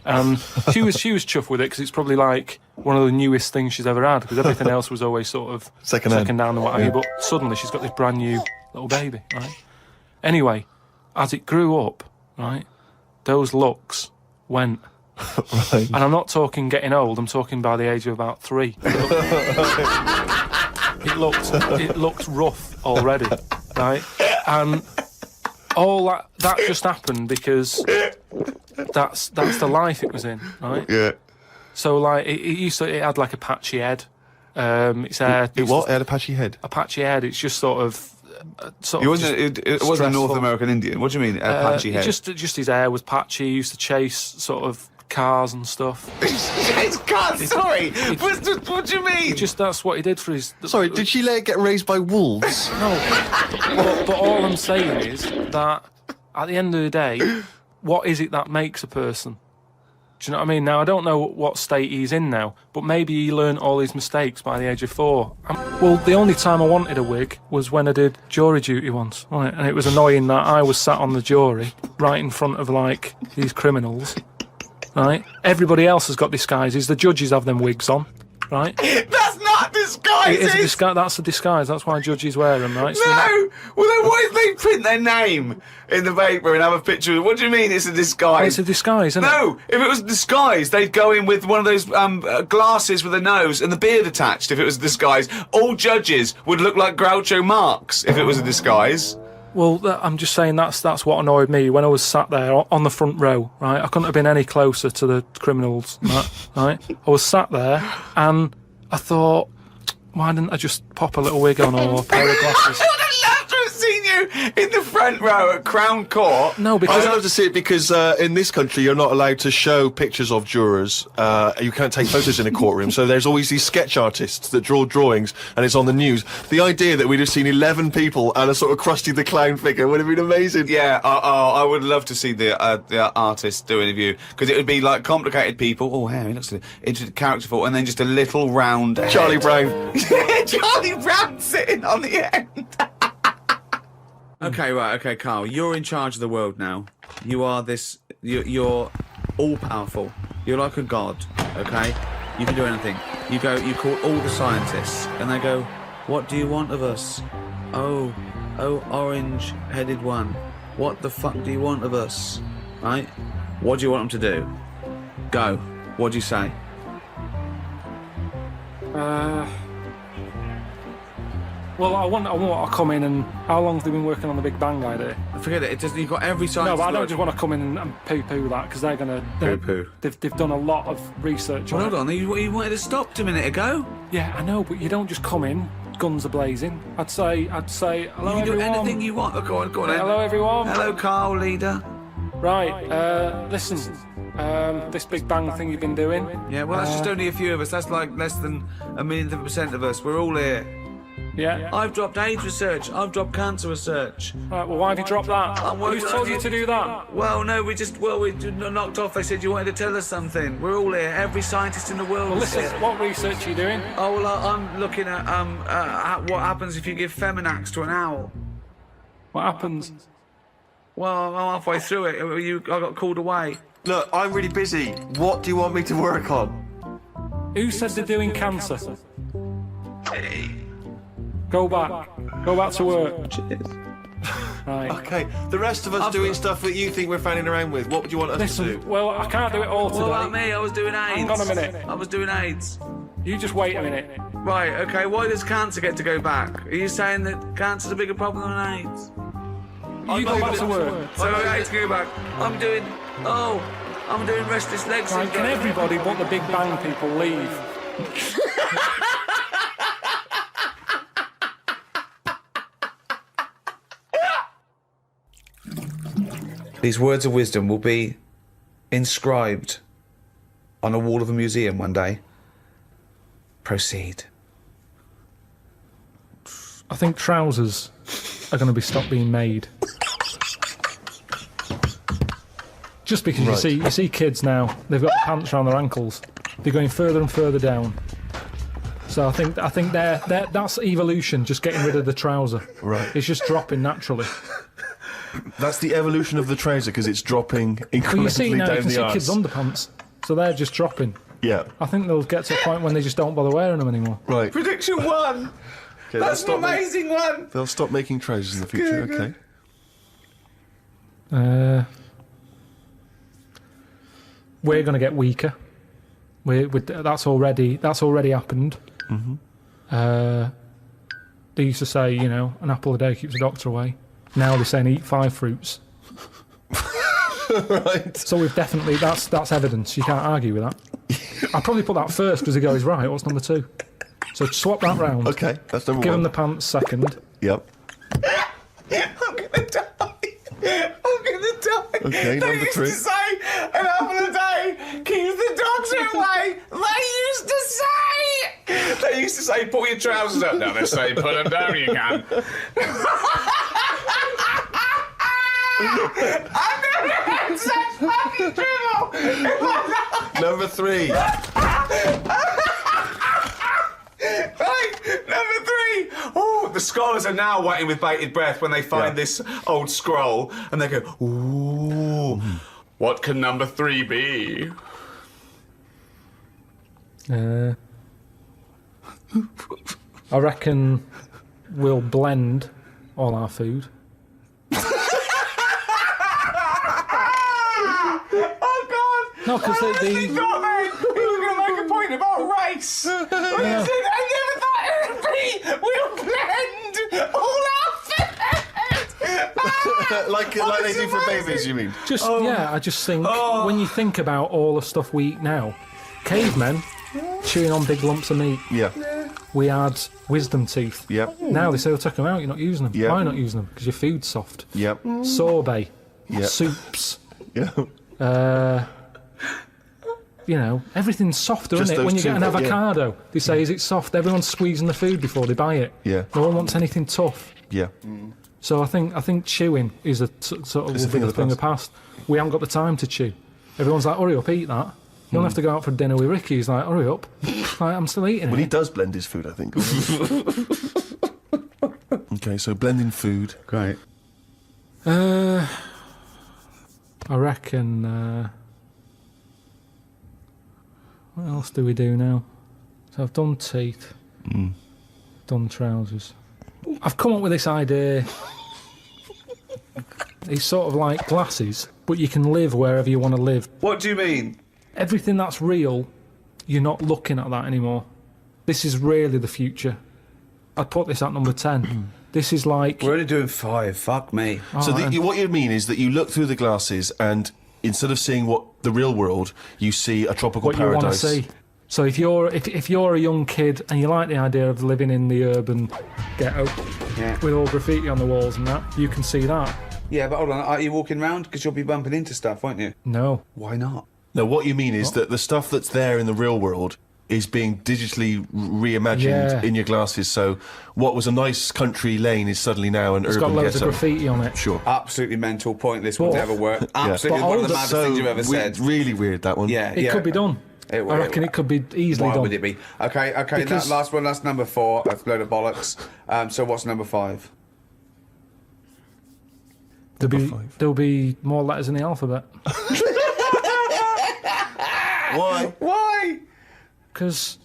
And she was chuffed with it, because it's probably like one of the newest things she's ever had, because everything else was always sort of second down and what have you. But suddenly she's got this brand new little baby, right? Anyway, as it grew up, right, those looks went. Right. And I'm not talking getting old, I'm talking by the age of about 3. It looked rough already, right? And all that just happened because that's the life it was in, right? Yeah. So like it had like a patchy head. Its hair. It had a patchy head. A patchy head. It's just sort of. It wasn't a North American Indian. What do you mean, a patchy head? Just his hair was patchy. He used to chase sort of cars and stuff. It's cars. Sorry. What do you mean? That's what he did for his. Sorry, did she let it get raised by wolves? No. But all I'm saying is that at the end of the day, what is it that makes a person? Do you know what I mean? Now, I don't know what state he's in now, but maybe he learned all his mistakes by the age of 4. Well, the only time I wanted a wig was when I did jury duty once, right? And it was annoying that I was sat on the jury right in front of, like, these criminals, right? Everybody else has got disguises. The judges have them wigs on, right? That's not disguises! That's a disguise. That's why judges wear them, right? No! Well, then why did they print their name in the paper and have a picture? What do you mean it's a disguise? Well, it's a disguise, isn't it? No! If it was a disguise, they'd go in with one of those glasses with a nose and the beard attached if it was a disguise. All judges would look like Groucho Marx if it was a disguise. Well, I'm just saying that's what annoyed me when I was sat there on the front row, right? I couldn't have been any closer to the criminals than that, right? I was sat there and I thought, why didn't I just pop a little wig on or a pair of glasses? I would have loved to have seen you in the front row at Crown Court. No, because I'd love to see it because in this country you're not allowed to show pictures of jurors. You can't take photos in a courtroom, so there's always these sketch artists that draw drawings, and it's on the news. The idea that we'd have seen 11 people and a sort of Krusty the Clown figure would have been amazing. Yeah, I would love to see the artist do an interview, because it would be like complicated people. Oh, Harry looks into characterful, and then just a little round head. Charlie Brown. Charlie Brown sitting on the end. Okay, Karl, you're in charge of the world now. You are this. You're all powerful. You're like a god. Okay, you can do anything. You call all the scientists, and they go, "What do you want of us?" Oh, orange-headed one. What the fuck do you want of us? Right? What do you want them to do? Go. What do you say? Well, I want to come in and... How long have they been working on the Big Bang idea? Forget it. You've got every science... No, but I don't just want to come in and poo-poo that, because they're going to... Poo-poo. They've done a lot of research on it. Hold on, you wanted to stop a minute ago? Yeah, I know, but you don't just come in, guns are blazing. I'd say, hello, you can everyone. do anything you want. Go on then. Hello, everyone. Hello, Karl, leader. Right, listen, this Big Bang thing you've been doing... Yeah, well, that's just only a few of us. That's like less than 1,000,000% of us. We're all here. Yeah. I've dropped AIDS research. I've dropped cancer research. Right, well, why have you dropped that? Who's told you to do that? Well, no, we knocked off. They said you wanted to tell us something. We're all here. Every scientist in the world Well, is listen, here. what research are you doing? Oh, well, I'm looking at what happens if you give Feminax to an owl. What happens? Well, I'm halfway through it. I got called away. Look, I'm really busy. What do you want me to work on? Who said they're doing cancer? Go back to work. Cheers. Right. Okay, the rest of us doing stuff that you think we're fanning around with. What would you want us to do? Well, I can't do it all today. What about me? I was doing AIDS. Hang on a minute. I was doing AIDS. You just wait a minute. Right, okay, why does cancer get to go back? Are you saying that cancer's a bigger problem than AIDS? You go back to work. So AIDS go back. I'm doing... Oh, I'm doing restless legs. Right, can everybody but the Big Bang people leave? These words of wisdom will be inscribed on a wall of a museum one day. Proceed. I think trousers are going to be stopped being made. Just because you see kids now, they've got the pants around their ankles. They're going further and further down. So I think that's evolution, just getting rid of the trouser. Right. It's just dropping naturally. That's the evolution of the trouser because it's dropping incrementally Well, you see now, down you can the see arse. kids' underpants, so they're just dropping. Yeah. I think they'll get to a point when they just don't bother wearing them anymore. Right. Prediction 1. Okay, That's an amazing one. They'll stop making trousers in the future. Good, Okay. We're going to get weaker. That's already happened. Mm-hmm. They used to say, an apple a day keeps the doctor away. Now they're saying eat 5 fruits. Right. So we've definitely that's evidence. You can't argue with that. I'll probably put that first because he goes right. What's number 2? So swap that round. Okay, that's number 1. Give him the pants second. Yep. I'm gonna die. Okay, They number used 3. to say an apple a day keeps the doctor away. They used to say pull your trousers up. Now they're saying put them down. You can. I've never had such fucking trouble. Number 3. Right, number 3. Oh, the scholars are now waiting with bated breath when they find this old scroll, and they go, "Ooh, what can number 3 be?" I reckon we'll blend all our food. Oh God! No, because I honestly thought then he was going to make a point about race. When he said, I never thought it would be. We'll blend all our food. like they do for babies, you mean? I just think when you think about all the stuff we eat now, cavemen chewing on big lumps of meat. Yeah. We had wisdom teeth. Yep. Now they say they'll take them out. You're not using them. Yep. Why not using them? Because your food's soft. Yep. Sorbet. Yep. Soups. Yeah. Everything's softer, Just isn't it? those When you get an two, yeah. avocado, they say, is it soft? Everyone's squeezing the food before they buy it. Yeah. No one wants anything tough. Yeah. So I think chewing is a sort of It's a thing of the thing of the past. We haven't got the time to chew. Everyone's like, hurry up, eat that. You don't have to go out for dinner with Ricky. He's like, hurry up. Like, I'm still eating Well, it. he does blend his food, I think. Okay, so blending food. Great. I reckon... what else do we do now? So I've done teeth. Done trousers. I've come up with this idea. It's sort of like glasses, but you can live wherever you want to live. What do you mean? Everything that's real, you're not looking at that anymore. This is really the future. I'd put this at number 10. This is like... We're only doing 5. Fuck me. So what you mean is that you look through the glasses and instead of seeing the real world, you see a tropical what paradise. you want to see. So if you're a young kid and you like the idea of living in the urban ghetto with all graffiti on the walls and that, you can see that. Yeah, but hold on. Are you walking around? Because you'll be bumping into stuff, won't you? No. Why not? No, what you mean is that the stuff that's there in the real world is being digitally reimagined in your glasses. So what was a nice country lane is suddenly now an It's urban got loads ghetto. of graffiti on it. Sure. Absolutely mental, pointless, would But- never work. Absolutely But one of the older- maddest So things you've ever said. really weird, that one. Yeah, It could be done. I reckon it could be easily Why done. would it be? Okay, Because- that last one, that's number 4. That's a load of bollocks. So what's number 5? There'll be more letters in the alphabet. Why? Why? Because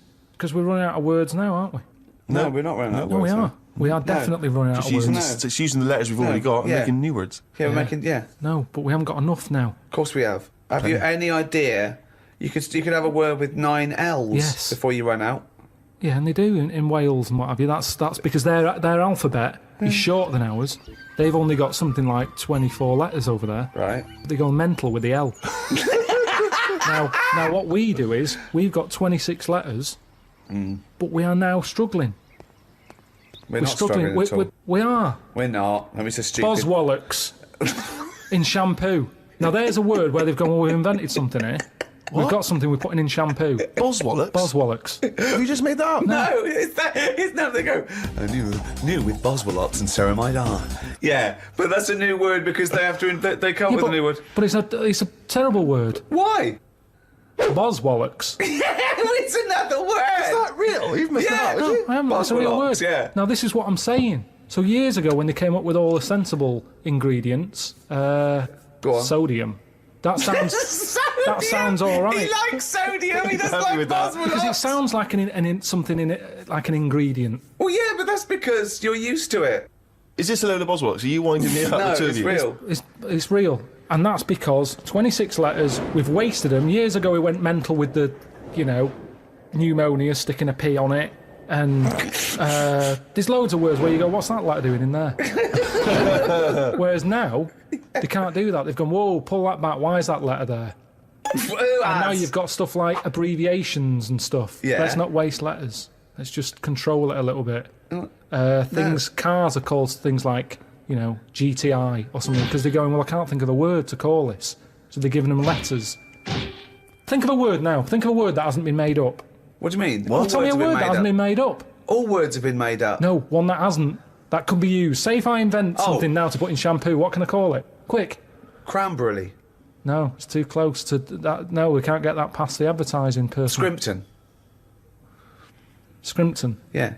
we're running out of words now, aren't we? No, we're not running out of No, we words. are. We are definitely running out Just of words. using, just using the letters we've already got and yeah. making new words. Yeah, we're making, No, but we haven't got enough now. Of course we have. Have you any idea? You could have a word with 9 L's Yes. before you run out. Yeah, and they do in Wales and what have you. That's because their alphabet is shorter than ours. They've only got something like 24 letters over there. Right. They go mental with the L. Now, what we do is we've got 26 letters, but we are now struggling. We're not struggling at all. We are. We're not. I mean, it's a stupid... Boswallocks in shampoo. Now, there's a word where they've gone, well, we've invented something here. We've got something we're putting in shampoo. Boswallocks? Boswallocks. Have you just made that up? No, it's now they go, new with Boswallocks and ceramide R. Yeah, but that's a new word because they have to they come up with a new word. But it's a terrible word. Why? Boswallocks. It's another word. Is that real? You've missed that out, No, I haven't. That's a real word. Yeah. Now, this is what I'm saying. So years ago, when they came up with all the sensible ingredients, sodium. That sounds all right. He likes sodium. He doesn't like Boswallocks. Because it sounds like something in it, like an ingredient. Well, yeah, but that's because you're used to it. Is this a load of Boswallocks? Are you winding me up? No, the two of it's you? real. It's real. And that's because 26 letters, we've wasted them. Years ago, we went mental with the, pneumonia, sticking a P on it. And there's loads of words where you go, what's that letter doing in there? Whereas now, they can't do that. They've gone, whoa, pull that back. Why is that letter there? And now you've got stuff like abbreviations and stuff. Yeah. Let's not waste letters. Let's just control it a little bit. Cars are called things like, GTI or something, because they're going, well, I can't think of a word to call this. So they're giving them letters. Think of a word now. Think of a word that hasn't been made up. What do you mean? Well, tell me a word that hasn't been made up. All words have been made up. No, one that hasn't. That could be used. Say if I invent something now to put in shampoo, what can I call it? Quick. Cranberry. No, it's too close to that. No, we can't get that past the advertising person. Scrimpton. Scrimpton. Yeah.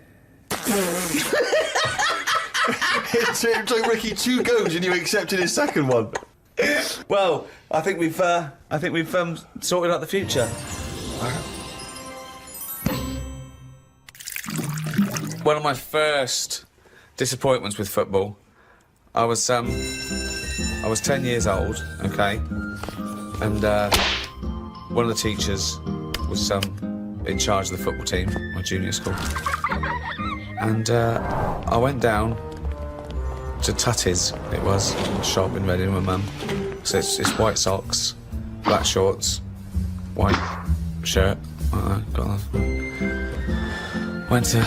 It took Ricky 2 goes and you accepted his second one. Well, I think we've sorted out the future. One of my first disappointments with football, I was 10 years old, okay, and one of the teachers was in charge of the football team, my junior school, and I went down to Tutty's, it was, a shop in Reading with Mum. So it's white socks, black shorts, white shirt, got that. Went to